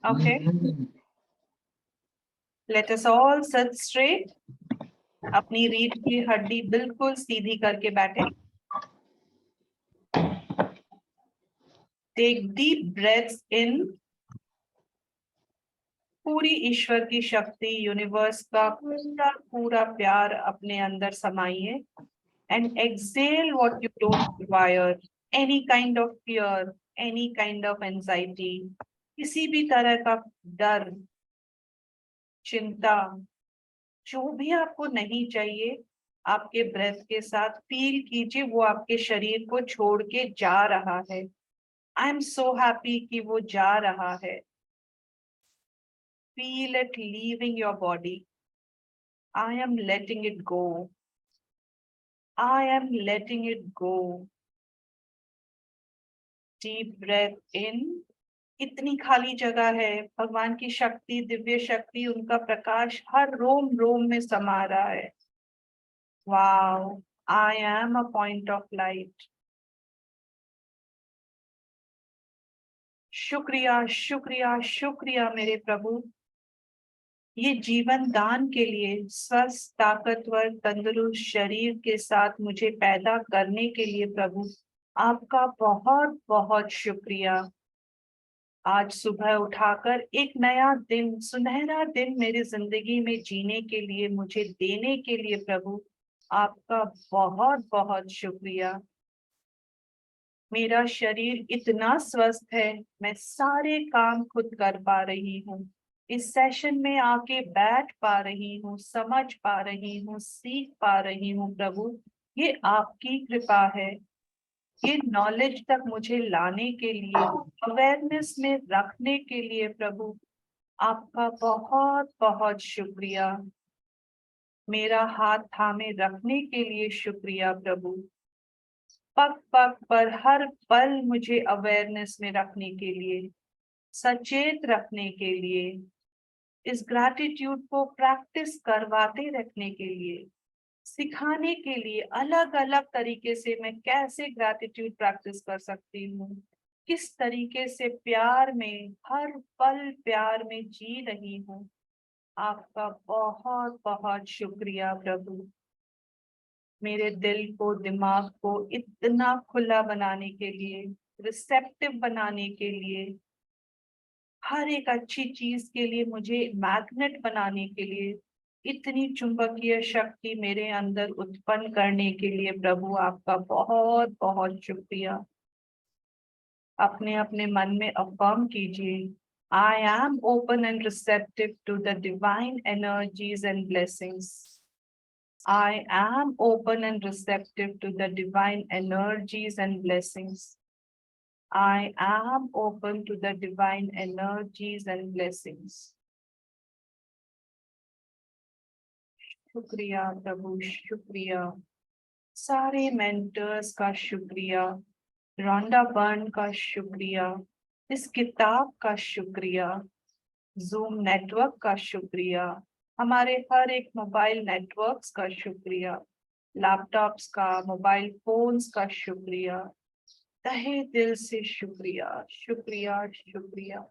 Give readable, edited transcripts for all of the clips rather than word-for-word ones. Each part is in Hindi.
Okay. Let us all sit straight. अपनी रीढ़ की हड्डी बिल्कुल सीधी करके बैठे. Take deep breaths in. पूरी ईश्वर की शक्ति, यूनिवर्स का पूरा पूरा प्यार अपने अंदर समाइए. And exhale what you don't require. Any kind of fear, any kind of anxiety, किसी भी तरह का डर, चिंता, जो भी आपको नहीं चाहिए, आपके ब्रेथ के साथ फील कीजिए वो आपके शरीर को छोड़ के जा रहा है. आई एम सो हैप्पी कि वो जा रहा है. Feel it leaving your body. I am letting it go. I am letting it go. Deep breath in. इतनी खाली जगह है, भगवान की शक्ति, दिव्य शक्ति, उनका प्रकाश हर रोम रोम में समा रहा है. Wow, I am a point of light. शुक्रिया शुक्रिया शुक्रिया मेरे प्रभु, ये जीवन दान के लिए, स्वस्थ, ताकतवर, तंदुरुस्त शरीर के साथ मुझे पैदा करने के लिए प्रभु आपका बहुत बहुत शुक्रिया. आज सुबह उठाकर एक नया दिन, सुनहरा दिन मेरी जिंदगी में जीने के लिए मुझे देने के लिए प्रभु आपका बहुत बहुत शुक्रिया. मेरा शरीर इतना स्वस्थ है, मैं सारे काम खुद कर पा रही हूँ. इस सेशन में आके बैठ पा रही हूँ, समझ पा रही हूँ, सीख पा रही हूँ प्रभु. ये आपकी कृपा है. ये नॉलेज तक मुझे लाने के लिए, अवेयरनेस में रखने के लिए प्रभु आपका बहुत बहुत शुक्रिया. मेरा हाथ थामे रखने के लिए शुक्रिया प्रभु. पग पग पर हर पल मुझे अवेयरनेस में रखने के लिए, सचेत रखने के लिए, इस ग्रैटिट्यूड को प्रैक्टिस करवाते रखने के लिए, सिखाने के लिए, अलग अलग तरीके से मैं कैसे ग्रैटिट्यूड प्रैक्टिस कर सकती हूँ, किस तरीके से प्यार में, हर पल प्यार में जी रही हूँ. आपका बहुत बहुत शुक्रिया प्रभु. मेरे दिल को, दिमाग को इतना खुला बनाने के लिए, रिसेप्टिव बनाने के लिए, हर एक अच्छी चीज के लिए मुझे मैग्नेट बनाने के लिए, इतनी चुंबकीय शक्ति मेरे अंदर उत्पन्न करने के लिए प्रभु आपका बहुत बहुत शुक्रिया. अपने अपने मन में अफर्म कीजिए, I am open and receptive to the divine energies and blessings. I am open and receptive to the divine energies and blessings. I am open to the divine energies and blessings. शुक्रिया प्रभु, शुक्रिया. सारे मेंटर्स का शुक्रिया, रॉन्डा बर्न का शुक्रिया, इस किताब का शुक्रिया, जूम नेटवर्क का शुक्रिया, हमारे हर एक मोबाइल नेटवर्क्स का शुक्रिया, लैपटॉप्स का, मोबाइल फोन्स का शुक्रिया. तहे दिल से शुक्रिया शुक्रिया शुक्रिया.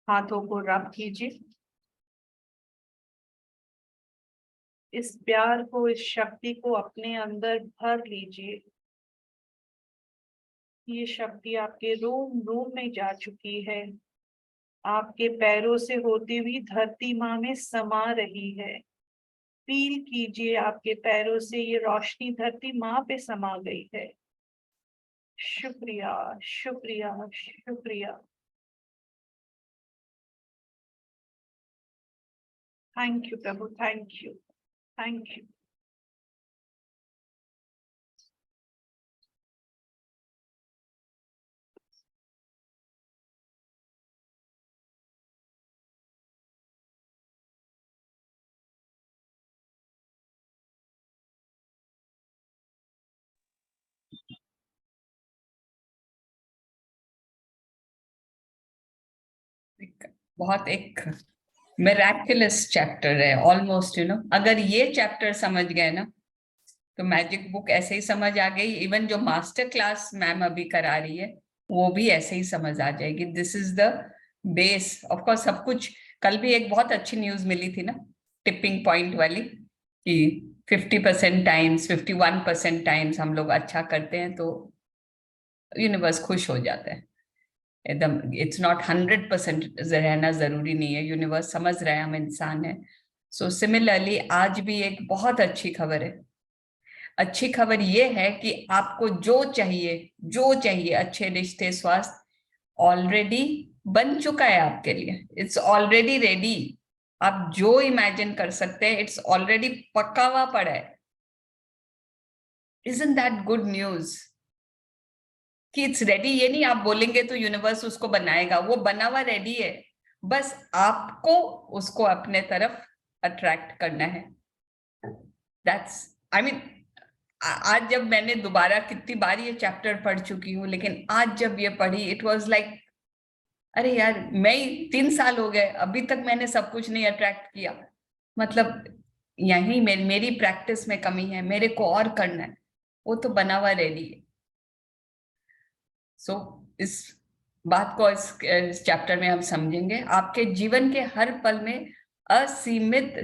हाथों को रब कीजिए. इस प्यार को, इस शक्ति को अपने अंदर भर लीजिए. ये शक्ति आपके रोम रोम में जा चुकी है, आपके पैरों से होती हुई धरती माँ में समा रही है. फील कीजिए, आपके पैरों से ये रोशनी धरती माँ पे समा गई है. शुक्रिया शुक्रिया शुक्रिया. Thank you Prabhu, thank you, thank you. बहुत एक मिराकुलस चैप्टर है ऑलमोस्ट, अगर ये चैप्टर समझ गए ना तो मैजिक बुक ऐसे ही समझ आ गई। इवन जो मास्टर क्लास मैम अभी करा रही है वो भी ऐसे ही समझ आ जाएगी। This is the base of course. सब कुछ, कल भी एक बहुत अच्छी न्यूज मिली थी ना, टिपिंग पॉइंट वाली, कि 50% टाइम्स, 51% टाइम्स हम लोग अच्छा करते हैं तो यूनिवर्स खुश हो जाता है एकदम। इट्स नॉट 100% रहना जरूरी नहीं है, यूनिवर्स समझ रहा है हम इंसान है। सो सिमिलरली आज भी एक बहुत अच्छी खबर है। अच्छी खबर ये है कि आपको जो चाहिए अच्छे रिश्ते, स्वास्थ्य, ऑलरेडी बन चुका है आपके लिए। It's already ready. आप जो इमेजिन कर सकते हैं इट्स ऑलरेडी पक्का हुआ पड़ा है। इजंट दैट गुड न्यूज कि इट्स रेडी? ये नहीं आप बोलेंगे तो यूनिवर्स उसको बनाएगा, वो बना हुआ रेडी है। बस आपको उसको अपने तरफ अट्रैक्ट करना है। दैट्स, आई मीन, आज जब मैंने दोबारा, कितनी बार ये चैप्टर पढ़ चुकी हूँ, लेकिन आज जब ये पढ़ी इट वाज लाइक, अरे यार मैं 3 साल हो गए अभी तक मैंने सब कुछ नहीं अट्रैक्ट किया। मतलब यही मेरी प्रैक्टिस में कमी है, मेरे को और करना है। वो तो बना हुआ रेडी है। सो इस बात को इस चैप्टर में हम समझेंगे। आपके जीवन के हर पल में असीमित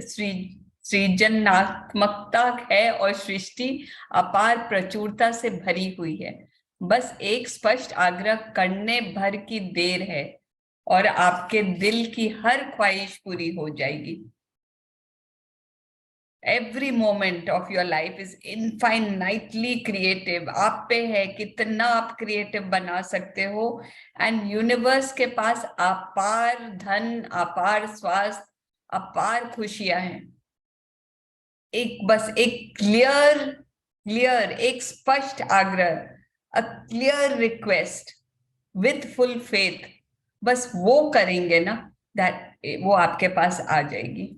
सृजनात्मकता है और सृष्टि अपार प्रचुरता से भरी हुई है। बस एक स्पष्ट आग्रह करने भर की देर है और आपके दिल की हर ख्वाहिश पूरी हो जाएगी। Every moment of your life is infinitely creative. आप पे है कितना आप क्रिएटिव बना सकते हो। एंड यूनिवर्स के पास अपार धन, अपार स्वास्थ्य, अपार खुशियां हैं। बस एक क्लियर एक स्पष्ट आग्रह, a clear request with full faith, बस वो करेंगे ना, दैट वो आपके पास आ जाएगी।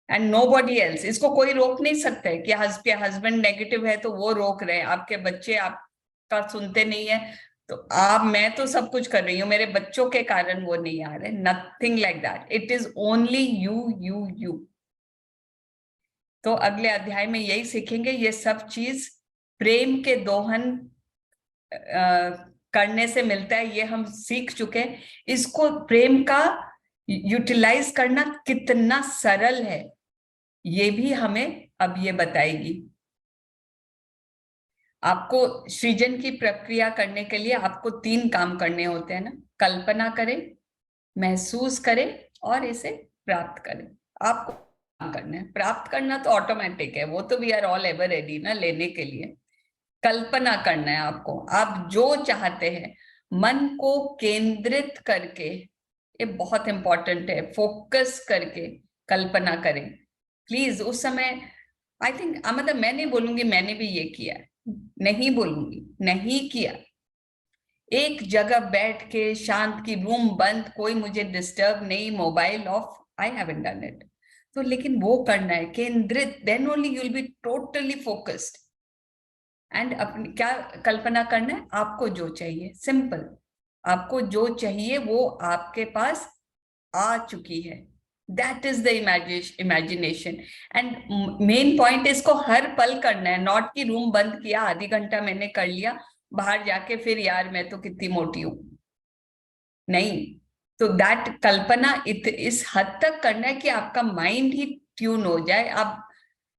And nobody else. इसको कोई रोक नहीं सकता है कि आपके हस्बैंड नेगेटिव है तो वो रोक रहे हैं, आपके बच्चे आपका सुनते नहीं है तो मैं तो सब कुछ कर रही हूँ, मेरे बच्चों के कारण वो नहीं आ रहे। Nothing like that. It is only you. तो अगले अध्याय में यही सीखेंगे। ये सब चीज प्रेम के दोहन करने से मिलता है, ये हम सीख चुके हैं। इसको, प्रेम का यूटिलाइज करना कितना सरल है ये भी हमें अब ये बताएगी। आपको सृजन की प्रक्रिया करने के लिए आपको 3 काम करने होते हैं ना। कल्पना करें, महसूस करें और इसे प्राप्त करें। आपको काम करना है। प्राप्त करना तो ऑटोमेटिक है, वो तो we are all ever ready ना लेने के लिए। कल्पना करना है आपको, आप जो चाहते हैं मन को केंद्रित करके, ये बहुत इंपॉर्टेंट है, फोकस करके कल्पना करें प्लीज। उस समय आई थिंक, मतलब मैं नहीं बोलूंगी मैंने भी ये किया है, नहीं बोलूंगी नहीं किया। एक जगह बैठ के शांत की, रूम बंद, कोई मुझे डिस्टर्ब नहीं, mobile off, I haven't done it. तो लेकिन वो करना है केंद्रित, then only you will be totally focused. And अपनी क्या कल्पना करना है? आपको जो चाहिए, सिंपल, आपको जो चाहिए वो आपके पास आ चुकी है। That is the imagination. And main point, इसको हर पल करना है, नॉट कि रूम बंद किया, आधी घंटा मैंने कर लिया, बाहर जाके फिर यार मैं तो कितनी मोटी हूं। नहीं। तो दैट कल्पना इस हद तक करना है कि आपका माइंड ही ट्यून हो जाए। आप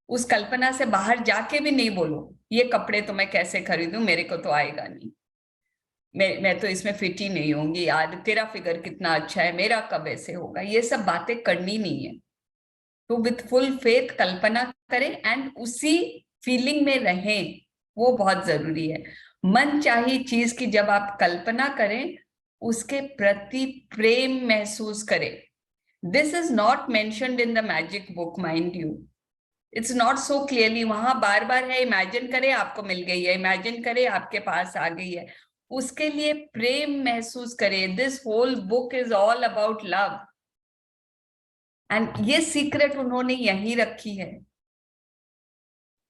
उस कल्पना से बाहर जाके भी नहीं बोलो ये कपड़े तो मैं कैसे खरीदूं, मेरे को तो आएगा नहीं, मैं तो इसमें फिट ही नहीं होंगी, यार तेरा फिगर कितना अच्छा है, मेरा कब ऐसे होगा। ये सब बातें करनी नहीं है। तो विथ फुल फेथ कल्पना करें एंड उसी फीलिंग में रहें, वो बहुत जरूरी है। मन चाही चीज की जब आप कल्पना करें, उसके प्रति प्रेम महसूस करें। This is not mentioned in the magic book, mind you. It's not so clearly, वहां बार बार है इमेजिन करें आपको मिल गई है, इमेजिन करें आपके पास आ गई है, उसके लिए प्रेम महसूस करें। This whole book is all about love. And ये सीक्रेट उन्होंने यही रखी है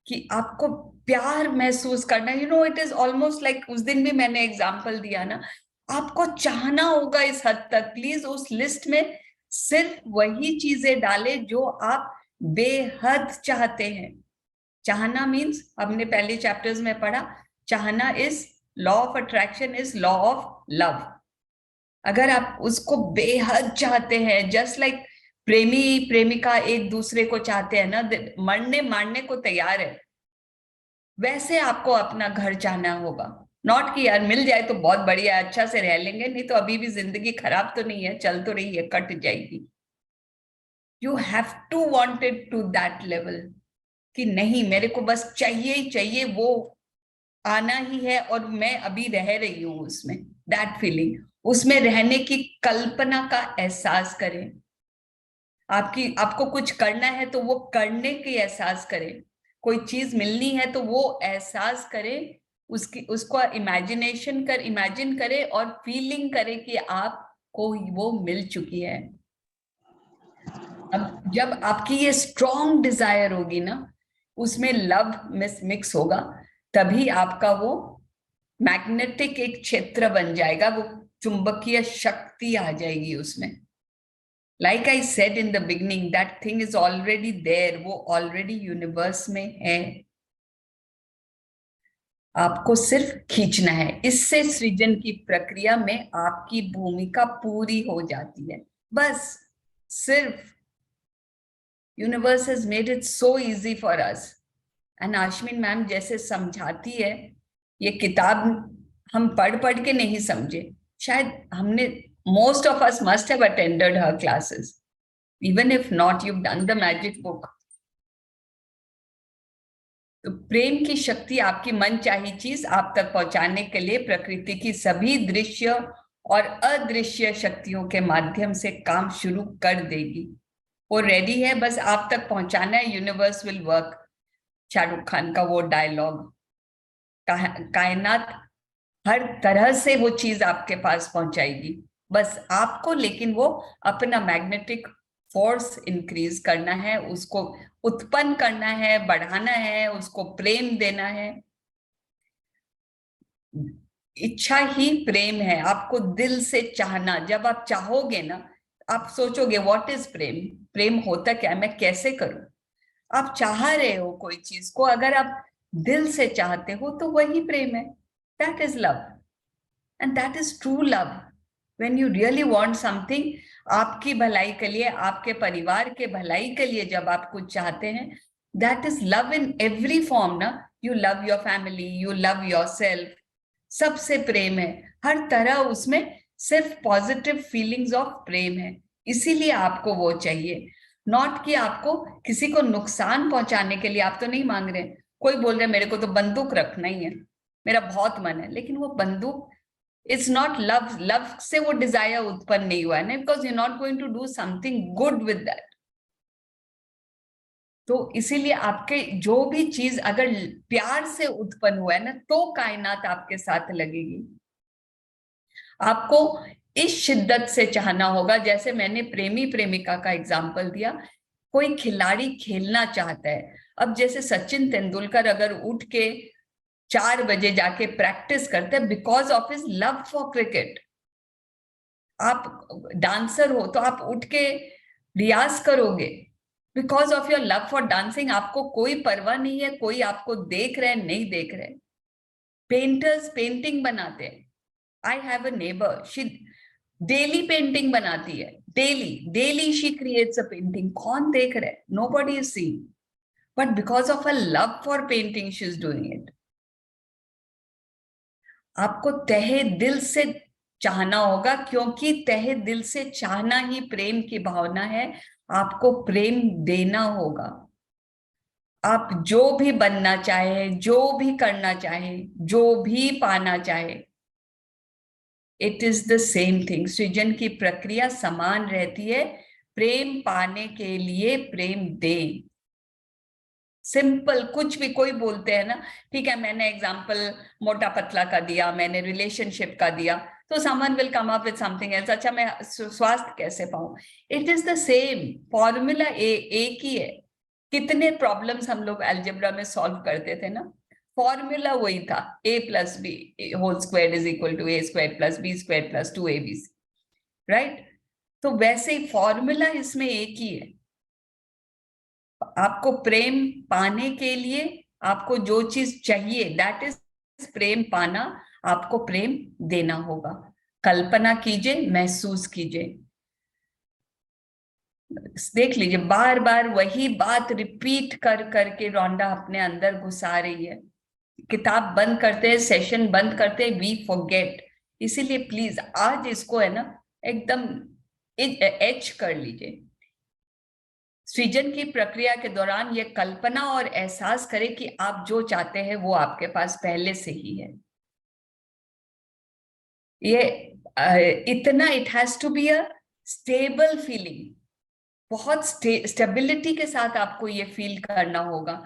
कि आपको प्यार महसूस करना। You know, it is almost like, उस दिन भी मैंने एग्जाम्पल दिया ना, आपको चाहना होगा इस हद तक। प्लीज उस लिस्ट में सिर्फ वही चीजें डालें जो आप बेहद चाहते हैं। चाहना मीन्स, हमने पहले चैप्टर्स में पढ़ा, चाहना is law of attraction, is law of love. अगर आप उसको बेहद चाहते हैं, जस्ट लाइक प्रेमी प्रेमिका एक दूसरे को चाहते हैं ना, मरने मारने को तैयार है, वैसे आपको अपना घर चाहना होगा। नॉट कि यार मिल जाए तो बहुत बढ़िया, अच्छा से रह लेंगे, नहीं तो अभी भी जिंदगी खराब तो नहीं है, चल तो रही है, कट जाएगी। You have to want it to that level कि नहीं, मेरे को बस चाहिए ही चाहिए, वो आना ही है और मैं अभी रह रही हूं उसमें, दैट फीलिंग, उसमें रहने की कल्पना का एहसास करें। आपको कुछ करना है तो वो करने की एहसास करें, कोई चीज मिलनी है तो वो एहसास करें, उसको इमेजिन करें और फीलिंग करें कि आपको वो मिल चुकी है। अब जब आपकी ये स्ट्रॉन्ग डिजायर होगी ना, उसमें लव मिक्स होगा, तभी आपका वो मैग्नेटिक एक क्षेत्र बन जाएगा, वो चुंबकीय शक्ति आ जाएगी उसमें। Like I said in the beginning, that thing is already there, वो ऑलरेडी यूनिवर्स में है, आपको सिर्फ खींचना है। इससे सृजन की प्रक्रिया में आपकी भूमिका पूरी हो जाती है, बस सिर्फ universe has made it so easy for us. And Ashwin ma'am जैसे समझाती है, ये किताब हम पढ़ पढ़ के नहीं समझे, शायद हमने, most of us must have attended her classes, even if not, you've done the magic book। तो प्रेम की शक्ति आपकी मनचाही चीज आप तक पहुंचाने के लिए प्रकृति की सभी दृश्य और अदृश्य शक्तियों के माध्यम से काम शुरू कर देगी। वो रेडी है, बस आप तक पहुंचाना है। Universe will work, Shahrukh Khan का वो डायलॉग, कायनात हर तरह से वो चीज आपके पास पहुंचाएगी, बस आपको लेकिन वो अपना मैग्नेटिक फोर्स इंक्रीज करना है, उसको उत्पन्न करना है, बढ़ाना है, उसको प्रेम देना है। इच्छा ही प्रेम है, आपको दिल से चाहना। जब आप चाहोगे ना, आप सोचोगे व्हाट इज प्रेम, प्रेम होता क्या है, मैं कैसे करूं। आप चाह रहे हो कोई चीज को, अगर आप दिल से चाहते हो तो वही प्रेम है, that is love, and that is true love. When you really want something, आपकी भलाई के लिए, आपके परिवार के भलाई के लिए जब आप कुछ चाहते हैं, that is love in every form ना। You love your family, you love yourself, सबसे प्रेम है, हर तरह उसमें सिर्फ पॉजिटिव फीलिंग्स ऑफ प्रेम है। इसीलिए आपको वो चाहिए, नॉट कि आपको किसी को नुकसान पहुंचाने के लिए। आप तो नहीं मांग रहे, कोई बोल रहे मेरे को तो बंदूक रखना ही है, मेरा बहुत मन है, लेकिन वो बंदूक, इट्स नॉट लव। लव से वो डिजायर उत्पन्न नहीं हुआ है ना, because you not going to do something good with that. तो इसीलिए आपके जो भी चीज अगर प्यार से उत्पन्न हुआ है ना, तो कायनात आपके साथ लगेगी। आपको इस शिद्दत से चाहना होगा, जैसे मैंने प्रेमी प्रेमिका का एग्जाम्पल दिया, कोई खिलाड़ी खेलना चाहता है। अब जैसे सचिन तेंदुलकर अगर उठ के 4 बजे जाके प्रैक्टिस करते हैं because of his love for cricket. आप डांसर हो तो आप उठ के रियाज करोगे because of your love for dancing. आपको कोई परवाह नहीं है कोई आपको देख रहे नहीं देख रहे। पेंटर्स पेंटिंग बनाते हैं। I have a neighbour, she daily painting बनाती है, daily daily she creates a painting. कौन देख रहा है? Nobody is seeing, but because of a love for painting she is doing it. आपको तहे दिल से चाहना होगा, क्योंकि तहे दिल से चाहना ही प्रेम की भावना है। आपको प्रेम देना होगा। आप जो भी बनना चाहे, जो भी करना चाहे, जो भी पाना चाहे, it is the same thing. सृजन की प्रक्रिया समान रहती है। प्रेम पाने के लिए प्रेम दें। सिंपल, कुछ भी कोई बोलते हैं ना, ठीक है मैंने एग्जाम्पल मोटा पतला का दिया, मैंने रिलेशनशिप का दिया, तो someone will come up with something else. अच्छा मैं स्वास्थ्य कैसे पाऊं? It is the same formula, एक ही है। कितने प्रॉब्लम्स हम लोग अलजेब्रा में सॉल्व करते थे ना, फॉर्मूला वही था, a plus B whole square is equal to a square plus b square plus 2ab, right? तो वैसे ही फॉर्मूला इसमें एक ही है। आपको प्रेम पाने के लिए आपको जो चीज चाहिए, दैट इज प्रेम पाना, आपको प्रेम देना होगा। कल्पना कीजिए, महसूस कीजिए। देख लीजिए, बार बार वही बात रिपीट कर करके रोंडा अपने अंदर घुसा रही है। किताब बंद करते हैं, सेशन बंद करते हैं, वी फॉरगेट। इसीलिए प्लीज आज इसको है ना एकदम एच कर लीजिए। सृजन की प्रक्रिया के दौरान ये कल्पना और एहसास करें कि आप जो चाहते हैं वो आपके पास पहले से ही है। ये इतना, it has to be a stable feeling. बहुत स्टेबिलिटी के साथ आपको ये फील करना होगा।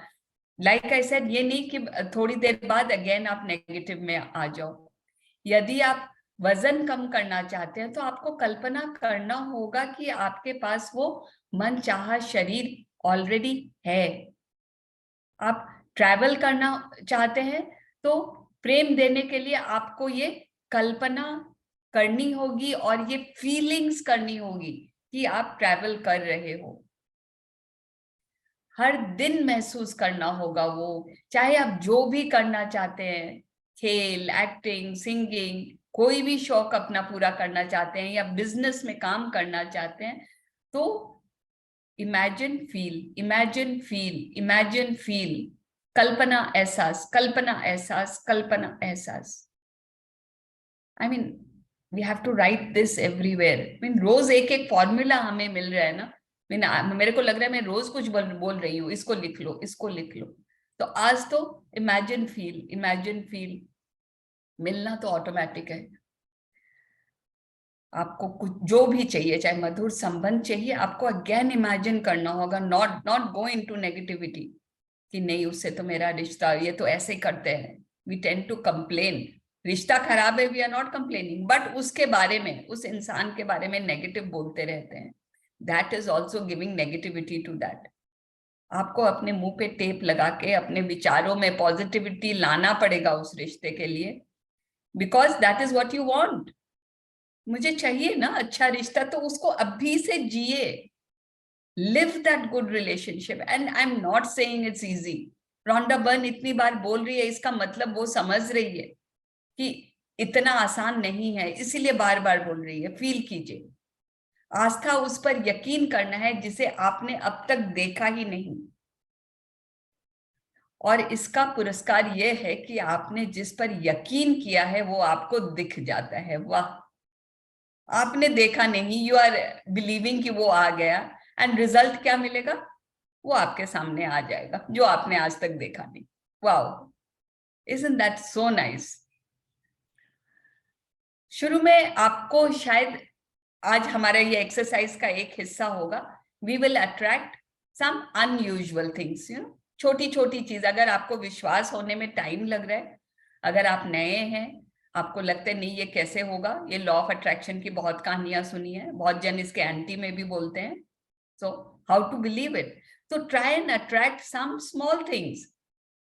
लाइक आई सेड, ये नहीं कि थोड़ी देर बाद अगेन आप नेगेटिव में आ जाओ। यदि आप वजन कम करना चाहते हैं तो आपको कल्पना करना होगा कि आपके पास वो मनचाहा शरीर ऑलरेडी है। आप ट्रैवल करना चाहते हैं तो प्रेम देने के लिए आपको ये कल्पना करनी होगी और ये फीलिंग्स करनी होगी कि आप ट्रैवल कर रहे हो। हर दिन महसूस करना होगा वो, चाहे आप जो भी करना चाहते हैं, खेल, एक्टिंग, सिंगिंग, कोई भी शौक अपना पूरा करना चाहते हैं या बिजनेस में काम करना चाहते हैं, तो imagine feel, imagine feel, imagine feel. कल्पना एहसास, कल्पना एहसास, कल्पना एहसास। I mean we have to write this everywhere. Mean रोज एक एक फॉर्मूला हमें मिल रहा है ना। मेरे को लग रहा है मैं रोज कुछ बोल रही हूँ, इसको लिख लो, इसको लिख लो। तो आज तो इमेजिन फील, इमेजिन फील मिलना तो ऑटोमेटिक है। आपको कुछ जो भी चाहिए, चाहे मधुर संबंध चाहिए, आपको अगेन इमेजिन करना होगा, नॉट गो इनटू नेगेटिविटी कि नहीं उससे तो मेरा रिश्ता, ये तो ऐसे ही करते हैं। वी टेंड टू कंप्लेन, रिश्ता खराब है, we are not complaining, but उसके बारे में, उस इंसान के बारे में नेगेटिव बोलते रहते हैं। That is also giving negativity to that. आपको अपने मुंह पे टेप लगा के अपने विचारों में पॉजिटिविटी लाना पड़ेगा उस रिश्ते के लिए, because that is what you want. मुझे चाहिए ना अच्छा रिश्ता, तो उसको अभी से जिए। Live that good relationship. And I am not saying it's easy. Rhonda Byrne इतनी बार बोल रही है, इसका मतलब वो समझ रही है कि इतना आसान नहीं है, इसीलिए बार बार बोल रही है। फील कीजिए, आस्था उस पर यकीन करना है जिसे आपने अब तक देखा ही नहीं। और इसका पुरस्कार यह है कि आपने जिस पर यकीन किया है वो आपको दिख जाता है। वाह, आपने देखा नहीं, यू आर बिलीविंग कि वो आ गया, एंड रिजल्ट क्या मिलेगा? वो आपके सामने आ जाएगा जो आपने आज तक देखा नहीं। Wow, isn't that so nice. शुरू में आपको शायद आज हमारा ये एक्सरसाइज का एक हिस्सा होगा, we will attract some unusual things, you know, छोटी छोटी चीज। अगर आपको विश्वास होने में टाइम लग रहा है, अगर आप नए हैं, आपको लगता है नहीं ये कैसे होगा, ये लॉ ऑफ अट्रैक्शन की बहुत कहानियां सुनी है, बहुत जन इसके एंटी में भी बोलते हैं, so how to believe it. तो try and attract some small things,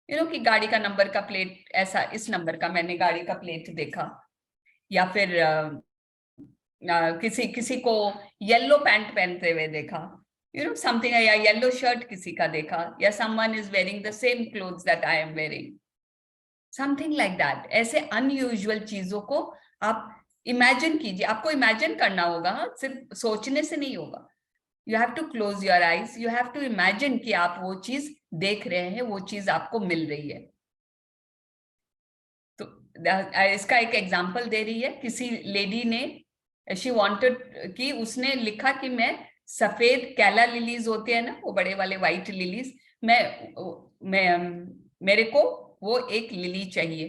you know, कि गाड़ी का नंबर का प्लेट, ऐसा इस नंबर का मैंने गाड़ी का प्लेट देखा, या फिर किसी किसी को येलो पैंट पहनते हुए देखा, यू नो समथिंग, या येलो शर्ट किसी का देखा, या someone is wearing the same clothes that I am wearing, something like that. ऐसे अनयूजुअल चीजों को आप इमेजिन कीजिए। आपको इमेजिन करना होगा, सिर्फ सोचने से नहीं होगा। You have to close your eyes, you have to imagine कि आप वो चीज देख रहे हैं, वो चीज आपको मिल रही है। तो इसका एक एग्जाम्पल दे रही है, किसी लेडी ने, शी वांटेड कि उसने लिखा कि मैं सफेद कैला लिलीज होते हैं ना, वो बड़े वाले व्हाइट लिलीज, मैं मेरे को वो एक लिली चाहिए।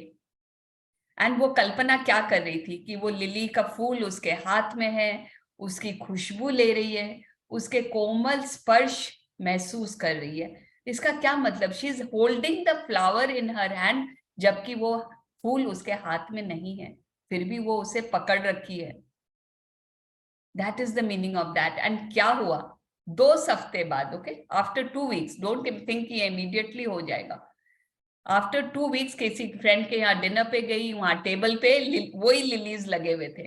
एंड वो कल्पना क्या कर रही थी कि वो लिली का फूल उसके हाथ में है, उसकी खुशबू ले रही है, उसके कोमल स्पर्श महसूस कर रही है। इसका क्या मतलब? She is holding the flower in her hand, जबकि वो फूल उसके हाथ में नहीं है, फिर भी वो उसे पकड़ रखी है। That is the meaning of that. And क्या हुआ 2 हफ्ते बाद, okay, after 2 weeks, don't think कि इमीडिएटली हो जाएगा। आफ्टर 2 वीक्स किसी फ्रेंड के यहाँ डिनर पे गई, वहां टेबल पे वही लिलीज लगे हुए थे,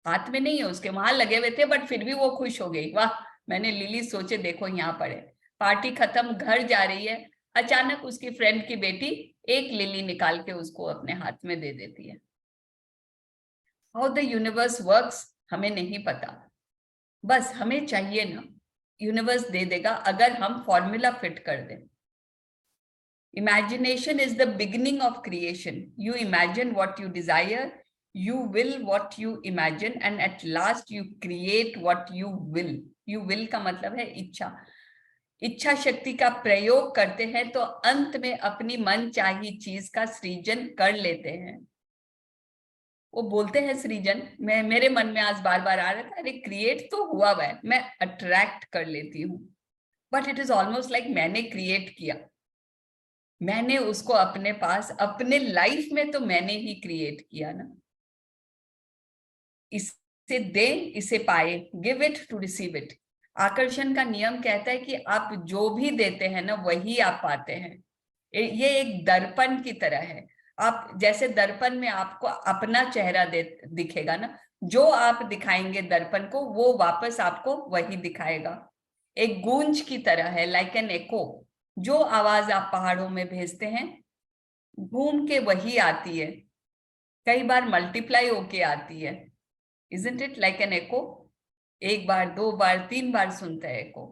हाथ में नहीं है उसके, वहां लगे हुए थे, बट फिर भी वो खुश हो गई, वाह मैंने लिली सोचे देखो यहाँ पड़े। पार्टी खत्म, घर जा रही है, अचानक उसकी फ्रेंड की बेटी एक लिली निकाल के उसको अपने हाथ में दे देती है। हाउ द यूनिवर्स वर्क्स हमें नहीं पता, बस हमें चाहिए ना, यूनिवर्स दे देगा अगर हम फॉर्मूला फिट कर दें। Imagination is the beginning of creation. You imagine what you desire, you will what you imagine, and at last you create what you will. You will का मतलब है इच्छा। इच्छा शक्ति का प्रयोग करते हैं तो अंत में अपनी मन चाही चीज का सृजन कर लेते हैं। वो बोलते हैं सृजन, मेरे मन में आज बार बार आ रहा था, अरे क्रिएट तो हुआ हुआ है, मैं अट्रैक्ट कर लेती हूँ, but it is almost like मैंने क्रिएट किया, मैंने उसको अपने पास, अपने लाइफ में तो मैंने ही क्रिएट किया ना। इसे दे, इसे पाए, give it to receive it. आकर्षण का नियम कहता है कि आप जो भी देते हैं ना वही आप पाते हैं। ये एक दर्पण की तरह है। आप जैसे दर्पण में आपको अपना चेहरा दिखेगा ना, जो आप दिखाएंगे दर्पण को वो वापस आपको वही दिखाएगा। एक गूंज की तरह है, लाइक एन एको। जो आवाज आप पहाड़ों में भेजते हैं घूम के वही आती है, कई बार मल्टीप्लाई होके आती है। Isn't it like an echo? एक बार, दो बार, तीन बार सुनता है एको।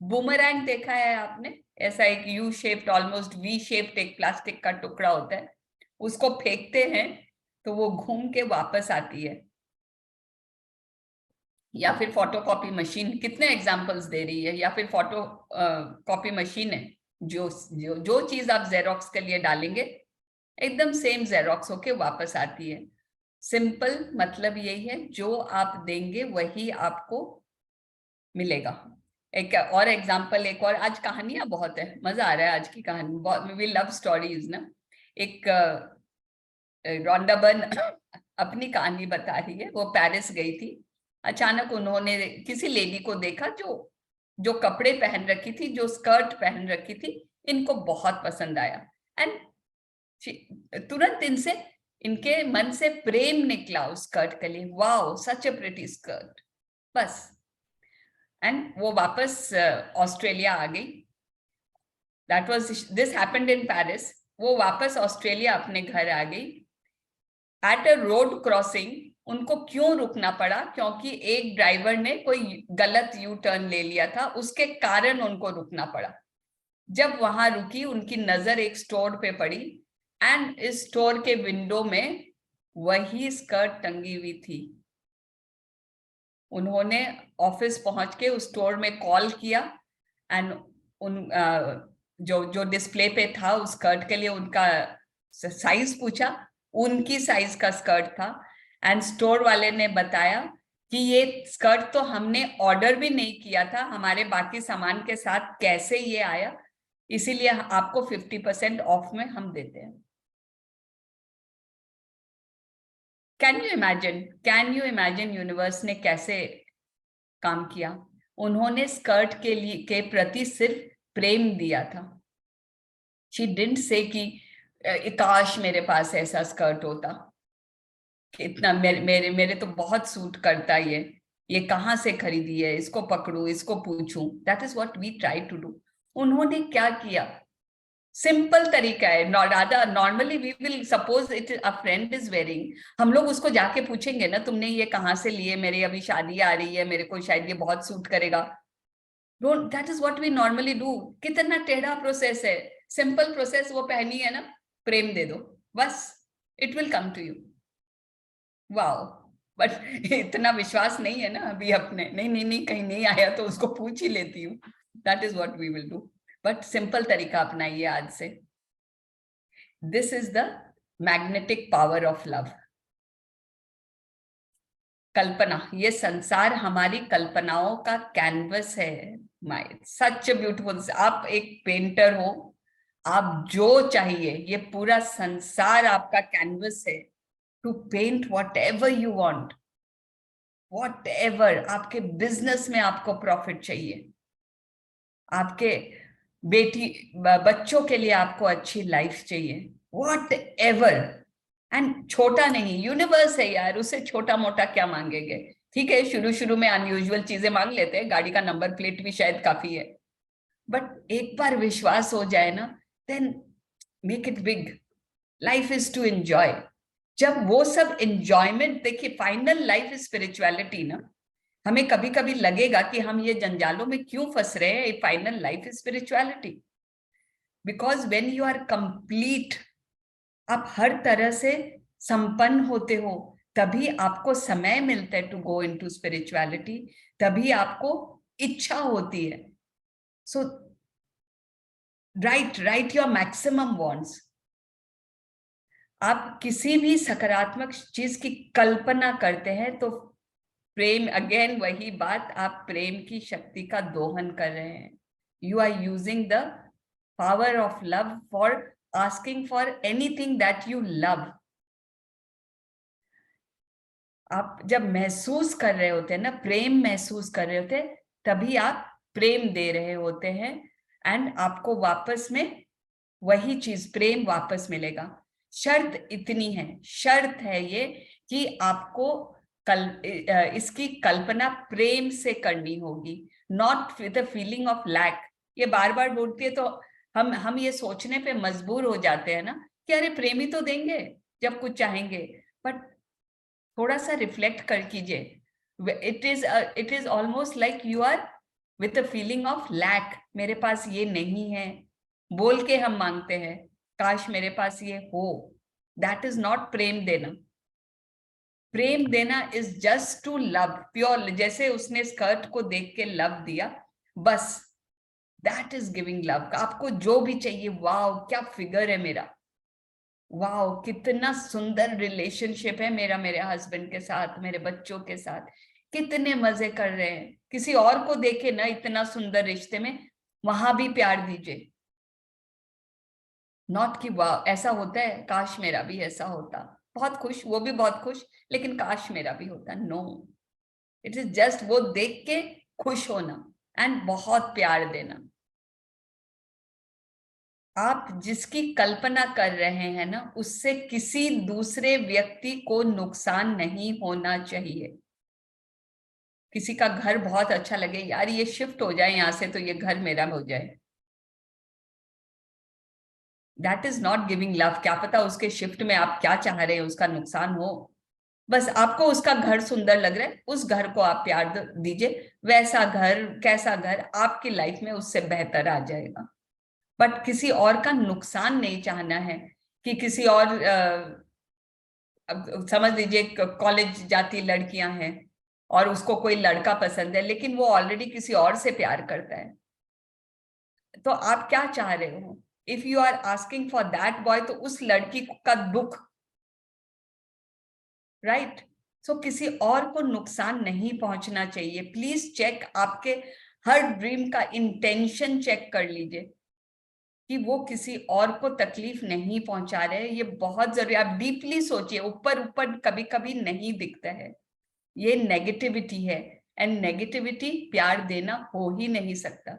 बूमरैंग देखा है आपने? ऐसा एक U shaped, almost V shaped एक प्लास्टिक का टुकड़ा होता है, उसको फेंकते हैं तो वो घूम के वापस आती है। या फिर फोटोकॉपी मशीन, कितने एग्जांपल्स दे रही है। या फिर फोटो कॉपी मशीन है, जो चीज आप जेरोक्स के लिए डालेंगे एकदम सेम जेरोक्स होके वापस आती है। सिंपल मतलब यही है, जो आप देंगे वही आपको मिलेगा। एक और एग्जांपल, एक और, आज कहानियां बहुत है, मजा आ रहा है आज की कहानी बहुत, वी लव स्टोरीज ना। एक रोंडा बर्न अपनी कहानी बता रही है। वो पेरिस गई थी, अचानक उन्होंने किसी लेडी को देखा जो कपड़े पहन रखी थी, जो स्कर्ट पहन रखी थी, इनको बहुत पसंद आया। एंड तुरंत इनके मन से प्रेम निकला उस स्कर्ट के लिए। वाओ, सच ए प्रिटी स्कर्ट, बस। एंड वो वापस ऑस्ट्रेलिया आ गई। This happened in Paris. वो वापस ऑस्ट्रेलिया अपने घर आ गई। एट अ रोड क्रॉसिंग उनको क्यों रुकना पड़ा? क्योंकि एक ड्राइवर ने कोई गलत यू टर्न ले लिया था, उसके कारण उनको रुकना पड़ा। जब वहां रुकी, उनकी नजर एक स्टोर पे पड़ी, एंड इस स्टोर के विंडो में वही स्कर्ट टंगी हुई थी। उन्होंने ऑफिस पहुंच के उस स्टोर में कॉल किया, एंड उन जो डिस्प्ले पे था उस स्कर्ट के लिए उनका साइज पूछा, उनकी साइज का स्कर्ट था। एंड स्टोर वाले ने बताया कि ये स्कर्ट तो हमने ऑर्डर भी नहीं किया था, हमारे बाकी सामान के साथ कैसे ये आया, इसीलिए आपको 50% ऑफ में हम देते हैं। कैन यू इमेजिन यूनिवर्स ने कैसे काम किया? उन्होंने स्कर्ट के प्रति सिर्फ प्रेम दिया था। शी डिडंट से कि काश मेरे पास ऐसा स्कर्ट होता, इतना मेरे तो बहुत सूट करता ये कहाँ से खरीदी है, इसको पकड़ू, इसको पूछूं। That is what we try to do. उन्होंने क्या किया? सिंपल तरीका है। Normally we will suppose it a friend is wearing, हम लोग उसको जाके पूछेंगे ना, तुमने ये कहाँ से लिए, मेरी अभी शादी आ रही है, मेरे को शायद ये बहुत सूट करेगा। Don't, that is what we normally do. कितना टेढ़ा प्रोसेस है, सिंपल प्रोसेस। वो पहनी है ना, प्रेम दे दो, बस, it will come to you. Wow, but इतना विश्वास नहीं है ना अभी अपने, नहीं कहीं नहीं आया तो उसको पूछ ही लेती हूँ। That is what we will do, but simple तरीका अपनाइए आज से। This is the magnetic power of love. कल्पना, ये संसार हमारी कल्पनाओं का कैनवस है। My such beautiful. आप एक पेंटर हो, आप जो चाहिए, ये पूरा संसार आपका कैनवस है to paint whatever you want, whatever. आपके बिजनेस में आपको प्रॉफिट चाहिए, आपके बच्चों के लिए आपको अच्छी लाइफ चाहिए, वॉट एवर। एंड छोटा नहीं, यूनिवर्स है यार, उससे छोटा मोटा क्या मांगेंगे? ठीक है, शुरू में अनयूजुअल चीजें मांग लेते हैं, गाड़ी का नंबर प्लेट भी शायद काफी है, बट एक बार विश्वास हो जाए ना, then make it big. Life is to enjoy. जब वो सब एंजॉयमेंट, देखिए फाइनल लाइफ इज स्पिरिचुअलिटी ना। हमें कभी कभी लगेगा कि हम ये जंजालों में क्यों फंस रहे हैं, final life is spirituality. Because when you are complete, आप हर तरह से संपन्न होते हो, तभी आपको समय मिलता है टू गो इनटू स्पिरिचुअलिटी, तभी आपको इच्छा होती है। सो राइट योर मैक्सिमम वांट्स। आप किसी भी सकारात्मक चीज की कल्पना करते हैं तो प्रेम, अगेन वही बात, आप प्रेम की शक्ति का दोहन कर रहे हैं। You are using the power of love for asking for anything that you love. आप जब महसूस कर रहे होते हैं ना, प्रेम महसूस कर रहे होते हैं, तभी आप प्रेम दे रहे होते हैं, एंड आपको वापस में वही चीज प्रेम वापस मिलेगा। शर्त इतनी है, शर्त है ये कि आपको इसकी कल्पना प्रेम से करनी होगी, not with the feeling of lack. ये बार बार बोलती है तो हम ये सोचने पे मजबूर हो जाते हैं ना कि अरे प्रेम ही तो देंगे जब कुछ चाहेंगे। बट थोड़ा सा रिफ्लेक्ट कर कीजिए, it is almost like you are with the feeling of lack. मेरे पास ये नहीं है, बोल के हम मांगते हैं काश मेरे पास ये हो। दैट इज नॉट प्रेम देना। प्रेम देना is just to love pure, जैसे उसने स्कर्ट को देख के लव दिया, बस दैट इज गिविंग लव। आपको जो भी चाहिए, वाओ क्या फिगर है मेरा, वाओ कितना सुंदर रिलेशनशिप है मेरा मेरे हस्बैंड के साथ, मेरे बच्चों के साथ, कितने मजे कर रहे हैं। किसी और को देखे ना इतना सुंदर रिश्ते में, वहां भी प्यार दीजिए। नॉट कि वाह ऐसा होता है, काश मेरा भी ऐसा होता, बहुत खुश, वो भी बहुत खुश, लेकिन काश मेरा भी होता। नो, इट इज जस्ट वो देख के खुश होना एंड बहुत प्यार देना। आप जिसकी कल्पना कर रहे हैं ना, उससे किसी दूसरे व्यक्ति को नुकसान नहीं होना चाहिए। किसी का घर बहुत अच्छा लगे, यार ये शिफ्ट हो जाए यहां से तो ये घर मेरा हो जाए, that is not giving love. क्या पता उसके शिफ्ट में आप क्या चाह रहे हैं, उसका नुकसान हो। बस आपको उसका घर सुंदर लग रहा है, उस घर को आप प्यार दीजिए। वैसा घर, कैसा घर आपकी लाइफ में उससे बेहतर आ जाएगा। बट किसी और का नुकसान नहीं चाहना है कि किसी और अब समझ लीजिए कॉलेज जाती लड़कियां हैं और उसको कोई लड़का पसंद है, लेकिन वो ऑलरेडी किसी और से प्यार करता है, तो आप क्या चाह रहे हो? If you are asking for that boy, तो उस लड़की का दुख, राइट? सो किसी और को नुकसान नहीं पहुंचना चाहिए। प्लीज चेक, आपके हर ड्रीम का इंटेंशन चेक कर लीजिए कि वो किसी और को तकलीफ नहीं पहुंचा रहे। ये बहुत जरूरी, आप डीपली सोचिए। ऊपर ऊपर कभी कभी नहीं दिखता है, ये नेगेटिविटी है, एंड नेगेटिविटी प्यार देना हो ही नहीं सकता।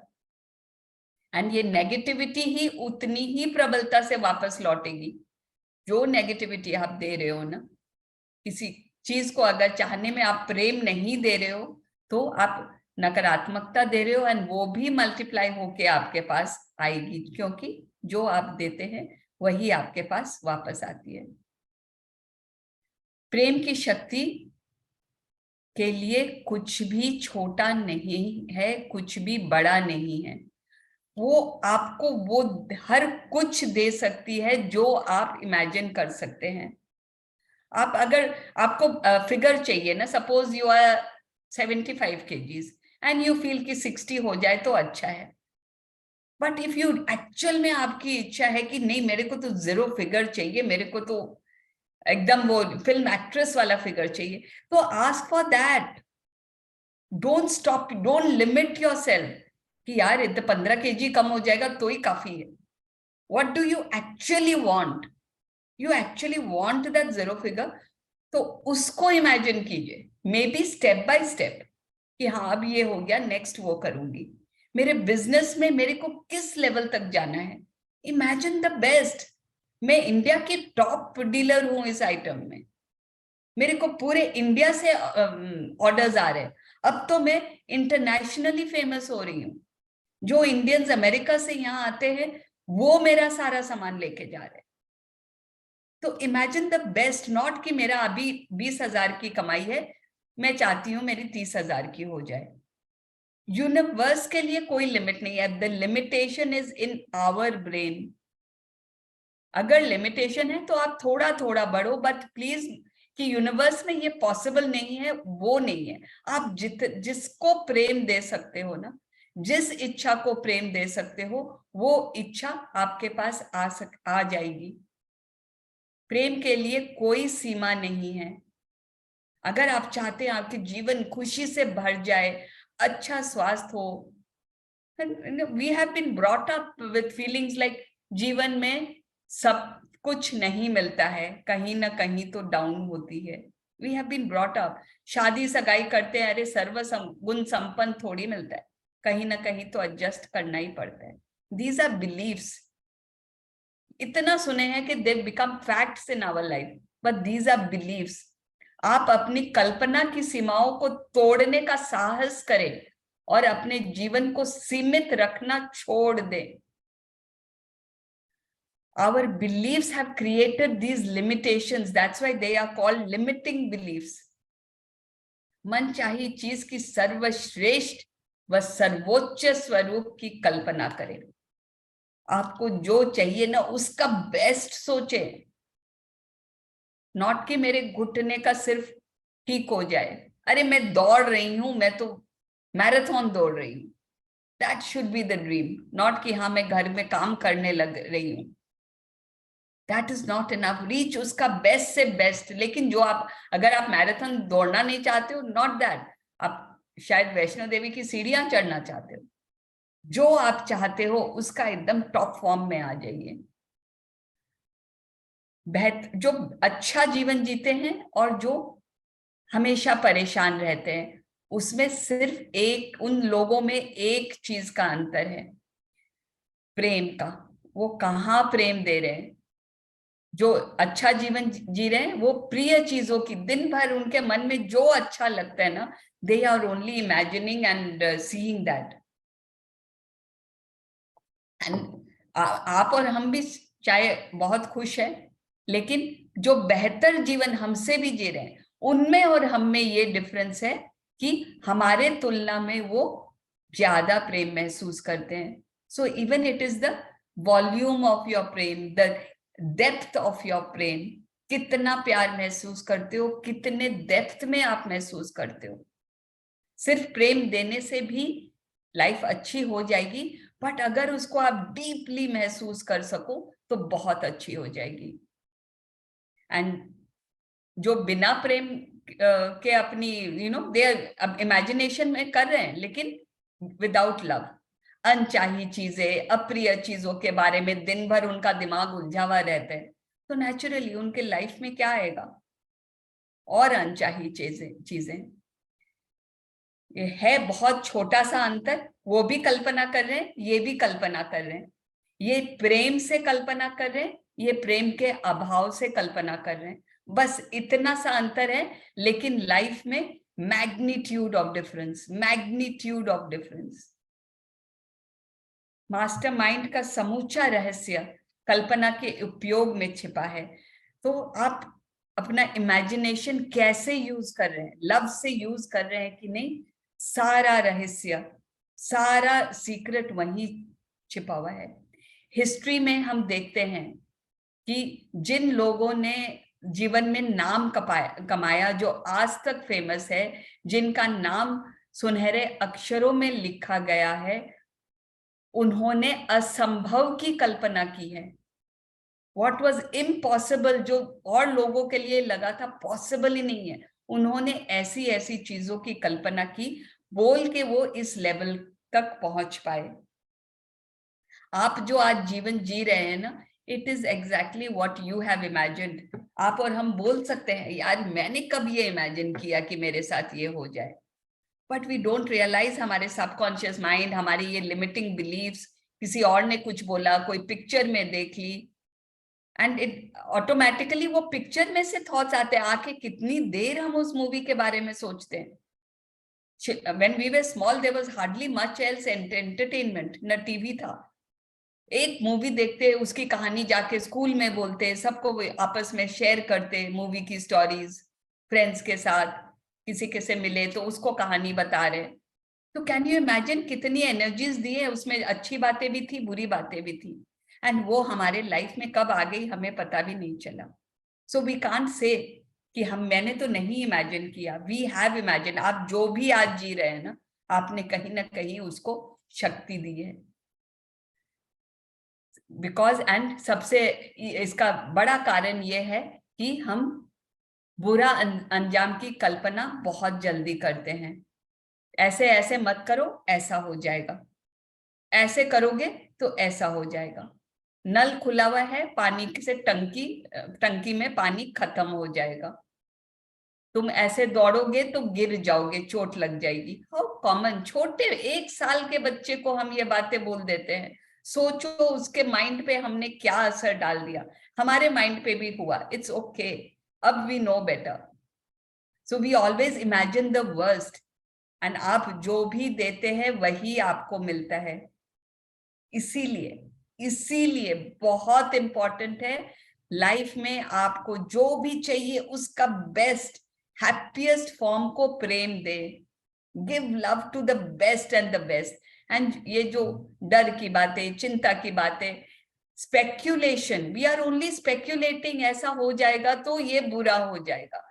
एंड ये नेगेटिविटी ही उतनी ही प्रबलता से वापस लौटेगी जो नेगेटिविटी आप दे रहे हो ना। किसी चीज को अगर चाहने में आप प्रेम नहीं दे रहे हो, तो आप नकारात्मकता दे रहे हो, एंड वो भी मल्टीप्लाई होके आपके पास आएगी, क्योंकि जो आप देते हैं वही आपके पास वापस आती है। प्रेम की शक्ति के लिए कुछ भी छोटा नहीं है, कुछ भी बड़ा नहीं है। वो आपको वो हर कुछ दे सकती है जो आप इमेजिन कर सकते हैं। आप अगर, आपको फिगर चाहिए ना, suppose you are 75 kgs and you feel कि 60 हो जाए तो अच्छा है। बट इफ यू एक्चुअल में आपकी इच्छा है कि नहीं मेरे को तो 0 फिगर चाहिए, मेरे को तो एकदम वो फिल्म एक्ट्रेस वाला फिगर चाहिए, तो ask for that. Don't stop, don't limit your self कि यार इतना 15 kg कम हो जाएगा तो ही काफी है। What do you actually want? You actually want that 0 figure, तो उसको इमेजिन कीजिए, may be step by step, कि हाँ अब ये हो गया, नेक्स्ट वो करूंगी। मेरे बिजनेस में मेरे को किस लेवल तक जाना है, इमेजिन द बेस्ट। मैं इंडिया की टॉप डीलर हूं इस आइटम में, मेरे को पूरे इंडिया से ऑर्डर्स आ रहे हैं, अब तो मैं इंटरनेशनली फेमस हो रही हूँ। जो इंडियंस अमेरिका से यहाँ आते हैं वो मेरा सारा सामान लेके जा रहे हैं। तो इमेजिन द बेस्ट, नॉट कि मेरा अभी 20,000 की कमाई है, मैं चाहती हूं मेरी 30,000 की हो जाए। यूनिवर्स के लिए कोई लिमिट नहीं है, the limitation is in our brain. अगर लिमिटेशन है तो आप थोड़ा थोड़ा बढ़ो, बट प्लीज कि यूनिवर्स में ये पॉसिबल नहीं है, वो नहीं है। आप जिसको प्रेम दे सकते हो ना, जिस इच्छा को प्रेम दे सकते हो, वो इच्छा आपके पास आ जाएगी। प्रेम के लिए कोई सीमा नहीं है। अगर आप चाहते हैं आपके जीवन खुशी से भर जाए, अच्छा स्वास्थ्य हो, we have been brought up with feelings like जीवन में सब कुछ नहीं मिलता है, कहीं ना कहीं तो डाउन होती है। We have been brought up, शादी सगाई करते हैं, अरे सर्व गुण संपन्न थोड़ी मिलता है, कहीं ना कहीं तो एडजस्ट करना ही पड़ता है। These are beliefs. इतना सुने हैं कि they become facts in our life, but these are beliefs. आप अपनी कल्पना की सीमाओं को तोड़ने का साहस करें और अपने जीवन को सीमित रखना छोड़ दें। Our beliefs have created these limitations. That's why they are called limiting beliefs. मनचाही चीज की सर्वश्रेष्ठ व सर्वोच्च स्वरूप की कल्पना करें। आपको जो चाहिए ना उसका बेस्ट सोचे, नॉट कि मेरे घुटने का सिर्फ ठीक हो जाए। अरे मैं दौड़ रही हूं, मैं तो मैराथन दौड़ रही हूं, that should be the dream, not कि हाँ मैं घर में काम करने लग रही हूं। That is not enough. Reach उसका बेस्ट से बेस्ट। लेकिन जो आप, अगर आप मैराथन दौड़ना नहीं चाहते हो, नॉट दैट, आप शायद वैष्णो देवी की सीढ़ियां चढ़ना चाहते हो, जो आप चाहते हो उसका एकदम टॉप फॉर्म में आ जाइए। जो अच्छा जीवन जीते हैं और जो हमेशा परेशान रहते हैं, उसमें सिर्फ एक, उन लोगों में एक चीज का अंतर है, प्रेम का। वो कहाँ प्रेम दे रहे हैं। जो अच्छा जीवन जी रहे हैं वो प्रिय चीजों की, दिन भर उनके मन में जो अच्छा लगता है ना, they are only imagining and seeing that. And आप और हम भी चाहे बहुत खुश हैं, लेकिन जो बेहतर जीवन हमसे भी जी रहे हैं, उनमें और हम में ये डिफरेंस है कि हमारे तुलना में वो ज्यादा प्रेम महसूस करते हैं। So even it is the volume of your प्रेम, द डेप्थ ऑफ योर प्रेम। कितना प्यार महसूस करते हो, कितने डेप्थ में आप महसूस करते हो। सिर्फ प्रेम देने से भी लाइफ अच्छी हो जाएगी, बट अगर उसको आप डीपली महसूस कर सको तो बहुत अच्छी हो जाएगी। एंड जो बिना प्रेम के अपनी दे अब इमेजिनेशन में कर रहे हैं, लेकिन विदाउट लव, अनचाही चीजें, अप्रिय चीजों के बारे में दिन भर उनका दिमाग उलझा हुआ रहता है, तो नेचुरली उनके लाइफ में क्या आएगा, और अनचाही चीजें। ये है बहुत छोटा सा अंतर। वो भी कल्पना कर रहे हैं, ये भी कल्पना कर रहे हैं। ये प्रेम से कल्पना कर रहे हैं, ये प्रेम के अभाव से कल्पना कर रहे हैं। बस इतना सा अंतर है, लेकिन लाइफ में magnitude of difference, magnitude of difference. Mastermind का समूचा रहस्य कल्पना के उपयोग में छिपा है। तो आप अपना इमेजिनेशन कैसे यूज कर रहे हैं, लव से यूज कर रहे हैं कि नहीं, सारा रहस्य, सारा सीक्रेट वहीं छिपा हुआ है। हिस्ट्री में हम देखते हैं कि जिन लोगों ने जीवन में नाम कमाया, जो आज तक फेमस है, जिनका नाम सुनहरे अक्षरों में लिखा गया है, उन्होंने असंभव की कल्पना की है। What was impossible, जो और लोगों के लिए लगा था पॉसिबल ही नहीं है, उन्होंने ऐसी ऐसी चीजों की कल्पना की, बोल के वो इस लेवल तक पहुंच पाए। आप जो आज जीवन जी रहे हैं ना, it is exactly what you have imagined. आप और हम बोल सकते हैं, यार मैंने कब ये इमेजिन किया कि मेरे साथ ये हो जाए, बट वी डोंट रियलाइज हमारे सबकॉन्शियस माइंड, हमारी ये लिमिटिंग बिलीव्स, किसी और ने कुछ बोला, कोई पिक्चर में देख ली, एंड इट ऑटोमेटिकली वो पिक्चर में से थॉट्स आते हैं। आके कितनी देर हम उस मूवी के बारे में सोचते हैं, When we were small, there was hardly much else entertainment. न टीवी था, एक मूवी देखते, उसकी कहानी जाके स्कूल में बोलते, सबको आपस में शेयर करते, मूवी की स्टोरीज फ्रेंड्स के साथ, किसी के से मिले तो उसको कहानी बता रहे। तो कैन यू इमेजिन कितनी एनर्जीज दी है उसमें, अच्छी बातें भी थी, बुरी बातें भी थी, एंड वो हमारे लाइफ में कब आ गई हमें पता भी नहीं चला। सो वी कांट से कि मैंने तो नहीं इमेजिन किया, वी हैव इमेजिन। आप जो भी आज जी रहे हैं ना, आपने कहीं ना कहीं उसको शक्ति दी है। बिकॉज एंड सबसे इसका बड़ा कारण ये है कि हम बुरा अंजाम की कल्पना बहुत जल्दी करते हैं। ऐसे ऐसे मत करो, ऐसा हो जाएगा, ऐसे करोगे तो ऐसा हो जाएगा, नल खुला हुआ है, पानी से टंकी में पानी खत्म हो जाएगा, तुम ऐसे दौड़ोगे तो गिर जाओगे, चोट लग जाएगी। हाउ कॉमन, छोटे 1 साल के बच्चे को हम ये बातें बोल देते हैं। सोचो उसके माइंड पे हमने क्या असर डाल दिया, हमारे माइंड पे भी हुआ। इट्स ओके, अब we know better, so we always imagine the worst, and आप जो भी देते हैं वही आपको मिलता है। इसीलिए बहुत इंपॉर्टेंट है, लाइफ में आपको जो भी चाहिए उसका बेस्ट, हैप्पीएस्ट फॉर्म को प्रेम दे, give love to the best and the best. And ये जो डर की बातें, चिंता की बातें, speculation, we are only speculating, ऐसा हो जाएगा तो ये बुरा हो जाएगा।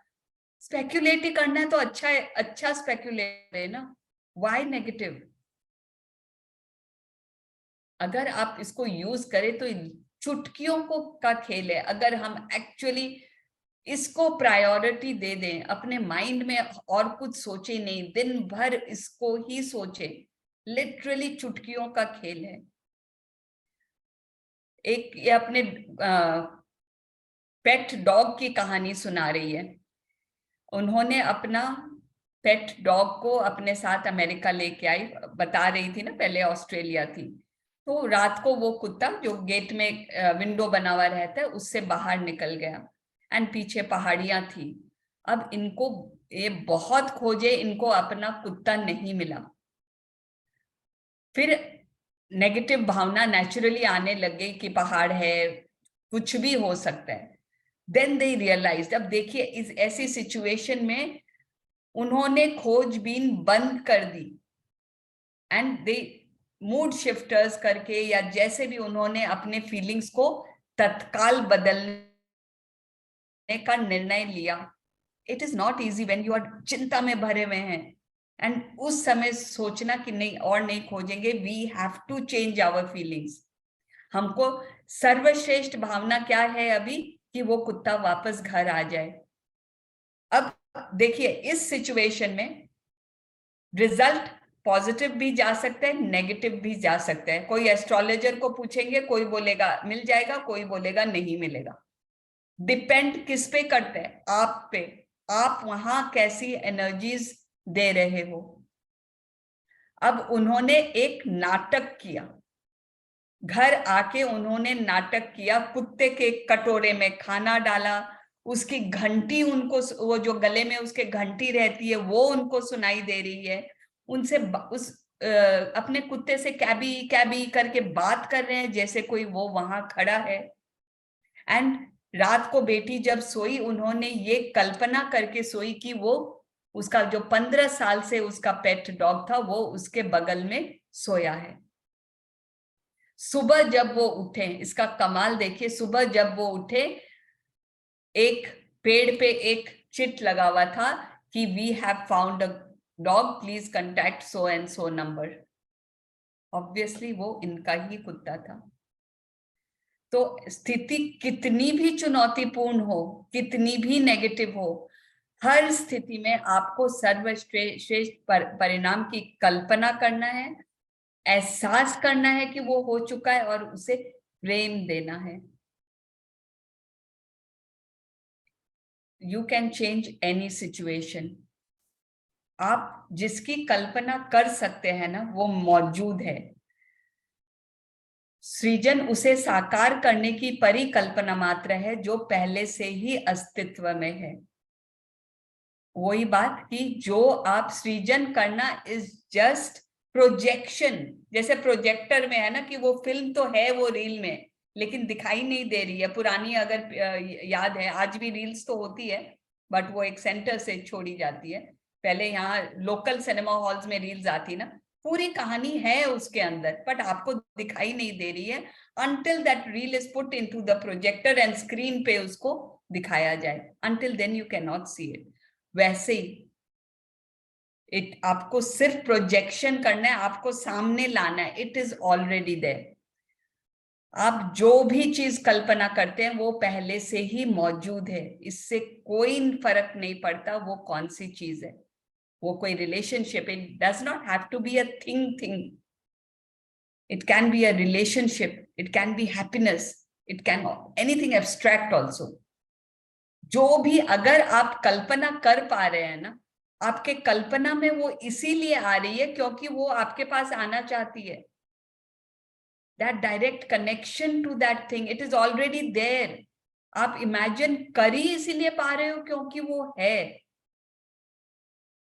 स्पेक्यूलेट ही करना है तो अच्छा है, अच्छा स्पेक्यूलेट है ना, व्हाई नेगेटिव? अगर आप इसको यूज करें तो चुटकियों को का खेल है। अगर हम एक्चुअली इसको प्रायोरिटी दे दें, अपने माइंड में और कुछ सोचे नहीं, दिन भर इसको ही सोचे, लिटरली चुटकियों का खेल है। एक ये अपने पेट डॉग की कहानी सुना रही है। उन्होंने अपना पेट डॉग को अपने साथ अमेरिका लेके आई, बता रही थी ना, पहले ऑस्ट्रेलिया थी। तो रात को वो कुत्ता जो गेट में विंडो बना हुआ रहता है उससे बाहर निकल गया, एंड पीछे पहाड़ियां थी। अब इनको ये बहुत खोजे, इनको अपना कुत्ता नहीं मिला। फिर नेगेटिव भावना नेचुरली आने लग गई कि पहाड़ है, कुछ भी हो सकता है। देन दे रियलाइज्ड, अब देखिए इस ऐसी सिचुएशन में उन्होंने खोजबीन बंद कर दी, एंड दे मूड शिफ्टर्स करके या जैसे भी उन्होंने अपने फीलिंग्स को तत्काल बदलने का निर्णय लिया। It is not easy when you are चिंता में भरे हुए हैं, एंड उस समय सोचना कि नहीं और नहीं खोजेंगे। We have to change our feelings. हमको सर्वश्रेष्ठ भावना क्या है अभी, कि वो कुत्ता वापस घर आ जाए। अब देखिए इस सिचुएशन में रिजल्ट पॉजिटिव भी जा सकता है, नेगेटिव भी जा सकता है। कोई एस्ट्रोलॉजर को पूछेंगे, कोई बोलेगा मिल जाएगा, कोई बोलेगा नहीं मिलेगा। डिपेंड किस पे करता है? आप पे। आप वहां कैसी एनर्जीज दे रहे हो। अब उन्होंने एक नाटक किया, घर आके उन्होंने नाटक किया, कुत्ते के कटोरे में खाना डाला, उसकी घंटी उनको, वो जो गले में उसके घंटी रहती है वो उनको सुनाई दे रही है, उनसे उस अपने कुत्ते से कैबी कैबी करके बात कर रहे हैं जैसे कोई वो वहां खड़ा है। एंड रात को बेटी जब सोई, उन्होंने ये कल्पना करके सोई कि वो उसका जो 15 साल से उसका पेट डॉग था वो उसके बगल में सोया है। सुबह जब वो उठे, इसका कमाल देखिए, सुबह जब वो उठे एक पेड़ पे एक चिट लगा हुआ था कि we have found a dog, please contact so and so number. Obviously वो इनका ही कुत्ता था। तो स्थिति कितनी भी चुनौतीपूर्ण हो, कितनी भी नेगेटिव हो, हर स्थिति में आपको सर्वश्रेष्ठ परिणाम की कल्पना करना है, एहसास करना है कि वो हो चुका है और उसे प्रेम देना है। You can change any situation. आप जिसकी कल्पना कर सकते हैं ना वो मौजूद है। सृजन उसे साकार करने की परिकल्पना मात्र है जो पहले से ही अस्तित्व में है। वही बात कि जो आप सृजन करना इज जस्ट प्रोजेक्शन, जैसे प्रोजेक्टर में है ना कि वो फिल्म तो है वो रील में लेकिन दिखाई नहीं दे रही है। पुरानी अगर याद है, आज भी रील्स तो होती है बट वो एक सेंटर से छोड़ी जाती है। पहले यहाँ लोकल सिनेमा हॉल्स में रील्स आती ना, पूरी कहानी है उसके अंदर बट आपको दिखाई नहीं दे रही है until that reel is put into the projector and screen पे उसको दिखाया जाए, until then you cannot see it। वैसे ही आपको सिर्फ प्रोजेक्शन करना है, आपको सामने लाना है, इट इज ऑलरेडी देयर। आप जो भी चीज कल्पना करते हैं वो पहले से ही मौजूद है, इससे कोई फर्क नहीं पड़ता वो कौन सी चीज है। वो कोई relationship, it does not have to be a thing, it can be a relationship, it can be happiness, it can anything abstract also। जो भी अगर आप कल्पना कर पा रहे हैं ना, आपके कल्पना में वो इसीलिए आ रही है क्योंकि वो आपके पास आना चाहती है। that direct connection to that thing, it is already there। आप इमेजिन कर ही इसीलिए पा रहे हो क्योंकि वो है।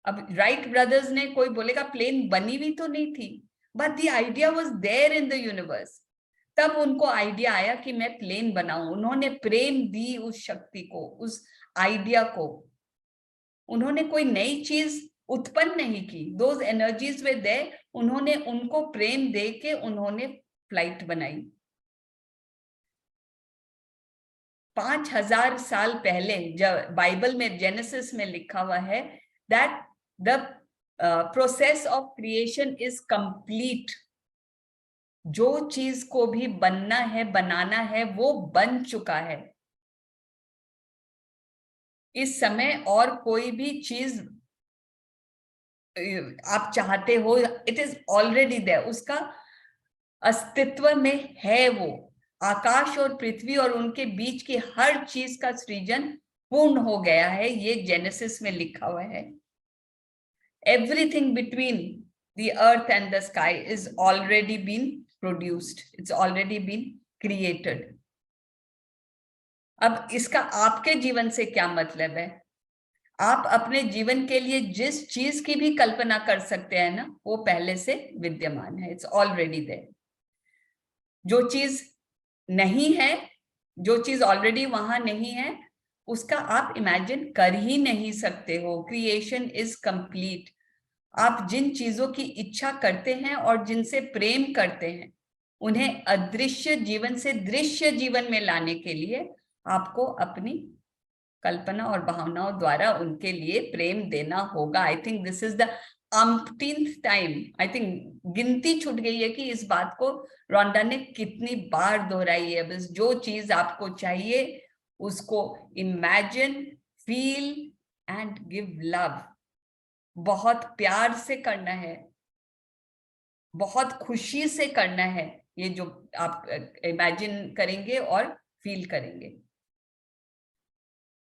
अब राइट ब्रदर्स ने, कोई बोलेगा प्लेन बनी हुई तो नहीं थी, but the idea was there in the universe. तब उनको आइडिया आया कि मैं प्लेन बनाऊं। उन्होंने प्रेम दी उस शक्ति को, उस आइडिया को। उन्होंने कोई नई चीज उत्पन्न नहीं की, दोज एनर्जीज वे देयर, उन्होंने उनको प्रेम दे के उन्होंने फ्लाइट बनाई। 5000 साल पहले जब बाइबल में जेनेसिस में लिखा हुआ है that the process of creation is complete. जो चीज को भी बनना है, बनाना है, वो बन चुका है। इस समय और कोई भी चीज आप चाहते हो, इट इज ऑलरेडी देयर, उसका अस्तित्व में है। वो आकाश और पृथ्वी और उनके बीच की हर चीज का सृजन पूर्ण हो गया है, ये जेनेसिस में लिखा हुआ है। Everything between the earth and the sky is already been produced, it's already been created. अब इसका आपके जीवन से क्या मतलब है? आप अपने जीवन के लिए जिस चीज की भी कल्पना कर सकते हैं ना, वो पहले से विद्यमान है, इट्स ऑलरेडी देयर। जो चीज नहीं है, जो चीज ऑलरेडी वहां नहीं है, उसका आप इमेजिन कर ही नहीं सकते हो। Creation is complete. आप जिन चीजों की इच्छा करते हैं और जिनसे प्रेम करते हैं, उन्हें अदृश्य जीवन से दृश्य जीवन में लाने के लिए आपको अपनी कल्पना और भावनाओं द्वारा उनके लिए प्रेम देना होगा। I think this is the umpteenth time, I think गिनती छूट गई है कि इस बात को रोंडा ने कितनी बार दोहराई है। बस जो चीज आपको चाहिए उसको imagine, feel and give love. बहुत प्यार से करना है, बहुत खुशी से करना है, ये जो आप इमेजिन करेंगे और फील करेंगे।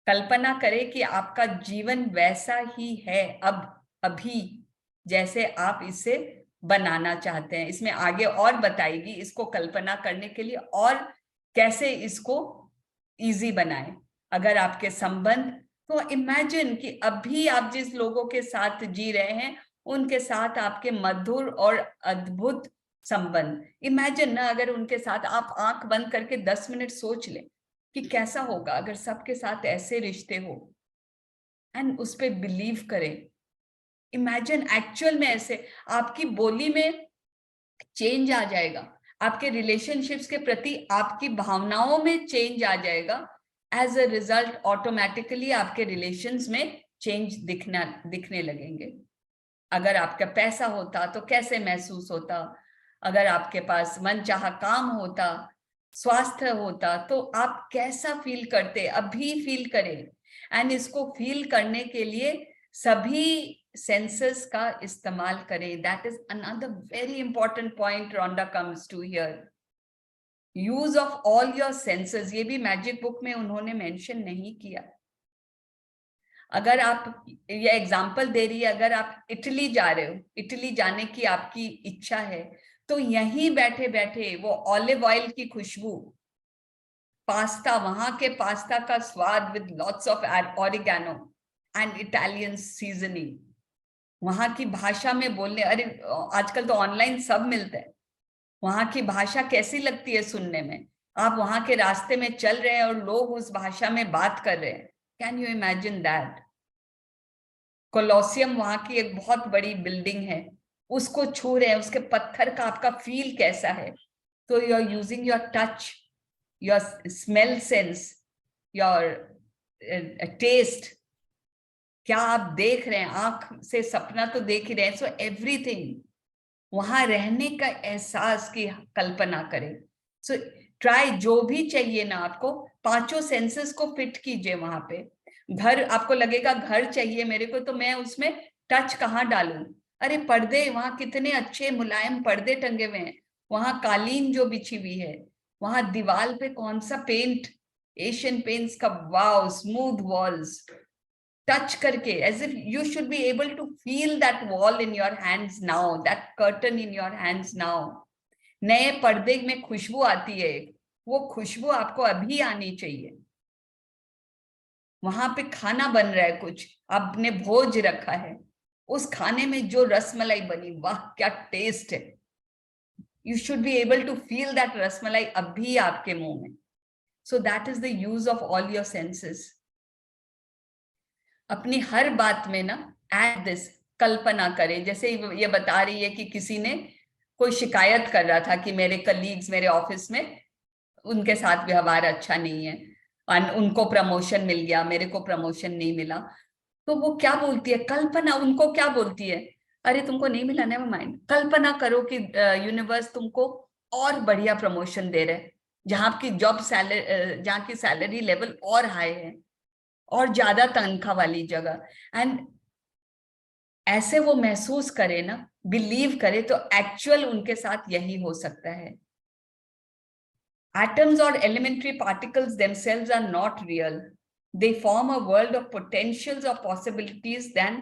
कल्पना करें कि आपका जीवन वैसा ही है अब, अभी, जैसे आप इसे बनाना चाहते हैं। इसमें आगे और बताएगी इसको कल्पना करने के लिए और कैसे इसको इजी बनाएं। अगर आपके संबंध, तो इमेजिन कि अभी आप जिस लोगों के साथ जी रहे हैं उनके साथ आपके मधुर और अद्भुत संबंध। इमेजिन ना, अगर उनके साथ आप आंख बंद करके 10 मिनट सोच लें कि कैसा होगा अगर सबके साथ ऐसे रिश्ते हो, एंड उस पर बिलीव करें। इमेजिन एक्चुअल में ऐसे आपकी बोली में चेंज आ जाएगा, आपके रिलेशनशिप्स के प्रति आपकी भावनाओं में चेंज आ जाएगा। एज अ रिजल्ट ऑटोमेटिकली आपके रिलेशंस में चेंज दिखने लगेंगे। अगर आपका पैसा होता तो कैसे महसूस होता, अगर आपके पास मनचाहा काम होता, स्वास्थ्य होता, तो आप कैसा फील करते, अभी फील करें। एंड इसको फील करने के लिए सभी सेंसेस का इस्तेमाल करें। That is another very important point Rhonda comes to here, use of all your senses. ये भी मैजिक बुक में उन्होंने मेंशन नहीं किया। अगर आप, ये एग्जाम्पल दे रही है, अगर आप इटली जा रहे हो, इटली जाने की आपकी इच्छा है, तो यहीं बैठे बैठे वो ऑलिव ऑयल की खुशबू, पास्ता, वहां के पास्ता का स्वाद with lots of oregano, and Italian seasoning, वहां की भाषा में बोलने, अरे आजकल तो ऑनलाइन सब मिलता है, वहां की भाषा कैसी लगती है सुनने में, आप वहां के रास्ते में चल रहे हैं और लोग उस भाषा में बात कर रहे हैं, can you imagine that. Colosseum वहां की एक बहुत बड़ी बिल्डिंग है, उसको छू रहे हैं, उसके पत्थर का आपका फील कैसा है। तो you are using your touch, your smell sense, your taste, क्या आप देख रहे हैं, आंख से सपना तो देख ही रहे हैं, सो एवरीथिंग, वहां रहने का एहसास की कल्पना करें। सो ट्राई, जो भी चाहिए ना आपको, पांचों सेंसेस को फिट कीजिए वहां पे। घर, आपको लगेगा घर चाहिए मेरे को, तो मैं उसमें टच कहाँ डालूं, अरे पर्दे वहां कितने अच्छे मुलायम पर्दे टंगे हुए हैं, वहां कालीन जो बिछी हुई है, वहां दीवार पे कौन सा पेंट, एशियन पेंट्स का, वाव, स्मूथ वॉल्स, touch करके, as if you should be able to feel that wall in your hands now, that curtain in your hands now. नए पर्दे में खुशबू आती है, वो खुशबू आपको अभी आनी चाहिए। वहां पे खाना बन रहा है, कुछ आपने भोज रखा है, उस खाने में जो रसमलाई बनी, वाह क्या टेस्ट है, you should be able to feel that rasmalai अभी आपके मुंह में। So that is the use of all your senses. अपनी हर बात में ना एड दिस, कल्पना करें। जैसे ये बता रही है कि किसी ने कोई शिकायत कर रहा था कि मेरे कलीग्स मेरे ऑफिस में, उनके साथ व्यवहार अच्छा नहीं है, उनको प्रमोशन मिल गया, मेरे को प्रमोशन नहीं मिला। तो वो क्या बोलती है, कल्पना, उनको क्या बोलती है, अरे तुमको नहीं मिला, नेवर माइंड, कल्पना करो कि यूनिवर्स तुमको और बढ़िया प्रमोशन दे रहे, जहां की जॉब सैलरी, जहाँ की सैलरी लेवल और हाई है, और ज्यादा तनख्वाह वाली जगह। एंड ऐसे वो महसूस करे ना, बिलीव करे, तो एक्चुअल उनके साथ यही हो सकता है। Atoms or elementary particles themselves are not real. They form a world of potentials or possibilities than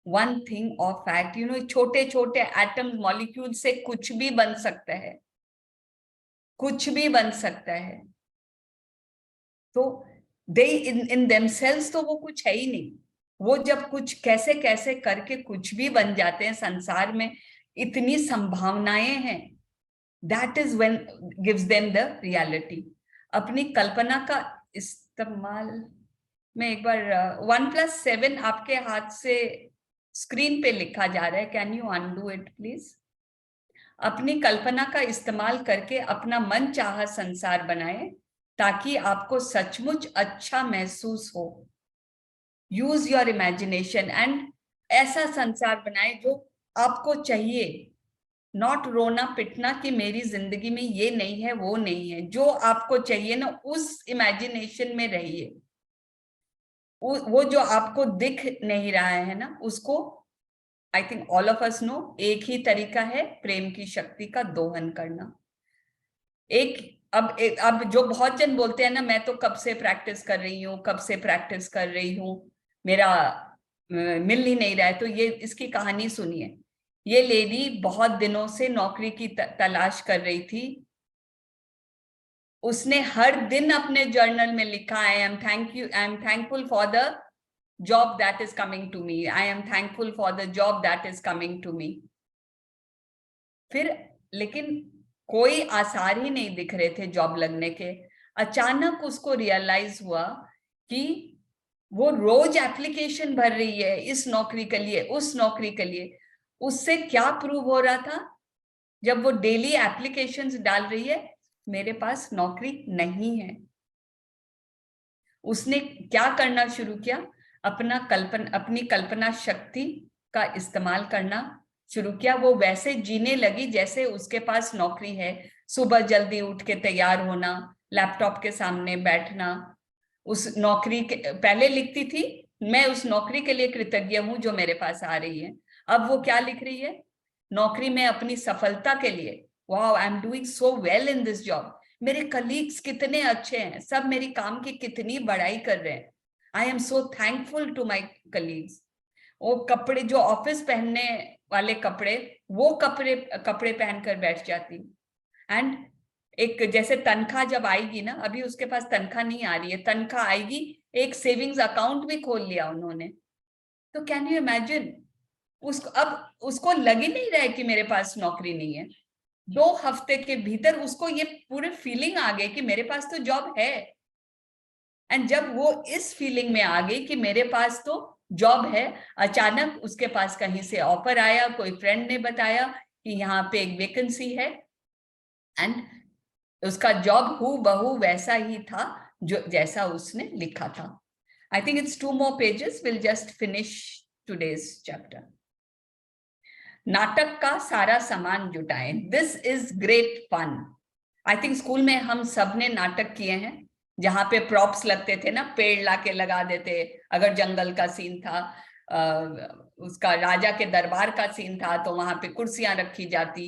one thing or fact. You know, छोटे छोटे एटम मॉलिक्यूल से कुछ भी बन सकता है, कुछ भी बन सकता है। तो दे इन देमसेल्व्स तो वो कुछ है ही नहीं, वो जब कुछ कैसे कैसे करके कुछ भी बन जाते हैं, संसार में इतनी संभावनाएं हैं, that is when gives them the reality. अपनी कल्पना का इस्तेमाल में, एक बार 1+7 आपके हाथ से स्क्रीन पे लिखा जा रहा है, can you undo it please. अपनी कल्पना का इस्तेमाल करके अपना मन चाहा संसार बनाए, ताकि आपको सचमुच अच्छा महसूस हो। यूज योर इमेजिनेशन एंड ऐसा संसार बनाए जो आपको चाहिए, नॉट रोना पिटना कि मेरी जिंदगी में ये नहीं है वो नहीं है, जो आपको चाहिए ना उस इमेजिनेशन में रहिए। वो जो आपको दिख नहीं रहा है ना उसको, आई think all of us know, एक ही तरीका है प्रेम की शक्ति का दोहन करना। अब जो बहुत जन बोलते हैं ना, मैं तो कब से प्रैक्टिस कर रही हूँ, कब से प्रैक्टिस कर रही हूँ, मेरा मिल ही नहीं रहा है। तो ये इसकी कहानी सुनिए। ये लेडी बहुत दिनों से नौकरी की तलाश कर रही थी। उसने हर दिन अपने जर्नल में लिखा, I am thankful for the job that is coming to me, I am thankful for the job that is coming to me. फिर लेकिन कोई आसार ही नहीं दिख रहे थे जॉब लगने के। अचानक उसको रियलाइज हुआ कि वो रोज एप्लीकेशन भर रही है, इस नौकरी के लिए, उस नौकरी के लिए। उससे क्या प्रूव हो रहा था, जब वो डेली एप्लीकेशंस डाल रही है, मेरे पास नौकरी नहीं है। उसने क्या करना शुरू किया, अपनी कल्पना शक्ति का इस्तेमाल करना शुरू किया। वो वैसे जीने लगी जैसे उसके पास नौकरी है। सुबह जल्दी उठ के तैयार होना, लैपटॉप के सामने बैठना, उस नौकरी के, पहले लिखती थी मैं उस नौकरी के लिए कृतज्ञ हूं जो मेरे पास आ रही है। अब वो क्या लिख रही है, नौकरी में अपनी सफलता के लिए, wow I am doing so well in this job, मेरे कलीग्स कितने अच्छे हैं, सब मेरी काम की कितनी बड़ाई कर रहे हैं, I am so thankful to my colleagues. वो कपड़े, जो ऑफिस पहनने वाले कपड़े, वो कपड़े पहनकर बैठ जाती। एंड एक जैसे तनख्वाह जब आएगी ना, अभी उसके पास तनख्वाह नहीं आ रही है, तनख्वाह आएगी, एक सेविंग्स अकाउंट भी खोल लिया उन्होंने। तो कैन यू इमेजिन, उसको अब उसको लग ही नहीं रहा है कि मेरे पास नौकरी नहीं है। 2 हफ्ते के भीतर उसको ये पूरे फीलिंग आ गई कि मेरे पास तो जॉब है। एंड जब वो इस फीलिंग में आ गई कि मेरे पास तो जॉब है, अचानक उसके पास कहीं से ऑफर आया, कोई फ्रेंड ने बताया कि यहाँ पे एक वैकेंसी है, एंड उसका जॉब हूबहू वैसा ही था जो जैसा उसने लिखा था। I think it's 2 more pages, we'll just finish today's chapter. नाटक का सारा सामान जुटाएं, this is great fun. I think school में हम सब ने नाटक किए हैं जहां पे प्रॉप्स लगते थे ना, पेड़ लाके लगा देते, अगर जंगल का सीन था, उसका राजा के दरबार का सीन था तो वहां पे कुर्सियां रखी जाती,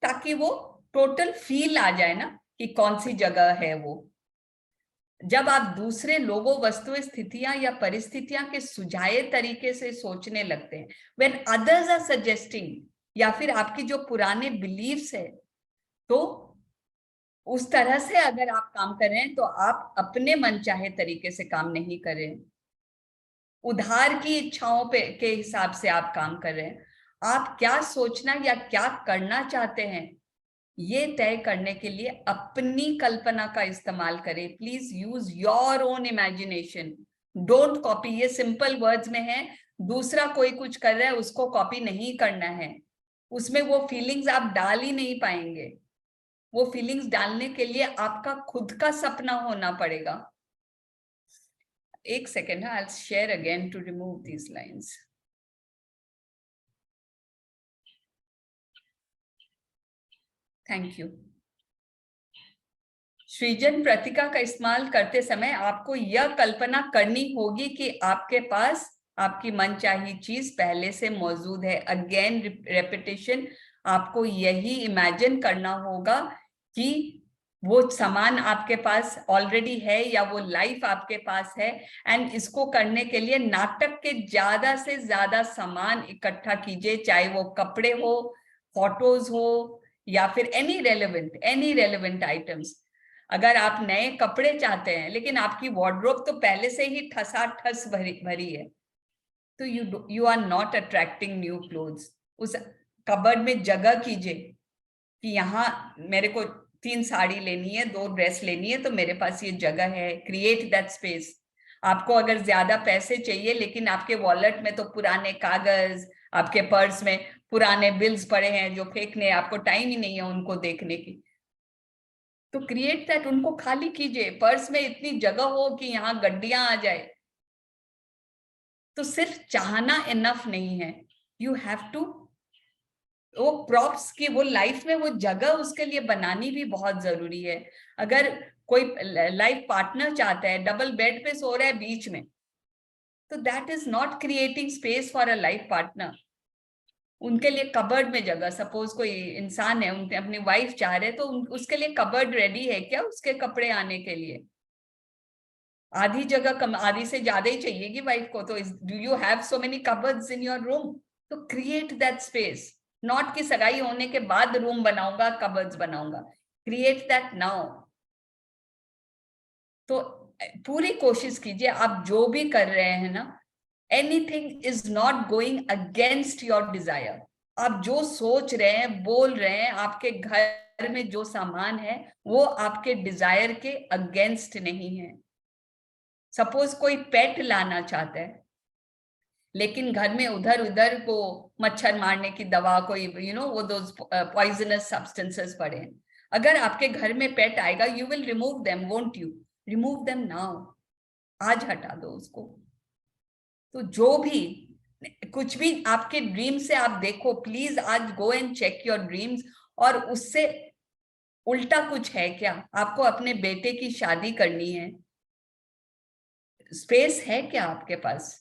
ताकि वो टोटल फील आ जाए ना कि कौन सी जगह है वो। जब आप दूसरे लोगों, वस्तुएं, स्थितियां या परिस्थितियां के सुझाए तरीके से सोचने लगते हैं, व्हेन अदर्स आर सजेस्टिंग, या फिर आपकी जो पुराने बिलीव्स है, तो उस तरह से अगर आप काम कर रहे हैं तो आप अपने मनचाहे तरीके से काम नहीं कर रहे हैं, उधार की इच्छाओं पे के हिसाब से आप काम कर रहे हैं। आप क्या सोचना या क्या करना चाहते हैं, ये तय करने के लिए अपनी कल्पना का इस्तेमाल करें। Please use your own imagination, don't copy. ये सिंपल वर्ड्स में है, दूसरा कोई कुछ कर रहा है उसको कॉपी नहीं करना है, उसमें वो फीलिंग्स आप डाल ही नहीं पाएंगे। वो फीलिंग्स डालने के लिए आपका खुद का सपना होना पड़ेगा। एक second, I will share again to remove these lines. Thank you. सृजन प्रतीका का इस्तेमाल करते समय आपको यह कल्पना करनी होगी कि आपके पास आपकी मनचाही चीज पहले से मौजूद है। अगेन रेपिटेशन, आपको यही इमेजिन करना होगा कि वो सामान आपके पास ऑलरेडी है या वो लाइफ आपके पास है। एंड इसको करने के लिए नाटक के ज्यादा से ज्यादा सामान इकट्ठा कीजिए, चाहे वो कपड़े हो, फोटोज हो, या फिर एनी रेलेवेंट आइटम्स। अगर आप नए कपड़े चाहते हैं लेकिन आपकी वार्डरोब तो पहले से ही ठसाठस भरी है, तो you are not attracting new clothes. उस कबर्ड में जगह कीजिए कि यहाँ मेरे को 3 साड़ी लेनी है, 2 ड्रेस लेनी है, तो मेरे पास ये जगह है। Create that space. आपको अगर ज्यादा पैसे चाहिए लेकिन आपके वॉलेट में तो पुराने कागज, आपके पर्स में पुराने बिल्स पड़े हैं जो फेंकने, आपको टाइम ही नहीं है उनको देखने की, तो क्रिएट दैट, उनको खाली कीजिए। पर्स में इतनी जगह हो कि यहाँ गड्डियां आ जाए। तो सिर्फ चाहना इनफ नहीं है, यू हैव टू, वो प्रॉप्स की वो लाइफ में वो जगह उसके लिए बनानी भी बहुत जरूरी है। अगर कोई लाइफ पार्टनर चाहता है, डबल बेड पे सो रहा है बीच में, तो that is not creating space for a life partner. उनके लिए कबर्ड में जगह, सपोज कोई इंसान है, उनके अपनी वाइफ चाह रहे, तो उसके लिए कबर्ड रेडी है क्या उसके कपड़े आने के लिए? आधी जगह कम, आधी से ज्यादा ही चाहिएगी वाइफ को, तो do you have so many cupboards in your room? तो क्रिएट दैट स्पेस, नॉट कि सगाई होने के बाद रूम बनाऊंगा, कबर्ड्स बनाऊंगा। Create that now. तो पूरी कोशिश कीजिए, आप जो भी कर रहे हैं ना, anything is not going against your desire. आप जो सोच रहे हैं, बोल रहे हैं, आपके घर में जो सामान है वो आपके डिजायर के अगेंस्ट नहीं है। सपोज कोई पेट लाना चाहता है लेकिन घर में उधर उधर को मच्छर मारने की दवा, कोई वो दो पॉइजनस सब्सटेंसेस पड़े हैं, अगर आपके घर में पेट आएगा, you will remove them, won't you? Remove them now, आज हटा दो उसको। तो जो भी कुछ भी आपके ड्रीम से आप देखो, प्लीज आज go and check your dreams, और उससे उल्टा कुछ है क्या? आपको अपने बेटे की शादी करनी है, स्पेस है क्या आपके पास?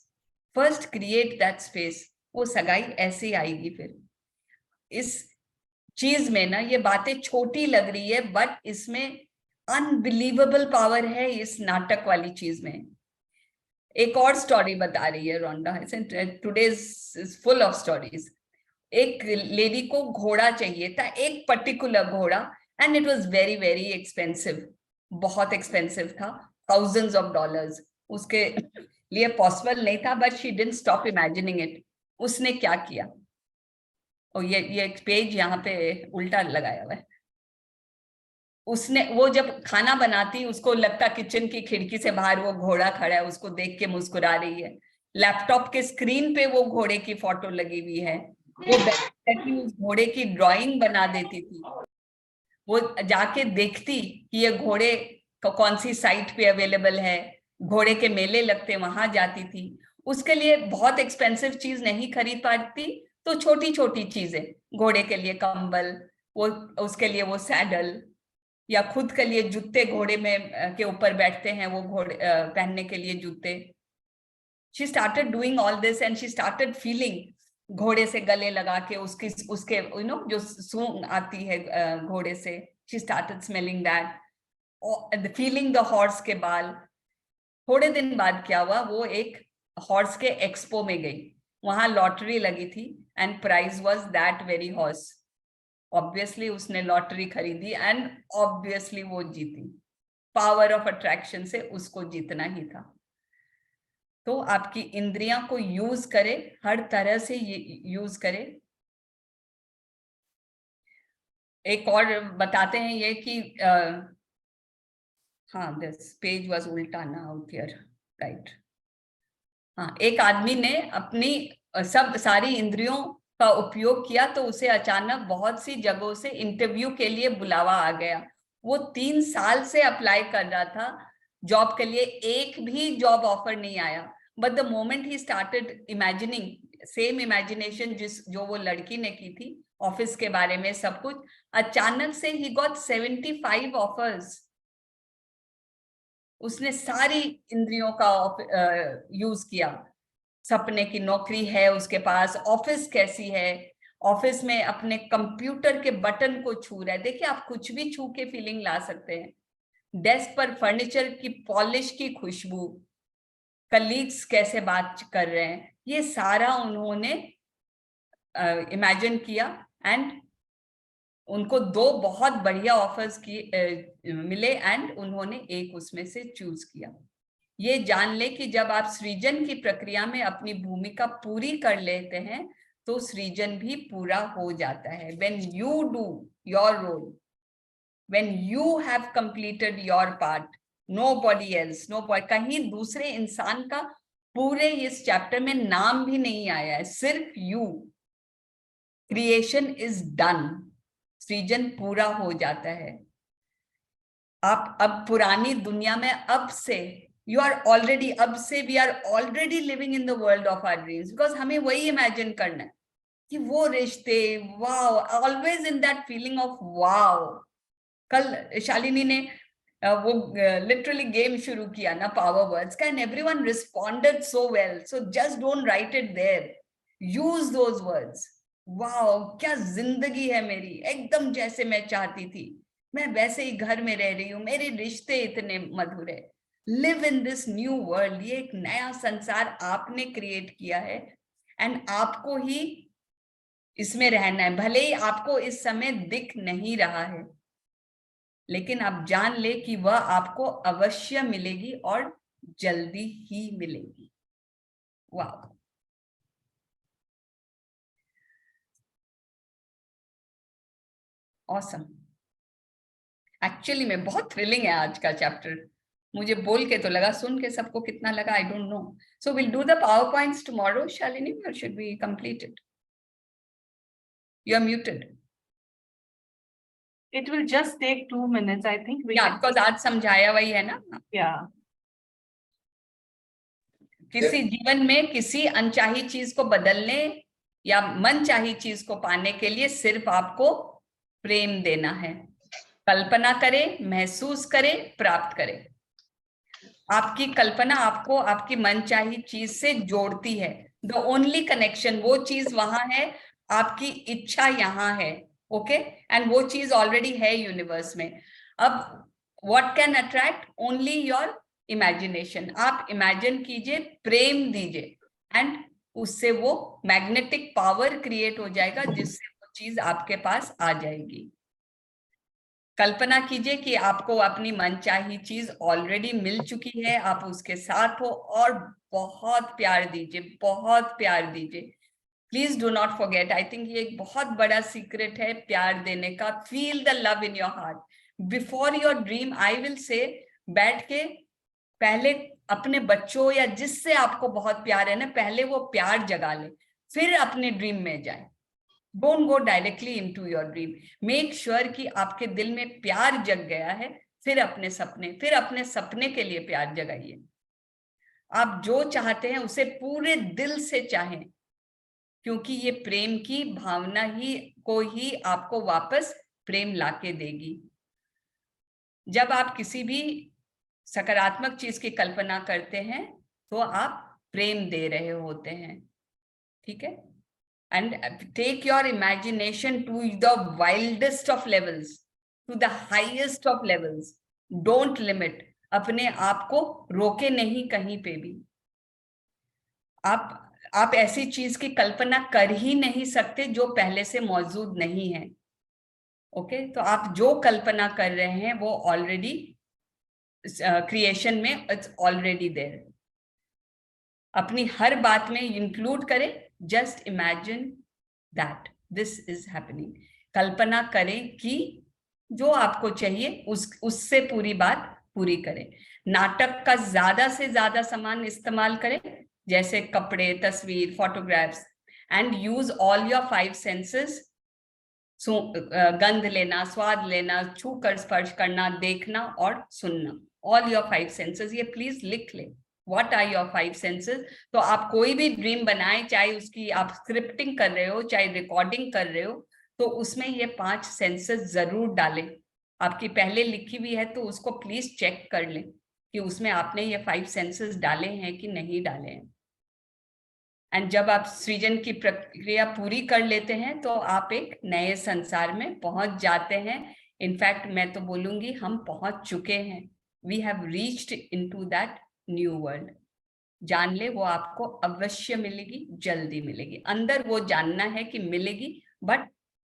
फर्स्ट क्रिएट दैट स्पेस, वो सगाई ऐसे आएगी। फिर इस चीज में ना, ये बातें छोटी लग रही है बट इसमें अनबिलीवेबल पावर है इस नाटक वाली चीज में। एक और स्टोरी बता रही है Rhonda, today's is full of stories. एक लेडी को घोड़ा चाहिए था, एक पर्टिकुलर घोड़ा, and it was very very expensive, बहुत एक्सपेंसिव था, $thousands। उसके लिए पॉसिबल नहीं था, but she didn't stop imagining it. उसने क्या किया, और ये एक पेज यहाँ पे उल्टा लगाया हुआ है। उसने, वो जब खाना बनाती उसको लगता किचन की खिड़की से बाहर वो घोड़ा खड़ा है, उसको देख के मुस्कुरा रही है। लैपटॉप के स्क्रीन पे वो घोड़े की फोटो लगी हुई है। वो बैठी उस घोड़े की ड्राइंग बना देती थी। वो जाके देखती कि ये घोड़े कौन सी साइट पे अवेलेबल है, घोड़े के मेले लगते वहां जाती थी। उसके लिए बहुत एक्सपेंसिव चीज नहीं खरीद पाती, तो छोटी छोटी चीजें, घोड़े के लिए कंबल, वो उसके लिए वो सैडल, या खुद के लिए जूते, घोड़े में के ऊपर बैठते हैं वो घोड़े पहनने के लिए जूते। She started doing all this and she started feeling, घोड़े से गले लगा के उसके यू नो जो सूंघ आती है घोड़े से, she started smelling that, feeling the horse के बाल। थोड़े दिन बाद क्या हुआ, वो एक हॉर्स के एक्सपो में गई, वहां लॉटरी लगी थी and prize was that very horse. Obviously उसने लॉटरी खरीदी एंड ऑब्वियसली वो जीती। पावर ऑफ अट्रैक्शन से उसको जीतना ही था। तो आपकी इंद्रियां को यूज करें, हर तरह से यूज करें। एक और बताते हैं ये कि हाँ, दिस पेज वाज उल्टा ना आउट हियर, राइट। हाँ, एक आदमी ने अपनी सब सारी इंद्रियों का उपयोग किया तो उसे अचानक बहुत सी जगहों से इंटरव्यू के लिए बुलावा आ गया। वो 3 साल से अप्लाई कर रहा था जॉब के लिए, एक भी जॉब ऑफर नहीं आया। But the moment he started imagining same imagination जो वो लड़की ने की थी ऑफिस के बारे में सब कुछ, अचानक से ही गॉट 75 ऑफर्स। उसने सारी इंद्रियों का यूज किया। सपने की नौकरी है उसके पास, ऑफिस कैसी है, ऑफिस में अपने कंप्यूटर के बटन को छू रहा है। देखिए, आप कुछ भी छू के फीलिंग ला सकते हैं। डेस्क पर फर्नीचर की पॉलिश की खुशबू, कलीग्स कैसे बात कर रहे हैं, ये सारा उन्होंने इमेजिन किया एंड उनको 2 बहुत बढ़िया ऑफर्स मिले एंड उन्होंने एक उसमें से चूज किया। ये जान ले कि जब आप सृजन की प्रक्रिया में अपनी भूमिका पूरी कर लेते हैं तो सृजन भी पूरा हो जाता है। When you do your role, when you have completed your part, nobody else, कहीं दूसरे इंसान का पूरे इस चैप्टर में नाम भी नहीं आया है, सिर्फ यू। क्रिएशन इज डन, सृजन पूरा हो जाता है। आप अब पुरानी दुनिया में अब से यू आर ऑलरेडी, अब से we are already living in the world of our dreams, because हमें वही इमेजिन करना है कि वो रिश्ते, wow, always in that feeling of wow. कल शालिनी ने वो लिटरली गेम शुरू किया ना, पावर वर्ड्स का, and everyone responded so well. So just don't write it there, use those words. Wow, क्या जिंदगी है मेरी, एकदम जैसे मैं चाहती थी, मैं वैसे ही घर में रह रही हूँ, मेरे रिश्ते इतने मधुर है। Live in this new world, ये एक नया संसार आपने क्रिएट किया है एंड आपको ही इसमें रहना है। भले ही आपको इस समय दिख नहीं रहा है, लेकिन आप जान ले कि वह आपको अवश्य मिलेगी और जल्दी ही मिलेगी। वाह, ऑसम। एक्चुअली में बहुत थ्रिलिंग है आज का चैप्टर। मुझे बोल के तो लगा, सुन के सबको कितना लगा I don't know. So will do the PowerPoints tomorrow, Shalini, और should we complete it? You are muted. It will just take 2 minutes. I think we या can. बिकॉज आज समझाया वही है ना। Yeah. किसी जीवन में किसी अनचाही चीज को बदलने या मनचाही चीज को पाने के लिए सिर्फ आपको प्रेम देना है। कल्पना करें, महसूस करें, प्राप्त करें। आपकी कल्पना आपको आपकी मनचाही चीज से जोड़ती है। द ओनली कनेक्शन, वो चीज वहां है, आपकी इच्छा यहाँ है। ओके, एंड वो चीज ऑलरेडी है यूनिवर्स में। अब what can attract? Only your imagination. आप इमेजिन कीजिए, प्रेम दीजिए, एंड उससे वो मैग्नेटिक पावर क्रिएट हो जाएगा, जिससे वो चीज आपके पास आ जाएगी। कल्पना कीजिए कि आपको अपनी मनचाही चीज ऑलरेडी मिल चुकी है, आप उसके साथ हो, और बहुत प्यार दीजिए, बहुत प्यार दीजिए। Please do not forget, I think ये एक बहुत बड़ा सीक्रेट है प्यार देने का। Feel the love in your heart before your dream. I will say बैठ के पहले अपने बच्चों या जिससे आपको बहुत प्यार है ना, पहले वो प्यार जगा ले, फिर अपने ड्रीम में जाए। Don't go directly into your dream. Make sure कि आपके दिल में प्यार जग गया है, फिर अपने सपने के लिए प्यार जगाइए। आप जो चाहते हैं उसे पूरे दिल से चाहें, क्योंकि ये प्रेम की भावना ही आपको वापस प्रेम लाके देगी। जब आप किसी भी सकारात्मक चीज की कल्पना करते हैं तो आप प्रेम दे रहे होते हैं, ठीक है। And take your imagination to the wildest of levels, to the highest of levels. Don't limit. अपने आप को रोके नहीं कहीं पे भी। आप ऐसी चीज की कल्पना कर ही नहीं सकते जो पहले से मौजूद नहीं है। ओके, तो आप जो कल्पना कर रहे हैं वो ऑलरेडी क्रिएशन में इट्स ऑलरेडी देयर। अपनी हर बात में इंक्लूड करें, just imagine that this is happening. कल्पना करें कि जो आपको चाहिए उससे पूरी बात पूरी करें। नाटक का ज्यादा से ज्यादा सामान इस्तेमाल करें, जैसे कपड़े, तस्वीर, photographs, and use all your 5 senses. गंध लेना, स्वाद लेना, छू कर स्पर्श करना, देखना और सुनना, ऑल योर 5 सेंसेस। ये प्लीज लिख ले, What are your 5 senses? तो आप कोई भी ड्रीम बनाएं, चाहे उसकी आप स्क्रिप्टिंग कर रहे हो, चाहे रिकॉर्डिंग कर रहे हो, तो उसमें ये 5 सेंसेस जरूर डालें। आपकी पहले लिखी हुई है तो उसको प्लीज चेक कर लें कि उसमें आपने ये 5 सेंसेस डाले हैं कि नहीं डाले हैं। एंड जब आप सृजन की प्रक्रिया पूरी कर लेते हैं तो आप एक नए संसार में पहुंच जाते हैं। इनफैक्ट मैं तो बोलूंगी हम पहुंच चुके हैं। We have reached into that new world. जान ले, वो आपको अवश्य मिलेगी, जल्दी मिलेगी। अंदर वो जानना है कि मिलेगी, बट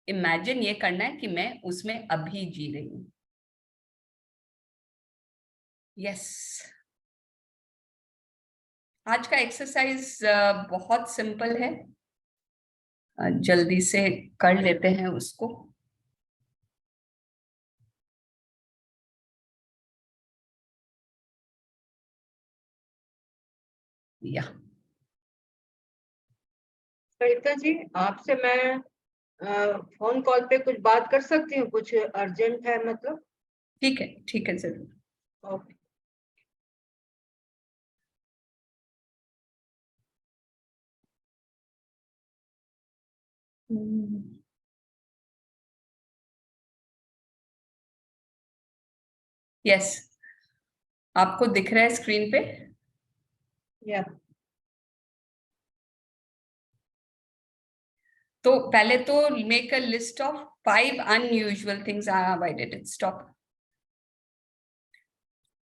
इमेजिन ये करना है कि मैं उसमें अभी जी रही हूं। यस, आज का एक्सरसाइज बहुत सिंपल है, जल्दी से कर लेते हैं उसको। या सरिता जी, आपसे मैं फोन कॉल पे कुछ बात कर सकती हूँ? कुछ अर्जेंट है मतलब? ठीक है, ठीक है, जरूर। ओके। यस, आपको दिख रहा है स्क्रीन पे? या तो पहले तो make a list of 5 unusual things. Why did it stop?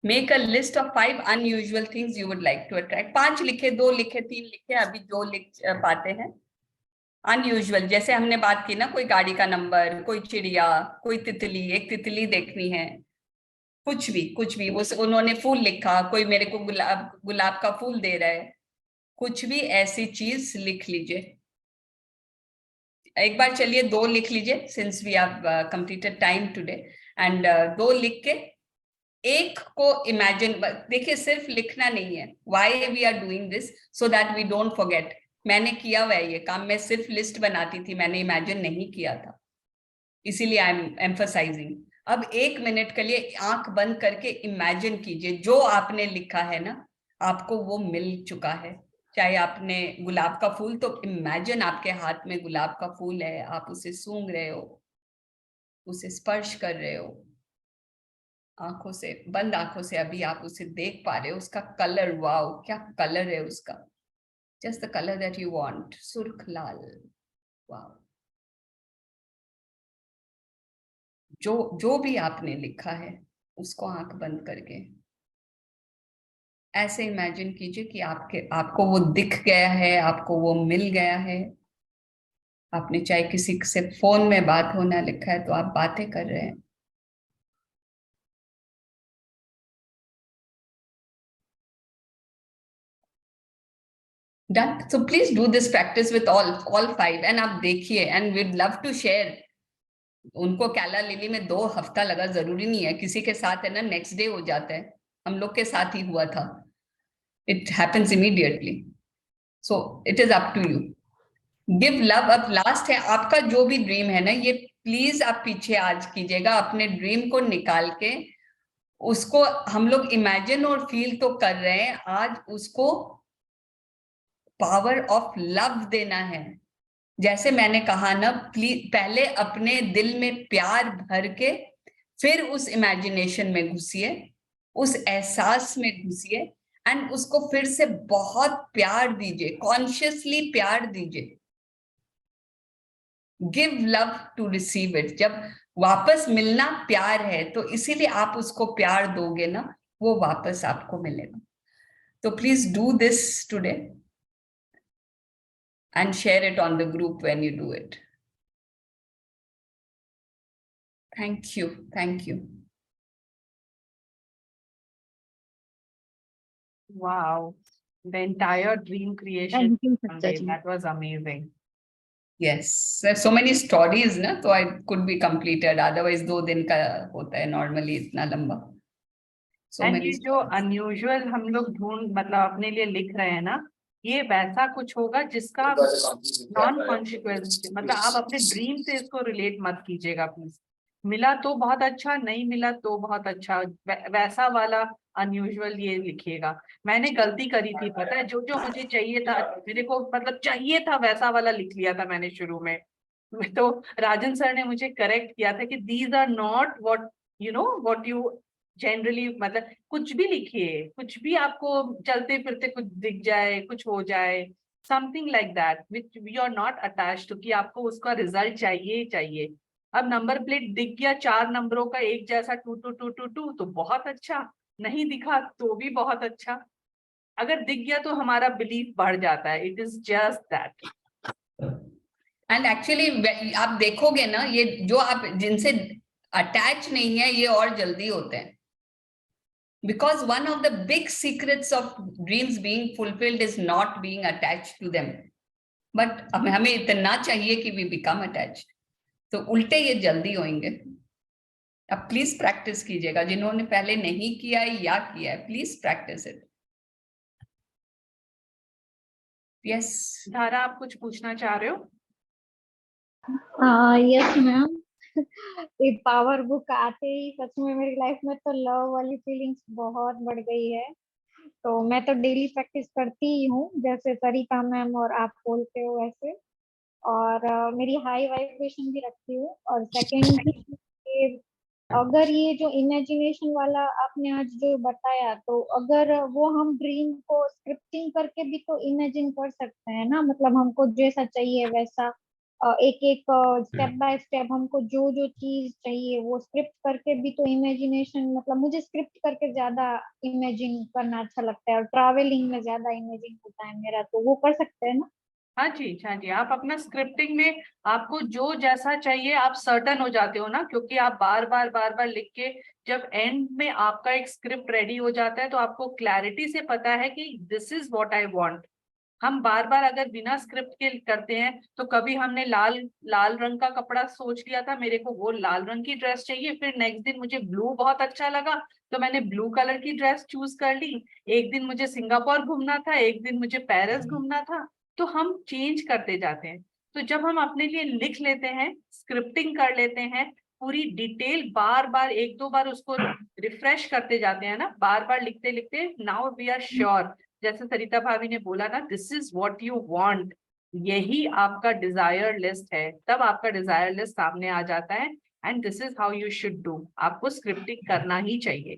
Make a list of 5 unusual things you would like to attract. 5 लिखे, 2 लिखे, 3 लिखे, अभी 2 लिख पाते हैं। अनयूजुअल, जैसे हमने बात की ना, कोई गाड़ी का नंबर, कोई चिड़िया, कोई तितली, एक तितली देखनी है, कुछ भी वो उन्होंने फूल लिखा, कोई मेरे को गुलाब का फूल दे रहा है, कुछ भी ऐसी चीज लिख लीजिए। एक बार चलिए 2 लिख लीजिए, since we have completed time today. And 2 लिख के एक को इमेजिन, देखिए सिर्फ लिखना नहीं है। Why we are doing this? So that we don't forget. मैंने किया हुआ है ये काम, मैं सिर्फ लिस्ट बनाती थी, मैंने इमेजिन नहीं किया था, इसीलिए आई एम एम्फसाइजिंग। अब 1 मिनट के लिए आंख बंद करके इमेजिन कीजिए, जो आपने लिखा है ना, आपको वो मिल चुका है। चाहे आपने गुलाब का फूल, तो इमेजिन आपके हाथ में गुलाब का फूल है, आप उसे सूंघ रहे हो, उसे स्पर्श कर रहे हो, आंखों से, बंद आंखों से अभी आप उसे देख पा रहे हो। उसका कलर, वाओ क्या कलर है उसका, just the colour that you want, सुर्ख लाल, वाओ। जो भी आपने लिखा है उसको आंख बंद करके ऐसे इमेजिन कीजिए कि आपको वो दिख गया है, आपको वो मिल गया है। आपने चाहे किसी से फोन में बात होना लिखा है तो आप बातें कर रहे हैं, Done. So please do this practice with all 5 and आप देखिए, and we'd love to share. उनको कैला लिली में 2 हफ्ता लगा, जरूरी नहीं है किसी के साथ है ना नेक्स्ट डे हो जाता है, हम लोग के साथ ही हुआ था. It happens immediately. So it is up to you. Give love. अब लास्ट है आपका जो भी ड्रीम है ना, ये प्लीज आप पीछे आज कीजिएगा, अपने ड्रीम को निकाल के उसको हम लोग इमेजिन और फील तो कर रहे हैं, आज उसको पावर ऑफ लव देना है. जैसे मैंने कहा ना, प्लीज पहले अपने दिल में प्यार भर के फिर उस इमेजिनेशन में घुसिए, उस एहसास में घुसिए, एंड उसको फिर से बहुत प्यार दीजिए, कॉन्शियसली प्यार दीजिए. Give love to receive it. जब वापस मिलना प्यार है तो इसीलिए आप उसको प्यार दोगे ना, वो वापस आपको मिलेगा. तो please do this today and share it on the group when you do it. Thank you. Thank you. Wow, the entire dream creation. Thank you, Sunday, Satya ji. that was amazing. Yes, there's so many stories na, so I could be completed. Otherwise 2 दिन का होता है normally इतना लंबा. So And many ये जो stories. unusual हम लोग ढूंढ मतलब अपने लिए लिख रहे हैं ना, ये वैसा कुछ होगा जिसका नॉन कॉन्सिक्वेंस, मतलब आप अपने ड्रीम से इसको रिलेट मत कीजिएगा प्लीज. मिला तो बहुत अच्छा, नहीं मिला तो बहुत अच्छा, वैसा वाला अनयूजुअल ये लिखिएगा. मैंने गलती करी थी, पता है, जो जो मुझे चाहिए था, मेरे को मतलब चाहिए था वैसा वाला लिख लिया था मैंने शुरू में. तो राजन सर ने मुझे करेक्ट किया था कि these are not what you know what you generally, मतलब कुछ भी लिखिए, कुछ भी आपको चलते फिरते कुछ दिख जाए, कुछ हो जाए, something like that which you are not attached to, कि आपको उसका रिजल्ट चाहिए ही चाहिए. अब नंबर प्लेट दिख गया 4 नंबरों का एक जैसा 2222 तो बहुत अच्छा, नहीं दिखा तो भी बहुत अच्छा, अगर दिख गया तो हमारा बिलीफ बढ़ जाता है. It is just that. And actually आप देखोगे ना, ये जो आप जिनसे अटैच नहीं है ये और जल्दी होते हैं. Because one of the big secrets of dreams being fulfilled is not being attached to them. But हमें इतना चाहिए कि we become attached. तो उल्टे ये जल्दी होंगे. अब प्लीज प्रैक्टिस कीजिएगा, जिन्होंने पहले नहीं किया है या किया है, प्लीज प्रैक्टिस इट. यस धारा, आप कुछ पूछना चाह रहे हो? Yes ma'am. ये पावर बुक आते ही सच में मेरी लाइफ में तो लव वाली फीलिंग्स बहुत बढ़ गई है. तो मैं तो डेली प्रैक्टिस करती ही हूँ, जैसे सरिता मैम और आप बोलते हो वैसे. और मेरी हाई वाइब्रेशन भी रखती हूँ. और सेकेंड, अगर ये जो इमेजिनेशन वाला आपने आज जो बताया, तो अगर वो हम ड्रीम को स्क्रिप्टिंग करके भी तो इमेजिन कर सकते हैं ना, मतलब हमको जैसा चाहिए वैसा, एक एक स्टेप बाय स्टेप हमको जो जो चीज चाहिए वो स्क्रिप्ट करके भी तो इमेजिनेशन, मतलब मुझे स्क्रिप्ट करके ज्यादा इमेजिन करना अच्छा लगता है, और ट्रैवलिंग में ज्यादा इमेजिन होता है मेरा, तो वो कर सकते हैं ना. हाँ जी, हाँ जी, आप अपना स्क्रिप्टिंग में आपको जो जैसा चाहिए आप सर्टन हो जाते हो ना, क्योंकि आप बार बार लिख के जब एंड में आपका एक स्क्रिप्ट रेडी हो जाता है तो आपको क्लैरिटी से पता है कि this is what I want. हम बार बार अगर बिना स्क्रिप्ट के करते हैं तो कभी हमने लाल लाल रंग का कपड़ा सोच लिया था, मेरे को वो लाल रंग की ड्रेस चाहिए, फिर नेक्स्ट दिन मुझे ब्लू बहुत अच्छा लगा तो मैंने ब्लू कलर की ड्रेस चूज कर ली. एक दिन मुझे सिंगापुर घूमना था, एक दिन मुझे पेरिस घूमना था, तो हम चेंज करते जाते हैं. तो जब हम अपने लिए लिख लेते हैं, स्क्रिप्टिंग कर लेते हैं, पूरी डिटेल बार बार 1-2 बार उसको रिफ्रेश करते जाते हैं ना, बार बार लिखते लिखते, नाउ वी आर श्योर, जैसे सरिता भाभी ने बोला ना, this is what you want, यही आपका डिजायर लिस्ट है, तब आपका डिजायर लिस्ट सामने आ जाता है. And this is how you should do, आपको स्क्रिप्टिंग करना ही चाहिए.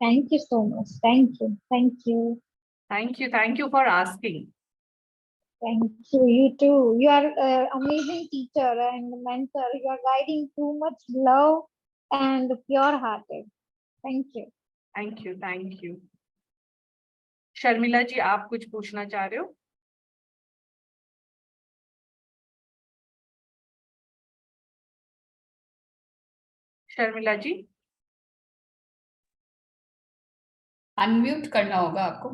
Thank you so much. Thank you. Thank you. Thank you for asking. Thank you. You too. You are amazing teacher and mentor. You are guiding too much love and pure-hearted. Thank you. Thank you. Sharmila ji, आप कुछ पूछना चाह रहे हो? शर्मिला जी, अनम्यूट करना होगा आपको.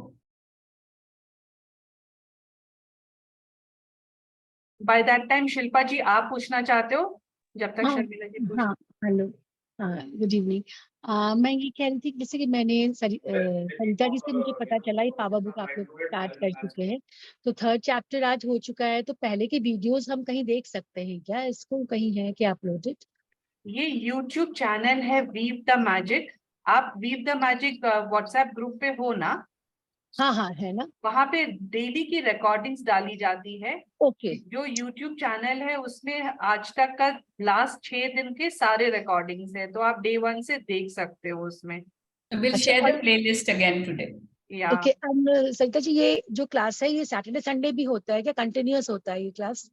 बाय दैट टाइम शिल्पा जी आप पूछना चाहते हो, जब तक हाँ, शर्मिला जी पूछ। हाँ, हेलो, हाँ, गुड इवनिंग। मैं ये कह रही थी कि जैसे कि मैंने सरिता जी से मुझे पता चला ये पावर बुक आप लोग स्टार्ट कर चुके हैं, तो 3rd चैप्टर आज हो चुका है, तो पहले के वीडियोस हम कहीं देख सकते हैं क्या? इसको कहीं है क्या अपलोडेड? ये YouTube चैनल है वीव द मैजिक। आप weave the magic WhatsApp group पे हो ना? हाँ, हाँ, है ना? वहां पे डेली की रिकॉर्डिंग्स डाली जाती है। ओके, जो YouTube चैनल है उसमें आज तक का लास्ट 6 दिन के सारे रिकॉर्डिंग्स है, तो आप डे 1 से देख सकते हो उसमें। We'll अच्छा, share the playlist again today. या ओके। सरिता जी, ये जो क्लास है ये सैटरडे संडे भी होता है क्या? कंटिन्यूअस होता है ये class?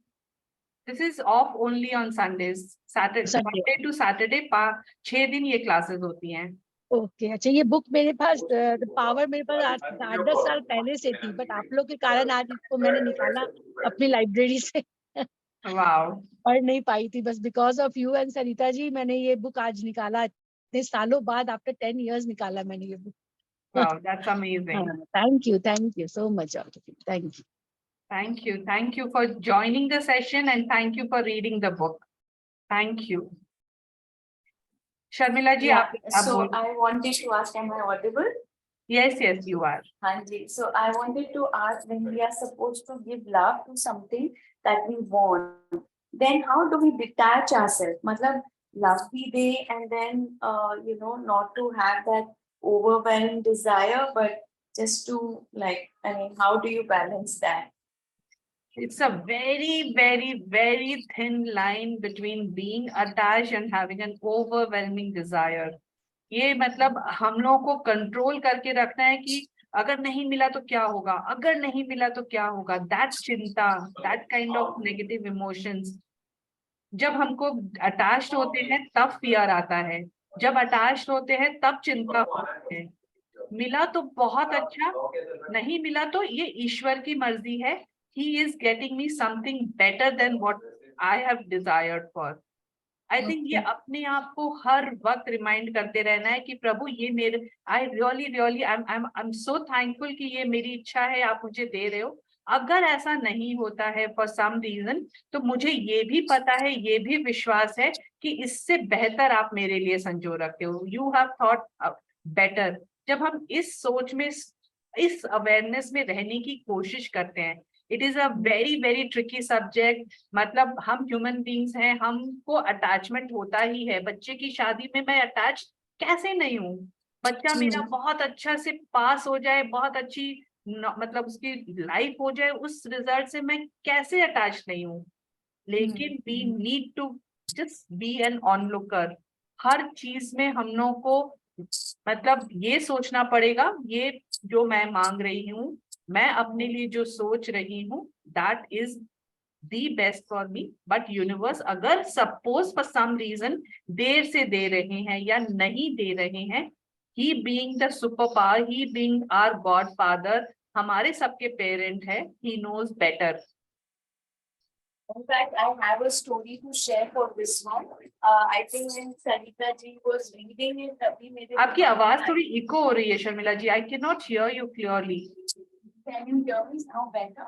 This is off only on Sundays. Saturday, Sunday. Monday to Saturday 6 दिन ये क्लासेस होती हैं। ओके, अच्छा, ये बुक मेरे पास पावर मेरे पास 8-10 साल पहले से थी, बट आप लोग के कारण आज इसको मैंने निकाला अपनी लाइब्रेरी से। वाओ, पढ़ नहीं पाई थी, बस because of you and Sarita ji मैंने ये बुक आज निकाला, इतने सालों बाद आफ्टर 10 years निकाला मैंने ये book. Wow, that's amazing. Thank you so much, thank you. Thank you for joining the session and thank you for reading the book. Thank you. Sharmila ji, Yeah, आप so बोल। I wanted to ask, am I audible? Yes, you are. Hanji. So I wanted to ask, when we are supposed to give love to something that we want, then how do we detach ourselves? Matlab, love we day and then, not to have that overwhelming desire, but just to how do you balance that? It's a very, very, very thin line between being attached and having an overwhelming desire. ये मतलब हम लोगों को कंट्रोल करके रखना है कि अगर नहीं मिला तो क्या होगा, अगर नहीं मिला तो क्या होगा। दैट चिंता, that kind of negative emotions. जब हमको अटैच्ड होते हैं तब फियर आता है, जब अटैच्ड होते हैं तब चिंता होती है। मिला तो बहुत अच्छा, नहीं मिला तो ये ईश्वर की मर्जी है। He is getting me something better than what I have desired for. I think ये अपने आप को हर वक्त रिमाइंड करते रहना है कि प्रभु ये मेरे, I really I'm so thankful कि ये मेरी इच्छा है, आप मुझे दे रहे हो। अगर ऐसा नहीं होता है for some reason, तो मुझे ये भी पता है, ये भी विश्वास है कि इससे बेहतर आप मेरे लिए संजो रखते हो। You have thought better. जब हम इस सोच में, इस अवेयरनेस में रहने की कोशिश करते हैं, it is a very very tricky subject. मतलब हम ह्यूमन बींग्स हैं, हमको अटैचमेंट होता ही है। बच्चे की शादी में मैं अटैच कैसे नहीं हूँ? बच्चा मेरा बहुत अच्छा से पास हो जाए, बहुत अच्छी मतलब उसकी लाइफ हो जाए, उस रिजल्ट से मैं कैसे अटैच नहीं हूँ? लेकिन we need to just be an onlooker. हर चीज में हम लोगों को मतलब ये सोचना पड़ेगा, ये जो मैं मांग रही हूँ, मैं अपने लिए जो सोच रही हूँ, that is the best for me. But universe अगर सपोज फॉर सम रीजन देर से दे रहे हैं या नहीं दे रहे हैं, he being the super power, he being our God father, हमारे सबके पेरेंट है, he knows better. In fact, I have a story to share for this one. I think when Sarita ji was reading it, तभी मेरे आपकी आवाज थोड़ी इको हो रही है Sharmila ji, I can not hear you clearly. Can you hear me now better?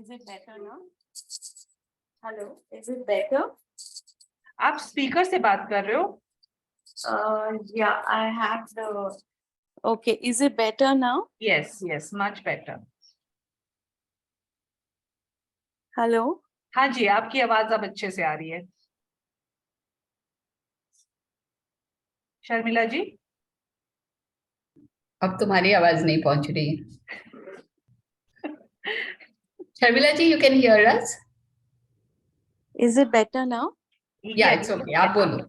Is it better now? Hello, is it better? आप स्पीकर से बात कर रहे हो? Yeah, I have the. Okay, is it better now? Yes, much better. Hello. हाँ जी, आपकी आवाज अब अच्छे से आ रही है शर्मिला जी। अब तुम्हारी आवाज नहीं पहुंच रही है। शर्मिला जी, you can hear us? Is it better now? Yeah, it's okay. आप बोलो।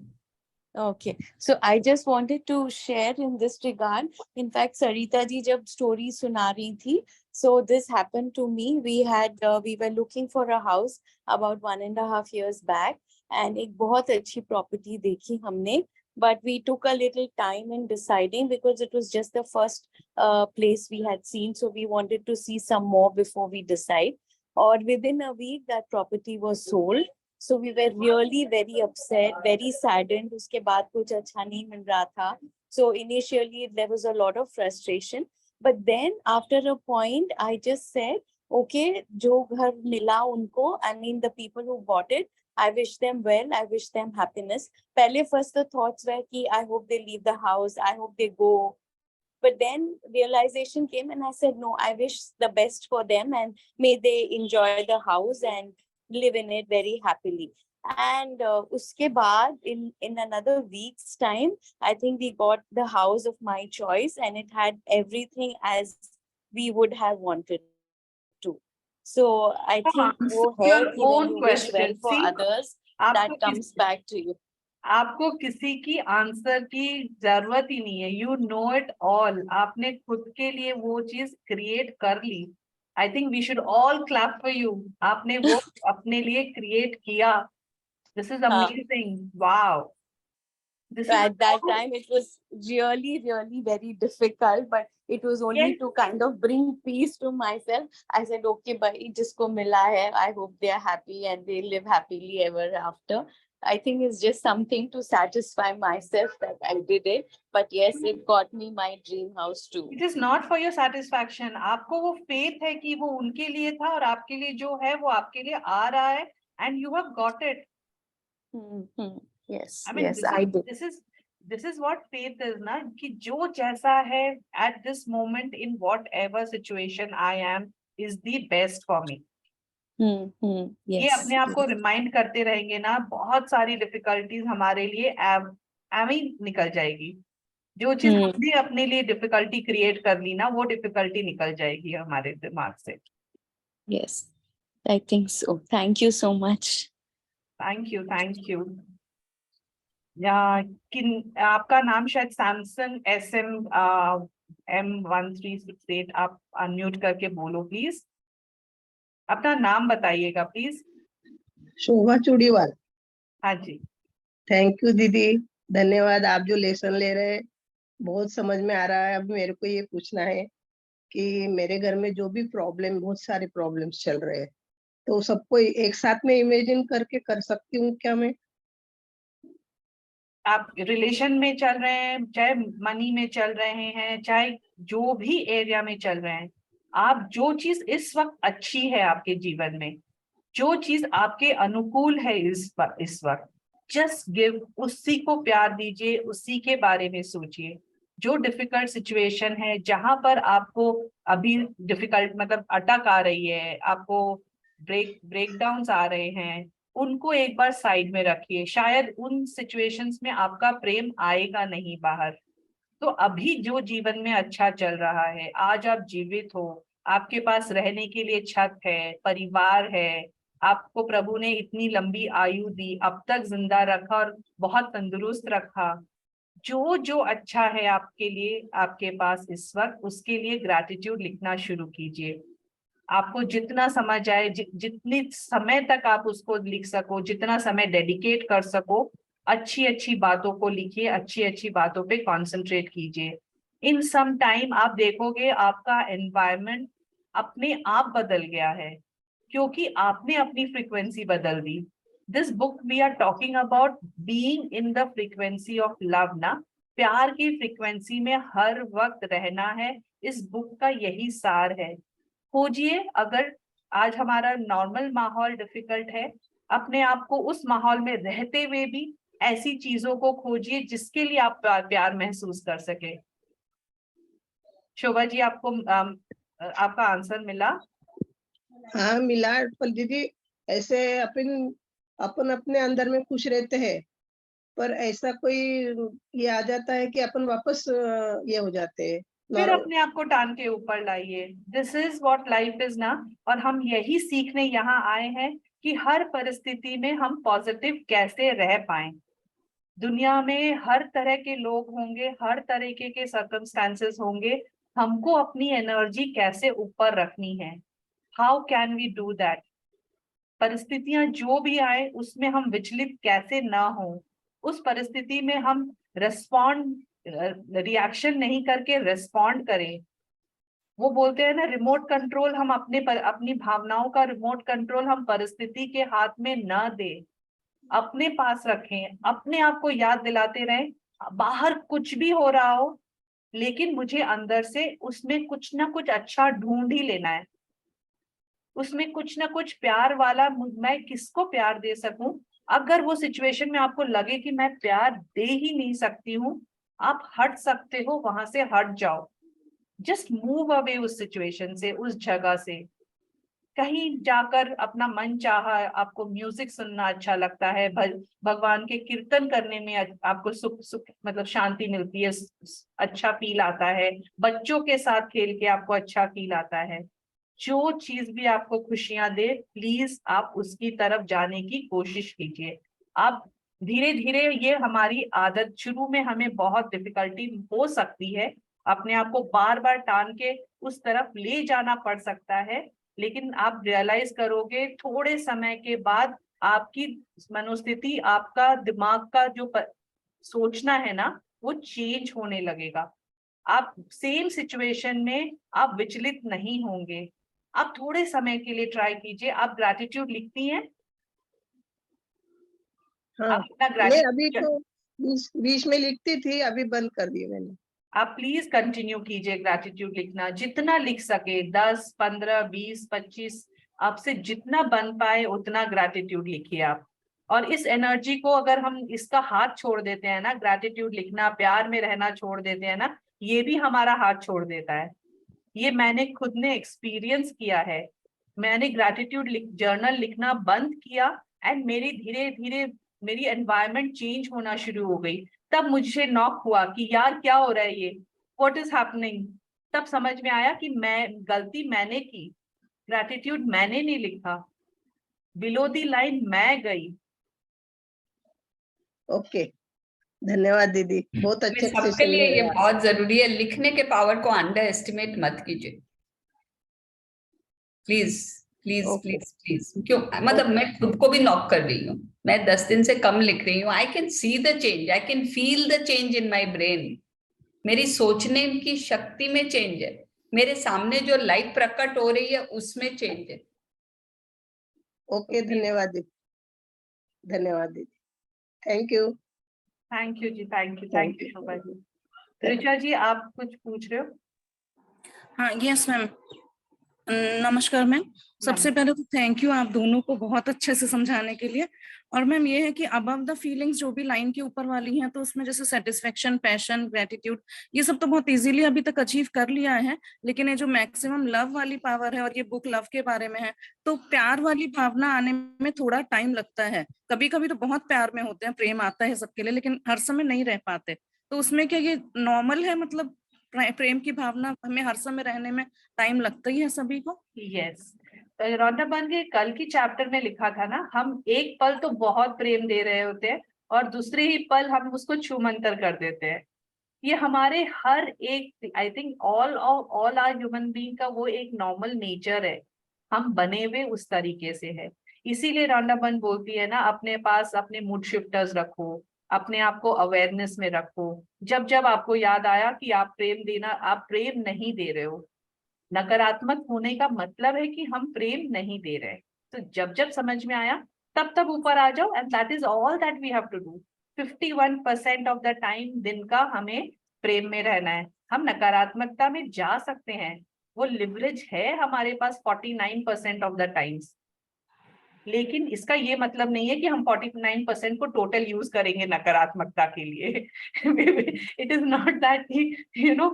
Okay, so I just wanted to share in this regard. In fact, Sarita ji jab story suna rahi thi, so this happened to me. We were looking for a house about 1.5 years back, and एक बहुत अच्छी property देखी हमने, but we took a little time in deciding because it was just the first place we had seen, so we wanted to see some more before we decide. Or within a week, that property was sold. So we were really very upset, very saddened. उसके बाद कुछ अच्छा नहीं मिल रहा था. So initially there was a lot of frustration. But then after a point, I just said, okay, जो घर मिला उनको, I mean the people who bought it, I wish them well, I wish them happiness. पहले first the thoughts were कि I hope they leave the house, I hope they go. But then realization came and I said, no, I wish the best for them and may they enjoy the house and live in it very happily. And uske baad, in another week's time, I think we got the house of my choice and it had everything as we would have wanted to. So I think वो है your कि when own you wish well question. for See, others, आपको that comes back to you. आपको किसी की आंसर की जरूरत ही नहीं है, यू नो इट ऑल। आपने खुद के लिए वो चीज क्रिएट कर ली। I think we should all clap for you. आपने वो अपने लिए क्रिएट किया। दिस इज हाँ. Amazing, wow. This So is at that time, it was really, really very difficult, but it was only Yes. to kind of bring peace to myself. I said, okay, bhai, jisko mila hai, I hope they are happy and they live happily ever after. I think it's just something to satisfy myself that I did it. But yes, it got me my dream house too. It is not for your satisfaction. आपको वो फेथ है कि वो उनके लिए था और आपके लिए जो है वो आपके लिए आ रहा है, and you have got it. Yes, I mean, yes, I did. this is what faith is, ना, कि जो जैसा है at this moment in whatever situation I am is the best for me. ये Yes. अपने आप को रिमाइंड करते रहेंगे ना, बहुत सारी डिफिकल्टीज हमारे लिए एवं निकल जाएगी। जो चीज हमने अपने लिए डिफिकल्टी क्रिएट कर ली ना, वो डिफिकल्टी निकल जाएगी हमारे दिमाग से। Yes, I think so. Thank you so much. Thank you, thank you. आपका नाम शायद सैमसंग SM M1368। आप अनम्यूट करके बोलो प्लीज, अपना नाम बताइएगा प्लीज। शोभा चूड़ीवाल। हाँ जी। थैंक यू दीदी, धन्यवाद। आप जो लेसन ले रहे हैं बहुत समझ में आ रहा है। अब मेरे को ये पूछना है कि मेरे घर में जो भी प्रॉब्लम, बहुत सारे प्रॉब्लम्स चल रहे हैं, तो सबको एक साथ में इमेजिन करके कर सकती हूँ क्या मैं? आप रिलेशन में चल रहे हैं, चाहे मनी में चल रहे हैं, चाहे जो भी एरिया में चल रहे हैं, आप जो चीज इस वक्त अच्छी है आपके जीवन में, जो चीज आपके अनुकूल है इस वक्त, जस्ट गिव, उसी को प्यार दीजिए, उसी के बारे में सोचिए। जो डिफिकल्ट सिचुएशन है, जहां पर आपको अभी डिफिकल्ट मतलब अटक आ रही है, आपको ब्रेकडाउन्स आ रहे हैं, उनको एक बार साइड में रखिए। शायद उन सिचुएशंस में आपका प्रेम आएगा नहीं बाहर। तो अभी जो जीवन में अच्छा चल रहा है, आज आप जीवित हो, आपके पास रहने के लिए छत है, परिवार है, आपको प्रभु ने इतनी लंबी आयु दी, अब तक जिंदा रखा और बहुत तंदुरुस्त रखा। जो जो अच्छा है आपके लिए, आपके पास इस वक्त, उसके लिए ग्रैटिट्यूड लिखना शुरू कीजिए। आपको जितना समझ आए, जितनी समय तक आप उसको लिख सको, जितना समय डेडिकेट कर सको, अच्छी अच्छी बातों को लिखिए, अच्छी अच्छी बातों पे कंसंट्रेट कीजिए। इन सम टाइम आप देखोगे आपका एनवायरनमेंट अपने आप बदल गया है, क्योंकि आपने अपनी फ्रीक्वेंसी बदल दी। This book we are talking about being in the frequency of love ना, प्यार की फ्रीक्वेंसी में हर वक्त रहना है। इस बुक का यही सार है। खोजिए, अगर आज हमारा नॉर्मल माहौल डिफिकल्ट है, अपने आप को उस माहौल में रहते हुए भी ऐसी चीजों को खोजिए जिसके लिए आप प्यार महसूस कर सके। शोभा जी, आपको आपका आंसर मिला? हाँ मिला। पर दीदी ऐसे अपन अपने अंदर में खुश रहते हैं, पर ऐसा कोई ये आ जाता है कि अपन वापस ये हो जाते हैं। फिर अपने आप को टान के ऊपर लाइए। This is what life is ना। और हम यही सीखने यहाँ आए हैं कि हर परिस्थिति में हम पॉजिटिव कैसे रह पाए। दुनिया में हर तरह के लोग होंगे, हर तरीके के सर्कमस्टांसेस होंगे, हमको अपनी एनर्जी कैसे ऊपर रखनी है। How can we do that? परिस्थितियां जो भी आए उसमें हम विचलित कैसे ना हो, उस परिस्थिति में हम रिएक्शन नहीं करके रिस्पॉन्ड करें। वो बोलते हैं ना, रिमोट कंट्रोल हम अपनी भावनाओं का रिमोट कंट्रोल हम परिस्थिति के हाथ में ना दे, अपने पास रखें। अपने आप को याद दिलाते रहें, बाहर कुछ भी हो रहा हो, लेकिन मुझे अंदर से उसमें कुछ ना कुछ अच्छा ढूंढ ही लेना है। उसमें कुछ ना कुछ प्यार वाला मैं किसको प्यार दे सकूं। अगर वो सिचुएशन में आपको लगे कि मैं प्यार दे ही नहीं सकती हूँ, आप हट सकते हो, वहां से हट जाओ। जस्ट मूव अवे उस सिचुएशन से, उस जगह से। कहीं जाकर अपना मन चाहा, आपको म्यूजिक सुनना अच्छा लगता है, भगवान के कीर्तन करने में आपको सुख सुख मतलब शांति मिलती है, अच्छा फील आता है, बच्चों के साथ खेल के आपको अच्छा फील आता है। जो चीज भी आपको खुशियां दे, प्लीज आप उसकी तरफ जाने की कोशिश कीजिए। आप धीरे धीरे, ये हमारी आदत, शुरू में हमें बहुत डिफिकल्टी हो सकती है, अपने आप को बार बार टान के उस तरफ ले जाना पड़ सकता है, लेकिन आप रियलाइज करोगे थोड़े समय के बाद आपकी मनोस्थिति, आपका दिमाग का जो सोचना है ना, वो चेंज होने लगेगा। आप सेम सिचुएशन में आप विचलित नहीं होंगे। आप थोड़े समय के लिए ट्राई कीजिए। आप ग्रैटिट्यूड लिखती हैं? हाँ, आप अपना नहीं अभी ग्रैटिट्यूड तो बीच में लिखती थी, अभी बंद कर दिया मैंने। आप प्लीज कंटिन्यू कीजिए ग्रैटिट्यूड लिखना, जितना लिख सके, 10, 15, 20, 25, आपसे जितना बन पाए उतना ग्रैटिट्यूड लिखिए आप। और इस एनर्जी को अगर हम इसका हाथ छोड़ देते हैं ना, ग्रैटिट्यूड लिखना, प्यार में रहना छोड़ देते हैं ना, ये भी हमारा हाथ छोड़ देता है। ये मैंने खुद ने एक्सपीरियंस किया है। मैंने ग्रैटिट्यूड जर्नल लिखना बंद किया एंड मेरी धीरे धीरे मेरी एनवायरनमेंट चेंज होना शुरू हो गई। तब मुझे नॉक हुआ कि यार क्या हो रहा है ये, व्हाट इज हैपनिंग। तब समझ में आया कि गलती मैंने की, ग्रैटिट्यूड मैंने नहीं लिखा, बिलो द लाइन मैं गई। ओके, धन्यवाद दीदी, बहुत अच्छे से सबके लिए ये बहुत जरूरी है, लिखने के पावर को अंडर एस्टिमेट मत कीजिए, प्लीज प्लीज प्लीज प्लीज। क्यों, मतलब मैं खुद को भी नॉक कर रही हूँ, मैं 10 दिन से कम लिख रही हूँ। I can see the change, I can feel the change in my brain. मेरी सोचने की शक्ति में चेंज है, मेरे सामने जो लाइट प्रकट हो रही है उसमें चेंज है। ओके, धन्यवाद दीदी, धन्यवाद दीदी, थैंक यू। थैंक यू जी, थैंक यू शोभा जी। ऋचा जी, आप कुछ पूछ रहे हो? हाँ, यस मैम। नमस्कार मैम। सबसे पहले तो थैंक यू आप दोनों को बहुत अच्छे से समझाने के लिए। और मैम ये है कि अबव द फीलिंग्स जो भी लाइन के ऊपर वाली हैं, तो उसमें जैसे सेटिस्फेक्शन, पैशन, ग्रेटिट्यूड, ये सब तो बहुत इजीली अभी तक अचीव कर लिया है। लेकिन ये जो मैक्सिमम लव वाली पावर है, और ये बुक लव के बारे में है, तो प्यार वाली भावना आने में थोड़ा टाइम लगता है। कभी कभी तो बहुत प्यार में होते हैं, प्रेम आता है सबके लिए, लेकिन हर समय नहीं रह पाते। तो उसमें क्या ये नॉर्मल है, मतलब प्रेम की भावना हमें हर समय रहने में टाइम लगता ही है सभी को? यस, रौनक बन के कल की चैप्टर में लिखा था ना, हम एक पल तो बहुत प्रेम दे रहे होते हैं और दूसरे ही पल हम उसको छूमंतर कर देते हैं। ये हमारे हर एक, I think all are human being का वो एक नॉर्मल नेचर है, हम बने हुए उस तरीके से है। इसीलिए रौनक बोलती है ना, अपने पास अपने मूड शिफ्टर्स रखो, अपने आप को अवेयरनेस में रखो। जब जब आपको याद आया कि आप प्रेम देना, आप प्रेम नहीं दे रहे हो, नकारात्मक होने का मतलब है कि हम प्रेम नहीं दे रहे, तो जब जब समझ में आया तब तब ऊपर आ जाओ। And that is all that we have to do. 51% of the time दिन का हमें प्रेम में रहना है। हम नकारात्मकता में जा सकते हैं, वो लिवरेज है हमारे पास 49% ऑफ द टाइम्स, लेकिन इसका ये मतलब नहीं है कि हम 49% को टोटल यूज करेंगे नकारात्मकता के लिए। It is not that, you know,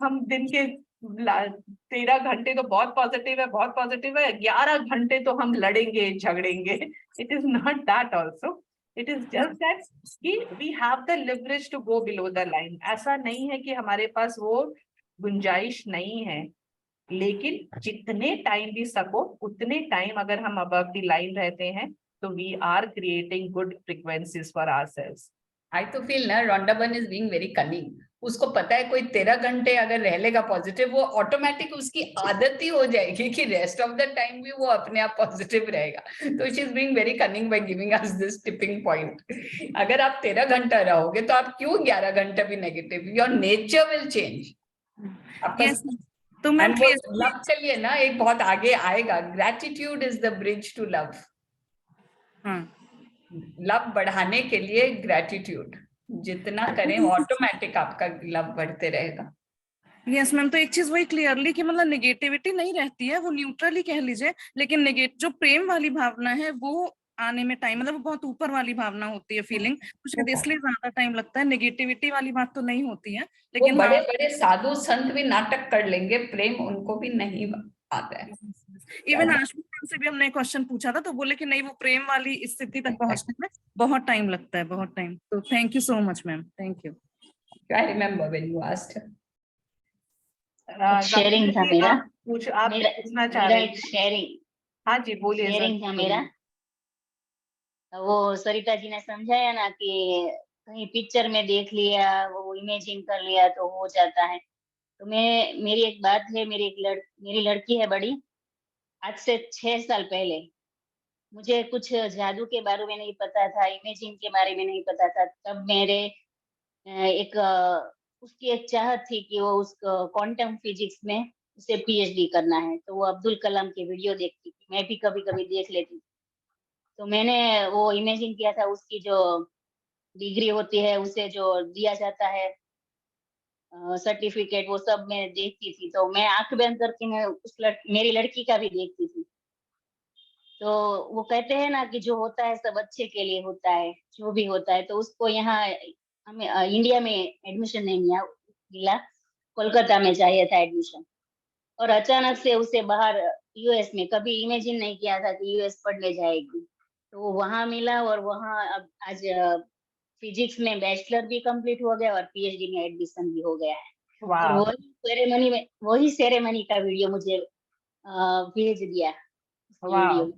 हम दिन के 13 घंटे तो बहुत पॉजिटिव है, बहुत पॉजिटिव है, 11 घंटे तो हम लड़ेंगे झगड़ेंगे। It is not that also, it is just that कि we have the leverage to go below the line. ऐसा नहीं है कि हमारे पास वो गुंजाइश नहीं है, लेकिन जितने टाइम भी सको उतने टाइम अगर हम अबव द लाइन रहते हैं, तो we are creating good frequencies for ourselves. I तो फील ना रोंडा बन इज बीइंग वेरी कनिंग। उसको पता है कोई 13 घंटे अगर रह लेगा पॉजिटिव, वो ऑटोमेटिक उसकी आदत ही हो जाएगी कि रेस्ट ऑफ द टाइम भी वो अपने आप पॉजिटिव रहेगा। तो she is being very cunning by giving us this tipping point. अगर आप 13 घंटा रहोगे तो आप क्यों 11 घंटा भी negative? Your nature will change. तो मैं लव के लिए ना एक बहुत आगे आएगा, gratitude is the bridge to love. Love बढ़ाने के लिए ग्रेटिट्यूड जितना करें ऑटोमेटिक आपका लव बढ़ते रहेगा। यस मैम, तो एक चीज वही क्लियरली कि मतलब नेगेटिविटी नहीं रहती है, वो न्यूट्रली कह लीजिए, लेकिन जो प्रेम वाली भावना है वो आने में टाइम, मतलब वो बहुत ऊपर वाली भावना होती है, फीलिंग, तो शायद इसलिए ज्यादा टाइम लगता है। नेगेटिविटी वाली बात तो नहीं होती है, वो लेकिन बड़े हाँ, बड़े साधु संत भी नाटक कर लेंगे, प्रेम उनको भी नहीं आता है। इवन आशमी मैम से भी हमने क्वेश्चन पूछा था, तो बोले कि नहीं, वो प्रेम वाली स्थिति तक पहुंचने में बहुत टाइम लगता है, बहुत टाइम। तो thank you so much ma'am, thank you. I remember when you asked. Sharing था जी, मेरा आप पूछना चाह मेरा रहे एक थे? शेयरिंग हाँ जी, बोलिए सर, शेयरिंग था मेरा। वो सरिता जी ने समझाया ना कि कहीं पिक्चर में देख लिया, वो इमेजिन कर लिया तो हो जाता है। तो मेरी एक बात है, मेरी लड़की है बड़ी। आज से 6 साल पहले मुझे कुछ जादू के बारे में नहीं पता था, इमेजिन के बारे में नहीं पता था। तब मेरे उसकी एक चाहत थी कि वो उसको क्वांटम फिजिक्स में उसे पीएचडी करना है। तो वो अब्दुल कलाम की वीडियो देखती थी, मैं भी कभी कभी देख लेती थी। तो मैंने वो इमेजिन किया था, उसकी जो डिग्री होती है उसे जो दिया जाता है सर्टिफिकेट, वो सब मैं देखती थी। तो मैं आंख बंद करके मैं मेरी लड़की का भी देखती थी। तो वो कहते हैं ना कि जो होता है सब अच्छे के लिए होता है, जो भी होता है। तो उसको यहाँ हमें इंडिया में एडमिशन नहीं मिला, कोलकाता में चाहिए था एडमिशन। और अचानक से उसे बाहर यूएस में, कभी इमेजिन नहीं किया था कि यूएस पढ़ने जाएगी, तो वो वहां मिला। और वहां अब आज फिजिक्स में बैचलर भी कंप्लीट हो गया और पीएचडी में एडमिशन भी हो गया है। और वाह वही सेरेमनी का वीडियो मुझे भेज दिया, उसकी वाह वीडियो।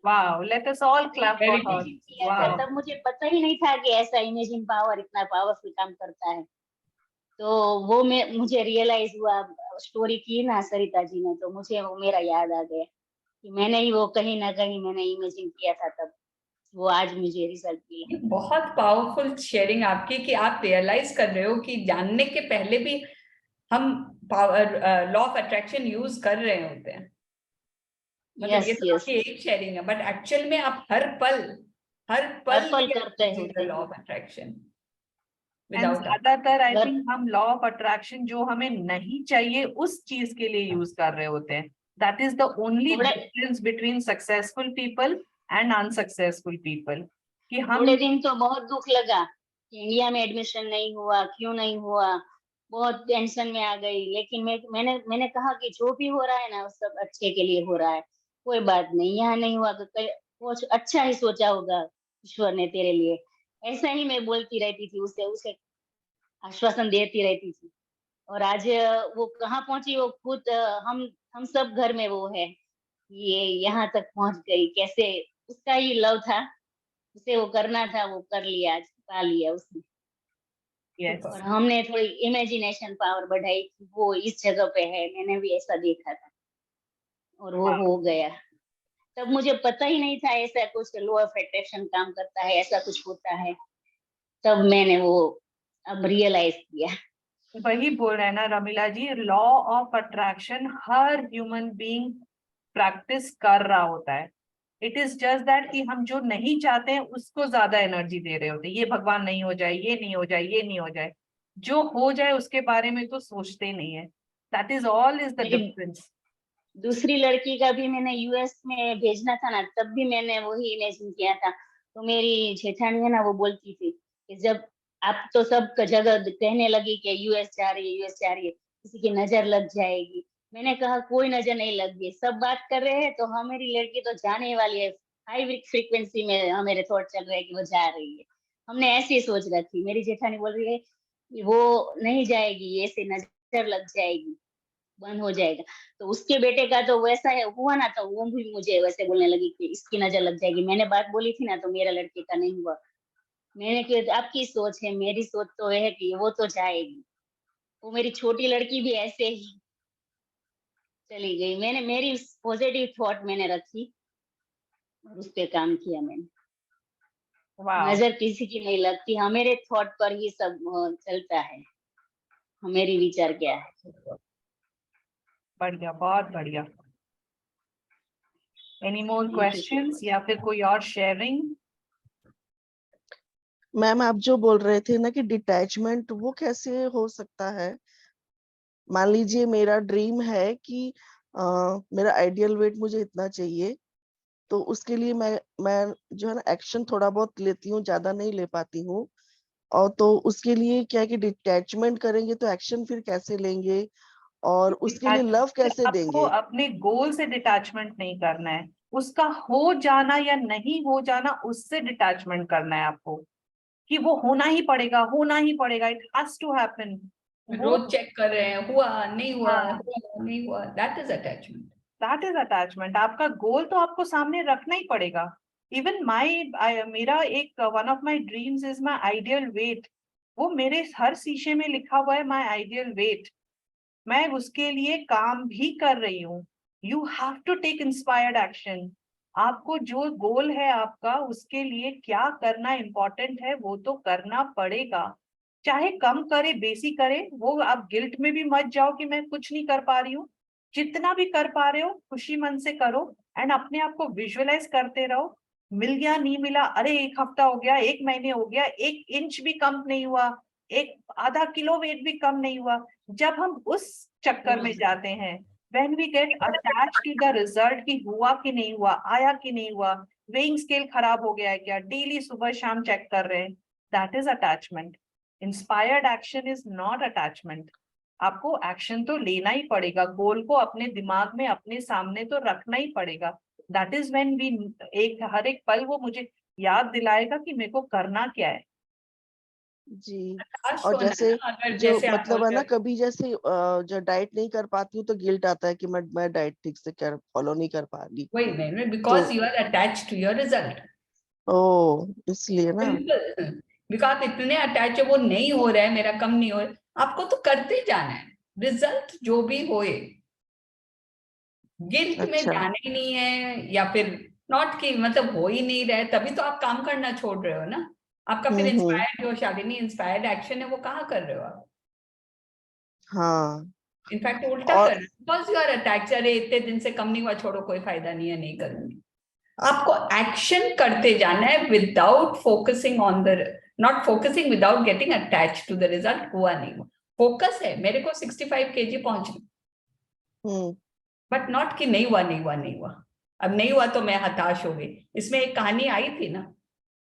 वाह, let us all clap for her. Imagine किया था, वाह, तब मुझे पता ही नहीं था कि ऐसा इमेजिन पावर इतना पावरफुल काम करता है। तो वो मुझे रियलाइज हुआ, स्टोरी की ना सरिता जी ने, तो मुझे वो मेरा याद आ गया कि मैंने ही वो कहीं ना कहीं मैंने इमेजिन किया था, तब वो आज मुझे रिजल्ट मिला। बहुत पावरफुल शेयरिंग आपकी कि आप रियलाइज कर रहे हो कि जानने के पहले भी हम लॉ ऑफ अट्रैक्शन यूज कर रहे होते हैं। मतलब ये तो आपकी एक शेयरिंग है, बट एक्चुअल में आप हर पल करते law of attraction and without. ज्यादातर आई थिंक हम लॉ ऑफ अट्रैक्शन जो हमें नहीं चाहिए उस चीज के लिए यूज कर रहे होते हैं। That is the only difference between successful people and unsuccessful people, कि हम थोड़े दिन तो बहुत दुख लगा कि इंडिया में एडमिशन नहीं हुआ, क्यों नहीं हुआ, बहुत टेंशन में आ गई। लेकिन मैंने कहा कि जो भी हो रहा है ना वो सब अच्छे के लिए हो रहा है, कोई बात नहीं, यहाँ नहीं हुआ तो कुछ अच्छा ही सोचा होगा ईश्वर ने तेरे लिए। ऐसा ही मैं बोलती रहती थी, उसे आश्वासन देती रहती थी। और आज वो कहाँ पहुंची, वो खुद हम सब घर में वो है, ये यहाँ तक पहुंच गई कैसे। उसका ही लव था, उसे वो करना था, वो कर लिया, आज पा लिया उसने। यस और हमने थोड़ी इमेजिनेशन पावर बढ़ाई कि वो इस जगह पे है, मैंने भी ऐसा देखा था और वो हो गया। तब मुझे पता ही नहीं था ऐसा कुछ लॉ ऑफ अट्रैक्शन काम करता है, ऐसा कुछ होता है। तब मैंने वो अब रियलाइज किया। वही बोल रहे हैं ना Ramila ji, law of attraction हर ह्यूमन बीइंग प्रैक्टिस कर रहा होता है। इट इज जस्ट दैट कि हम जो नहीं चाहते हैं उसको ज्यादा एनर्जी दे रहे होते हैं। ये भगवान नहीं हो जाए, ये नहीं हो जाए, ये नहीं हो जाए, जो हो जाए उसके बारे में तो सोचते नहीं है। That is all is the मेरी डिफरेंस। दूसरी लड़की का भी मैंने यूएस में भेजना था ना, तब भी मैंने वही इमेजिन किया था। तो मेरी जेठानी है ना, वो बोलती थी कि जब आप तो सब जगह कहने लगी कि यूएस जा रही है, यूएस जा रही है, किसी की नजर लग जाएगी। मैंने कहा कोई नजर नहीं लग गई, सब बात कर रहे हैं तो हमारी लड़की तो जाने वाली है। हाई फ्रीक्वेंसी में हमारे थॉट चल रहे हैं कि वो जा रही है। हमने ऐसी सोच रखी। मेरी जेठानी बोल रही है कि वो नहीं जाएगी, ऐसे नजर लग जाएगी, बंद हो जाएगा। तो उसके बेटे का तो वैसा है हुआ ना, तो वो भी मुझे वैसे बोलने लगी कि इसकी नजर लग जाएगी। मैंने बात बोली थी ना, तो मेरा लड़के का नहीं हुआ। मैंने कहा आपकी सोच है, मेरी सोच तो है कि वो तो जाएगी। वो मेरी छोटी लड़की भी ऐसे ही चली गई। मेरी पॉजिटिव थॉट मैंने रखी और उस पे काम किया मैंने। नजर किसी की नहीं लगती, हमारे थॉट पर ही सब चलता है, हमारी विचार क्या है। बढ़िया, बहुत बढ़िया। एनी मोर क्वेश्चंस या फिर कोई और शेयरिंग? मैम आप जो बोल रहे थे ना कि डिटैचमेंट, वो कैसे हो सकता है? मान लीजिए मेरा ड्रीम है कि मेरा आइडियल वेट मुझे इतना चाहिए, तो उसके लिए मैं जो है ना एक्शन थोड़ा बहुत लेती हूँ, ज्यादा नहीं ले पाती हूँ। और तो उसके लिए क्या है कि डिटैचमेंट करेंगे तो एक्शन फिर कैसे लेंगे, और उसके लिए लव कैसे आपको देंगे? अपने गोल से डिटैचमेंट नहीं करना है, उसका हो जाना या नहीं हो जाना उससे डिटैचमेंट करना है आपको, कि वो होना ही पड़ेगा, होना ही पड़ेगा, इट हैज टू हैपन। रोज चेक कर रहे हैं, हुआ नहीं हुआ, हाँ, हुआ नहीं हुआ, that is attachment. That is attachment. आपका गोल तो आपको सामने रखना ही पड़ेगा। इवन मेरा एक one of my dreams is my ideal weight. वो मेरे हर शीशे में लिखा हुआ है, माई आइडियल वेट। मैं उसके लिए काम भी कर रही हूँ। You have to take inspired action. आपको जो गोल है आपका, उसके लिए क्या करना इम्पोर्टेंट है वो तो करना पड़ेगा। चाहे कम करे, बेसी करे, वो आप गिल्ट में भी मत जाओ कि मैं कुछ नहीं कर पा रही हूँ। जितना भी कर पा रहे हो खुशी मन से करो, एंड अपने आप को विजुअलाइज करते रहो। मिल गया नहीं मिला, अरे 1 हफ्ता हो गया, 1 महीने हो गया, 1 इंच भी कम नहीं हुआ, एक आधा किलो वेट भी कम नहीं हुआ। जब हम उस चक्कर में जाते हैं, when we get attached to the result कि हुआ कि नहीं हुआ, आया कि नहीं हुआ, weighing scale खराब हो गया है क्या, डेली सुबह शाम चेक कर रहे हैं, that is attachment. Inspired action is not attachment. आपको एक्शन तो लेना ही पड़ेगा, गोल को अपने दिमाग में अपने सामने तो रखना ही पड़ेगा। दैट इज व्हेन वी हर एक पल वो मुझे याद दिलाएगा कि मेरे को करना क्या है। जी। हताश और होना जैसे ना, अगर जो जैसे आप मतलब बोल है रहे ना, हो, कभी जैसे जो डाइट नहीं कर पाती हूँ तो गिल्ट आता है कि मैं डाइट ठीक से कर फॉलो नहीं कर पा रही। वही नहीं, तो because you are attach to your result. ओ इसलिए ना। सिंपल, बिकॉज इतने अटैच है, वो नहीं हो रहा है, मेरा कम नहीं हो रहा है, आपको तो करते जाना है, रिजल्ट जो भी होए। गिल्ट में अच्छा। जाना ही नहीं है, या फिर नॉट कि मतलब हो ही नहीं रहा है, तभी तो आप काम करना छोड़ रहे हो ना। आपका फिर हम्म। इंस्पायर्ड जो शालिनी इंस्पायर्ड एक्शन है वो कहाँ कर रहे हो आप? हाँ। इनफैक्ट उल्टा और कर रहे हो, बिकॉज यू आर अटैच। अरे इतने दिन से कम नहीं हुआ, छोड़ो कोई फायदा नहीं है, नहीं करूंगी। आपको एक्शन करते जाना है without focusing on the, not focusing without getting attach to the result. हुआ नहीं हुआ, फोकस है मेरे को 65 kg पहुंचना, बट नॉट कि नहीं हुआ नहीं हुआ नहीं हुआ। अब नहीं हुआ तो मैं हताश हो गई। इसमें एक कहानी आई थी ना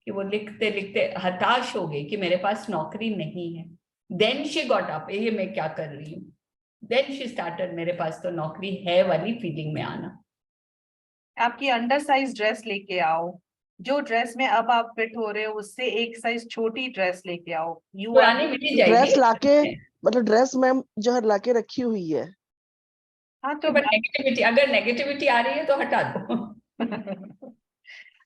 कि वो लिखते लिखते हताश हो गई कि मेरे पास नौकरी नहीं है। देन शी गॉट अप, ये मैं क्या कर रही हूँ। देन शी स्टार्टेड, मेरे पास तो नौकरी है वाली फीलिंग में आना। आपकी अंडर साइज ड्रेस लेके आओ, जो ड्रेस में अब आप फिट हो रहे हो उससे एक साइज छोटी ड्रेस लेके आओ। यू आर पुरानी मिल ही ड्रेस लाके, जाएगी। मतलब ड्रेस मैम जो है लाके रखी हुई है। हाँ तो बट नेगेटिविटी, अगर नेगेटिविटी आ रही है तो हटा दो।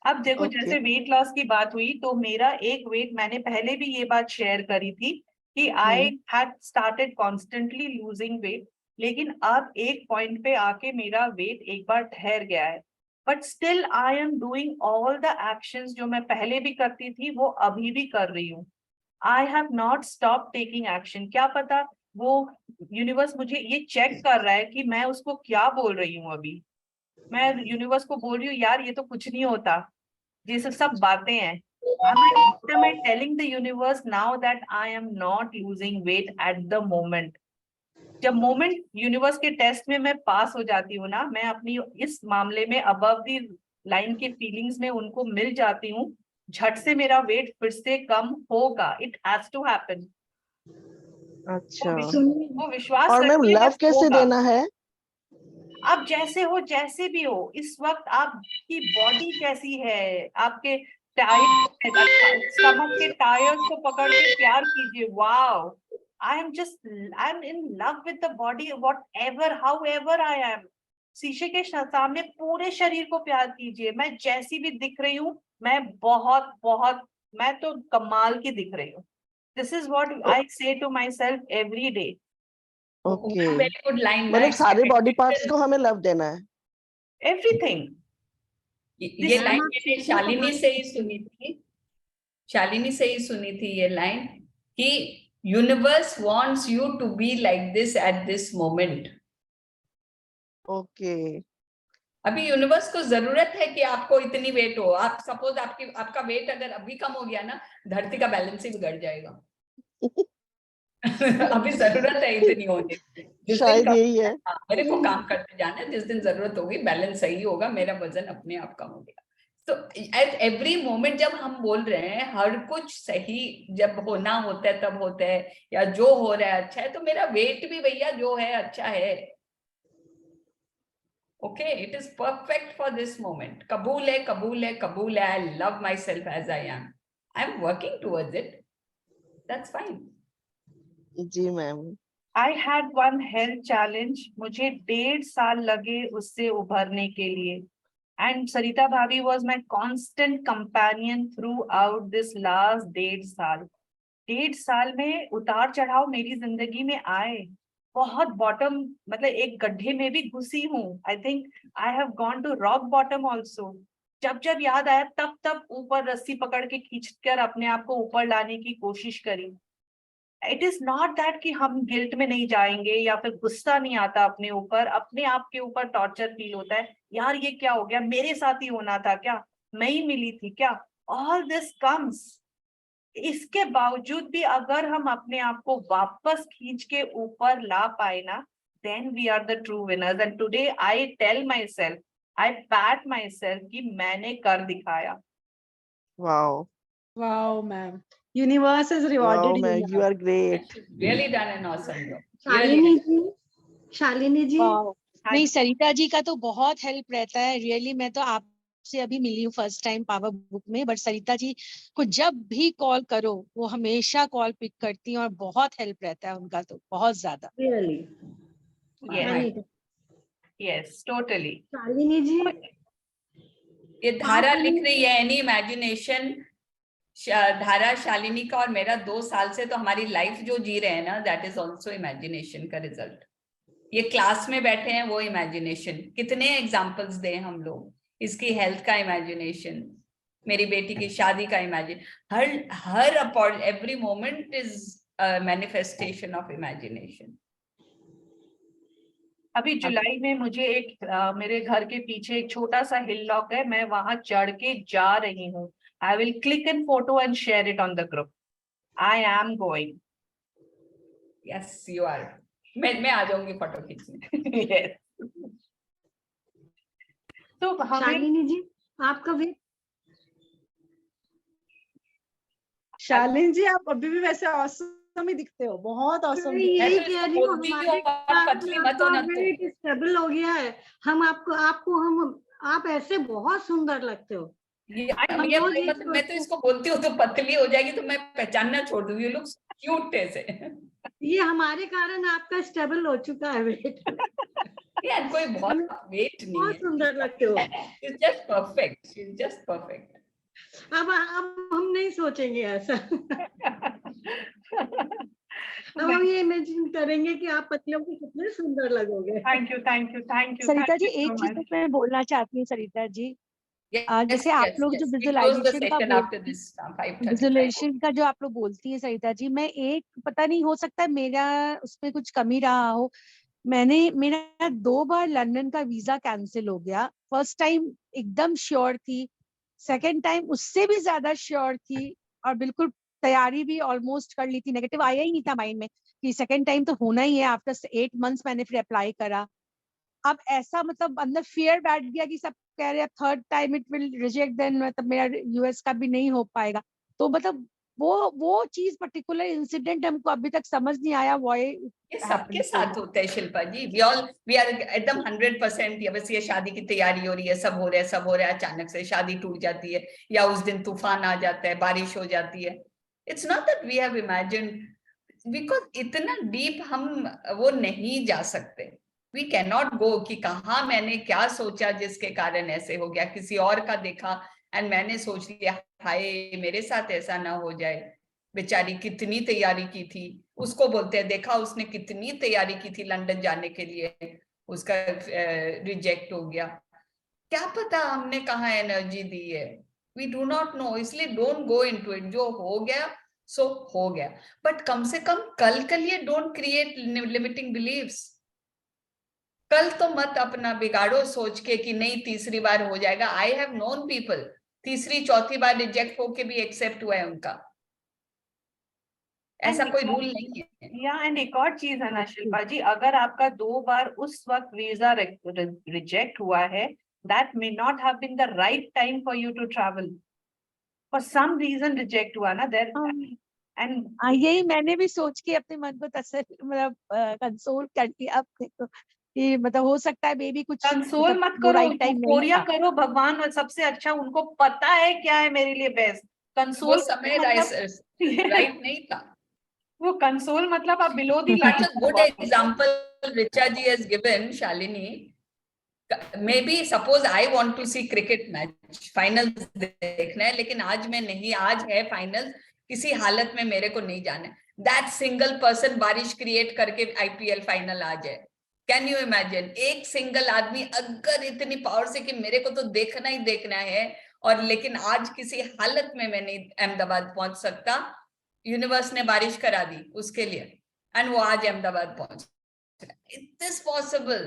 अब देखो, ओके। जैसे वेट लॉस की बात हुई तो मेरा एक वेट, मैंने पहले भी ये बात शेयर करी थी कि I had started constantly losing weight, लेकिन अब एक पॉइंट पे आके मेरा वेट एक बार ठहर गया है। But still I am doing all the actions जो मैं पहले भी करती थी वो अभी भी कर रही हूँ। I have not stop taking action. क्या पता वो यूनिवर्स मुझे ये चेक कर रहा है कि मैं उसको क्या बोल रही हूँ। अभी मैं यूनिवर्स को बोल रही हूँ, यार ये तो कुछ नहीं होता, ये सब बातें हैं। Am I telling the universe now that I am not losing weight at the moment? जब मोमेंट यूनिवर्स के टेस्ट में मैं पास हो जाती हूँ ना, मैं अपनी इस मामले में अबव दी लाइन की फीलिंग्स में उनको मिल जाती हूँ, झट से मेरा वेट फिर से कम होगा। It has to happen. अच्छा। वो विश्वास और मैम रखिए, लव बस कैसे होगा। देना है? आप जैसे हो, जैसे भी हो इस वक्त, आपकी बॉडी कैसी है, आपके टायर, स्टमक के टायर्स को पकड़ के प्यार कीजिए। Wow, I am in love with the body, what ever how ever I am. शीशे के सामने पूरे शरीर को प्यार कीजिए। मैं जैसी भी दिख रही हूँ, मैं बहुत बहुत, मैं तो कमाल की दिख रही हूँ। This is what I say to myself every day. Okay. Very good line ना, मतलब सारे बॉडी पार्ट्स को हमें लव देना है। एवरीथिंग। ये लाइन मैंने शालिनी से ही सुनी थी। शालिनी से ही सुनी थी ये लाइन कि universe wants you to be like this at this moment. Okay. अभी यूनिवर्स को जरूरत है कि आपको इतनी वेट हो। आप सपोज आपका वेट अगर अभी कम हो गया ना, धरती का बैलेंस ही बिगड़ जाएगा। अभी जरूरत है इतनी होने की। जिस दिन शायद यही है। हाँ, मेरे को काम करते जाना है, जिस दिन जरूरत होगी बैलेंस सही होगा, मेरा वजन अपने आप कम हो गया। तो एट एवरी मोमेंट जब हम बोल रहे हैं हर कुछ सही जब होना होता है तब होता है, या जो हो रहा है अच्छा है, तो मेरा वेट भी भैया जो है अच्छा है। Okay, it is perfect for this moment. कबूल है, कबूल है, कबूल है। I love myself as I am working towards it, that's fine. जी ma'am. I had one health challenge. मुझे 1.5 साल लगे उससे उभरने के लिए. And Sarita Bhavi was my constant companion throughout this last 1.5 साल. 1.5 साल में उतार चढ़ाव मेरी जिंदगी में आए. बहुत बॉटम, मतलब एक गड्ढे में भी घुसी हूँ. I think I have gone to rock bottom also. जब जब याद आया तब तब ऊपर रस्सी पकड़ के खींचकर अपने आप को ऊपर लाने की कोशिश करी. इट इज नॉट दैट कि हम गिल्ट में नहीं जाएंगे या फिर गुस्सा नहीं आता अपने ऊपर, अपने आप के ऊपर टॉर्चर फील होता है, यार ये क्या हो गया, मेरे साथ ही होना था क्या, मैं ही मिली थी क्या, ऑल दिस कम्स. इसके बावजूद भी अगर हम अपने आप को वापस खींच के ऊपर ला पाए ना, then we are the true winners. And today I tell myself, I pat myself कि मैंने कर दिखाया. Wow Wow, ma'am. Universe has wow rewarded you ma'am, you now. Are great. Really done an awesome job. Shalini Really. जी, शालिनी जी, वाह। नहीं, सरिता जी का तो बहुत हेल्प रहता है रियली। मैं तो आपसे अभी मिली हूँ फर्स्ट टाइम पावर बुक में, बट सरिता जी को जब भी कॉल करो वो हमेशा कॉल पिक करती हैं और बहुत हेल्प रहता है उनका तो बहुत ज्यादा। really. Yes. Right. Yes, totally. Shalini जी, ये धारा आप लिख रही है एनी इमेजिनेशन, धारा शालिनी का और मेरा 2 साल से तो हमारी लाइफ जो जी रहे हैं ना, दैट इज ऑल्सो इमेजिनेशन का रिजल्ट. ये क्लास में बैठे हैं वो इमेजिनेशन. कितने एग्जाम्पल्स दें हम लोग. इसकी हेल्थ का इमेजिनेशन, मेरी बेटी की शादी का imagine, her every moment is manifestation of imagination. अभी जुलाई में मुझे मेरे घर के पीछे एक छोटा सा हिल लॉक है, मैं वहां चढ़ के जा रही हूँ. I will click in photo and share it on the group. I am going. Yes you are. मैं आ जाऊंगी फोटो खींचने. यस. तो हमें शालिनी जी, आपका वेट, शालिनी जी आप अभी भी वैसे औसम ही दिखते हो, बहुत औसम दिखते हो। यही कह रही हूँ, हमारे पतली मत होना तो वेट स्टेबल हो गया है. हम आप ऐसे बहुत सुंदर लगते हो. मतलब मैं तो इसको बोलती हूँ तो पतली हो जाएगी तो मैं पहचानना छोड़ दूंगी. यू लुक क्यूट ऐसे. ये हमारे कारण आपका स्टेबल हो चुका है वेट. यार कोई बहुत वेट नहीं बहुत है. सुंदर लगते हो. It's just perfect. She's just perfect. अब हम नहीं सोचेंगे ऐसा. अब हम ये इमेजिन करेंगे कि आप पतलों को कितने सुंदर लगोगे. Thank you, thank you, thank you. Sarita ji, एक चीज तो मैं बोलना चाहती हूँ सरिता जी, जैसे आप लोग जो विजुअलाइजेशन का जो आप लोग बोलती हैं सरिता जी, मैं एक पता नहीं हो सकता है मेरा उसमें कुछ कमी रहा हो, मेरा 2 बार लंदन का वीजा कैंसिल हो गया. फर्स्ट टाइम एकदम श्योर थी, सेकंड टाइम उससे भी ज्यादा श्योर थी और बिल्कुल तैयारी भी ऑलमोस्ट कर ली थी. नेगेटिव आया ही नहीं था माइंड में कि सेकंड टाइम तो होना ही है. आफ्टर 8 मंथ्स मैंने फिर अप्लाई करा. अब ऐसा मतलब अंदर फियर बैठ गया कि सब कह रहे हैं third time it will reject, then मतलब मेरा यूएस का भी नहीं हो पाएगा. तो मतलब वो चीज पर्टिकुलर इंसिडेंट हमको अभी तक समझ नहीं आया. ये सबके साथ होता है शिल्पा जी. वी आर एकदम 100%. या बस ये शादी की तैयारी हो रही है, सब हो रहा है, अचानक से शादी टूट जाती है या उस दिन तूफान आ जाता है, बारिश हो जाती है. It's not that we have imagined, because इतना डीप हम वो नहीं जा सकते. वी कैन नॉट गो कि कहा मैंने क्या सोचा जिसके कारण ऐसे हो गया. किसी और का देखा एंड मैंने सोच लिया हाय मेरे साथ ऐसा ना हो जाए. बेचारी कितनी तैयारी की थी. उसको बोलते हैं देखा उसने कितनी तैयारी की थी लंदन जाने के लिए, उसका रिजेक्ट हो गया. क्या पता हमने कहाँ एनर्जी दी है. We do not know. इसलिए डोंट गो इनटू इट. जो हो गया सो हो गया. बट कम से कम कल के लिए डोंट क्रिएट लिमिटिंग बिलीव्स. कल तो मत अपना बिगाड़ो सोच के कि नहीं तीसरी बार हो जाएगा. आई हैव नोन पीपल तीसरी चौथी बार रिजेक्ट होके भी एक्सेप्ट हुआ है उनका. ऐसा कोई रूल नहीं है. या एंड एक और चीज है ना शिल्पा जी, अगर आपका 2 बार उस वक्त वीजा रिजेक्ट हुआ है, that may not have been the right time for you to travel, for some reason reject हुआ ना देयर एंड यही मैंने भी सोच के अपने मन को तसल्ली मतलब कंसोल कर लिया अपने को कि मतलब हो सकता है बेबी कुछ कंसोल मतलब मत वो करो, राइट टाइम नहीं यूफोरिया था। करो, भगवान और सबसे अच्छा उनको पता है क्या है मेरे लिए बेस्ट। वो कंसोल समय मतलब राइट नहीं था। वो कंसोल मतलब आप below the Such line a good example Richa ji has given, Shalini. Maybe suppose I want to see cricket match, finals देखना है, लेकिन आज मैं नहीं, आज है फाइनल, किसी हालत में मेरे को नहीं जाना है। That single person बारिश क्रिएट करके IPL फाइनल आ जाए। Can you imagine? एक सिंगल आदमी अगर इतनी पावर से कि मेरे को तो देखना ही देखना है, और लेकिन आज किसी हालत में मैं नहीं अहमदाबाद पहुंच सकता, यूनिवर्स ने बारिश करा दी उसके लिए, एंड वो आज अहमदाबाद पहुंच। It is possible.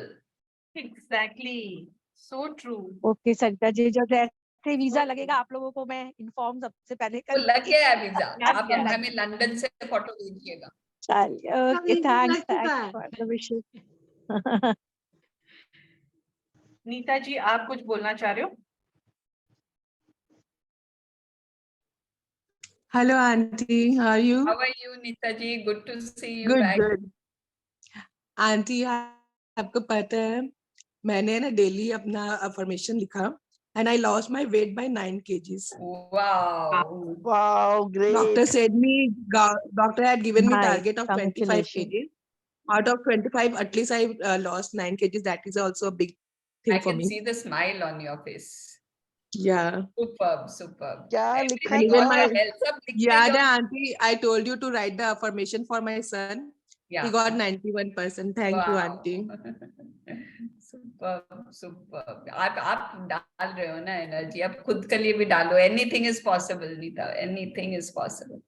Exactly, so true. Okay Sarita ji, जब ऐसे वीजा लगेगा आप लोगों को मैं इन्फॉर्म सबसे पहले वो लग करूंगी। गया है वीजा, आप गया। हमें लंदन से फोटो दीजिएगा। चलिए okay, thanks for the wishes. Nita ji आप कुछ बोलना चाह रहे हो? Hello, Auntie. How are you? How are you, Neeta ji? Good to see you Good, back. good. Auntie, आपको पता है मैंने ना डेली अपना अफर्मेशन लिखा and I lost my weight by 9 kgs. Wow. Wow, great. Doctor had given me Nice. target of 25 Congratulations. kgs. Out of 25, at least I lost 9 kgs. That is also a big thing I for can me. see the smile on your face. Yeah. Superb, superb. क्या And लिखा even था? my Help सब लिखते yeah, जाओ। Auntie, I told you to write the affirmation for my son. Yeah. He got 91%. Thank you, Auntie. Superb, superb. आप डाल रहे हो ना एनर्जी, अब खुद के लिए भी डालो। Anything is possible, Neeta. Anything is possible.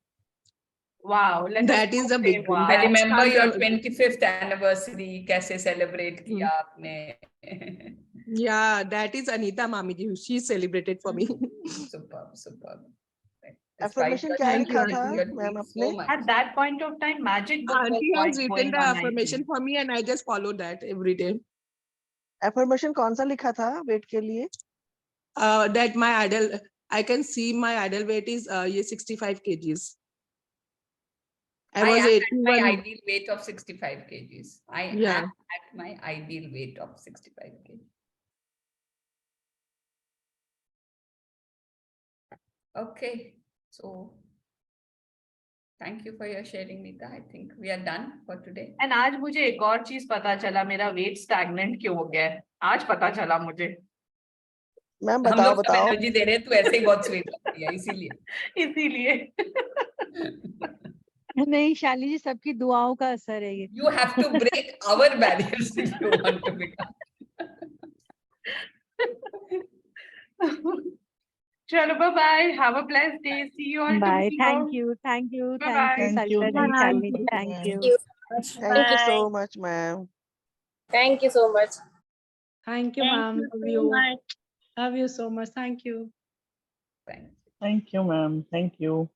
Wow, let us That is all a say big thing. wow. I That remember can't your come- 25th anniversary, कैसे celebrate किया आपने। Yeah, that is Anita Mamiji. She celebrated for me. Superb, superb. Affirmation क्या Thank you, लिखा था Auntie. मैम so आपने? much. At that point of time, magic book was Auntie has quite written going the on. I affirmation think. for me, and I just follow that every day. Affirmation कौन सा लिखा था वेट के लिए? That my ideal, I can see my ideal weight is 65 kgs. I was am at my 81. ideal weight of 65 kgs. I Yeah. am at my ideal weight of 65 kgs. Okay, so thank you for your sharing, Neeta. I think we are done for today. And आज मुझे एक और चीज पता चला, मेरा वेट स्टैग्नेंट क्यों हो गया है, आज पता चला मुझे। मैम हम बताओ लोग सब बताओ। एनर्जी दे रहे हैं, तो ऐसे ही बहुत स्वीट लगती है, इसीलिए। इसीलिए नहीं शाली जी, सबकी दुआओं का असर है ये। You have to break our barriers if you want to become. चलो bye bye, have a blessed day, see you on bye, tomorrow. Thank you Bye-bye. Sarita ji, Shalini ji, thank you. Thank you so much, ma'am. Thank you so much. Thank you, ma'am. Love you. Love you so much. Thank you. Thank you. Thank you, ma'am. Thank you.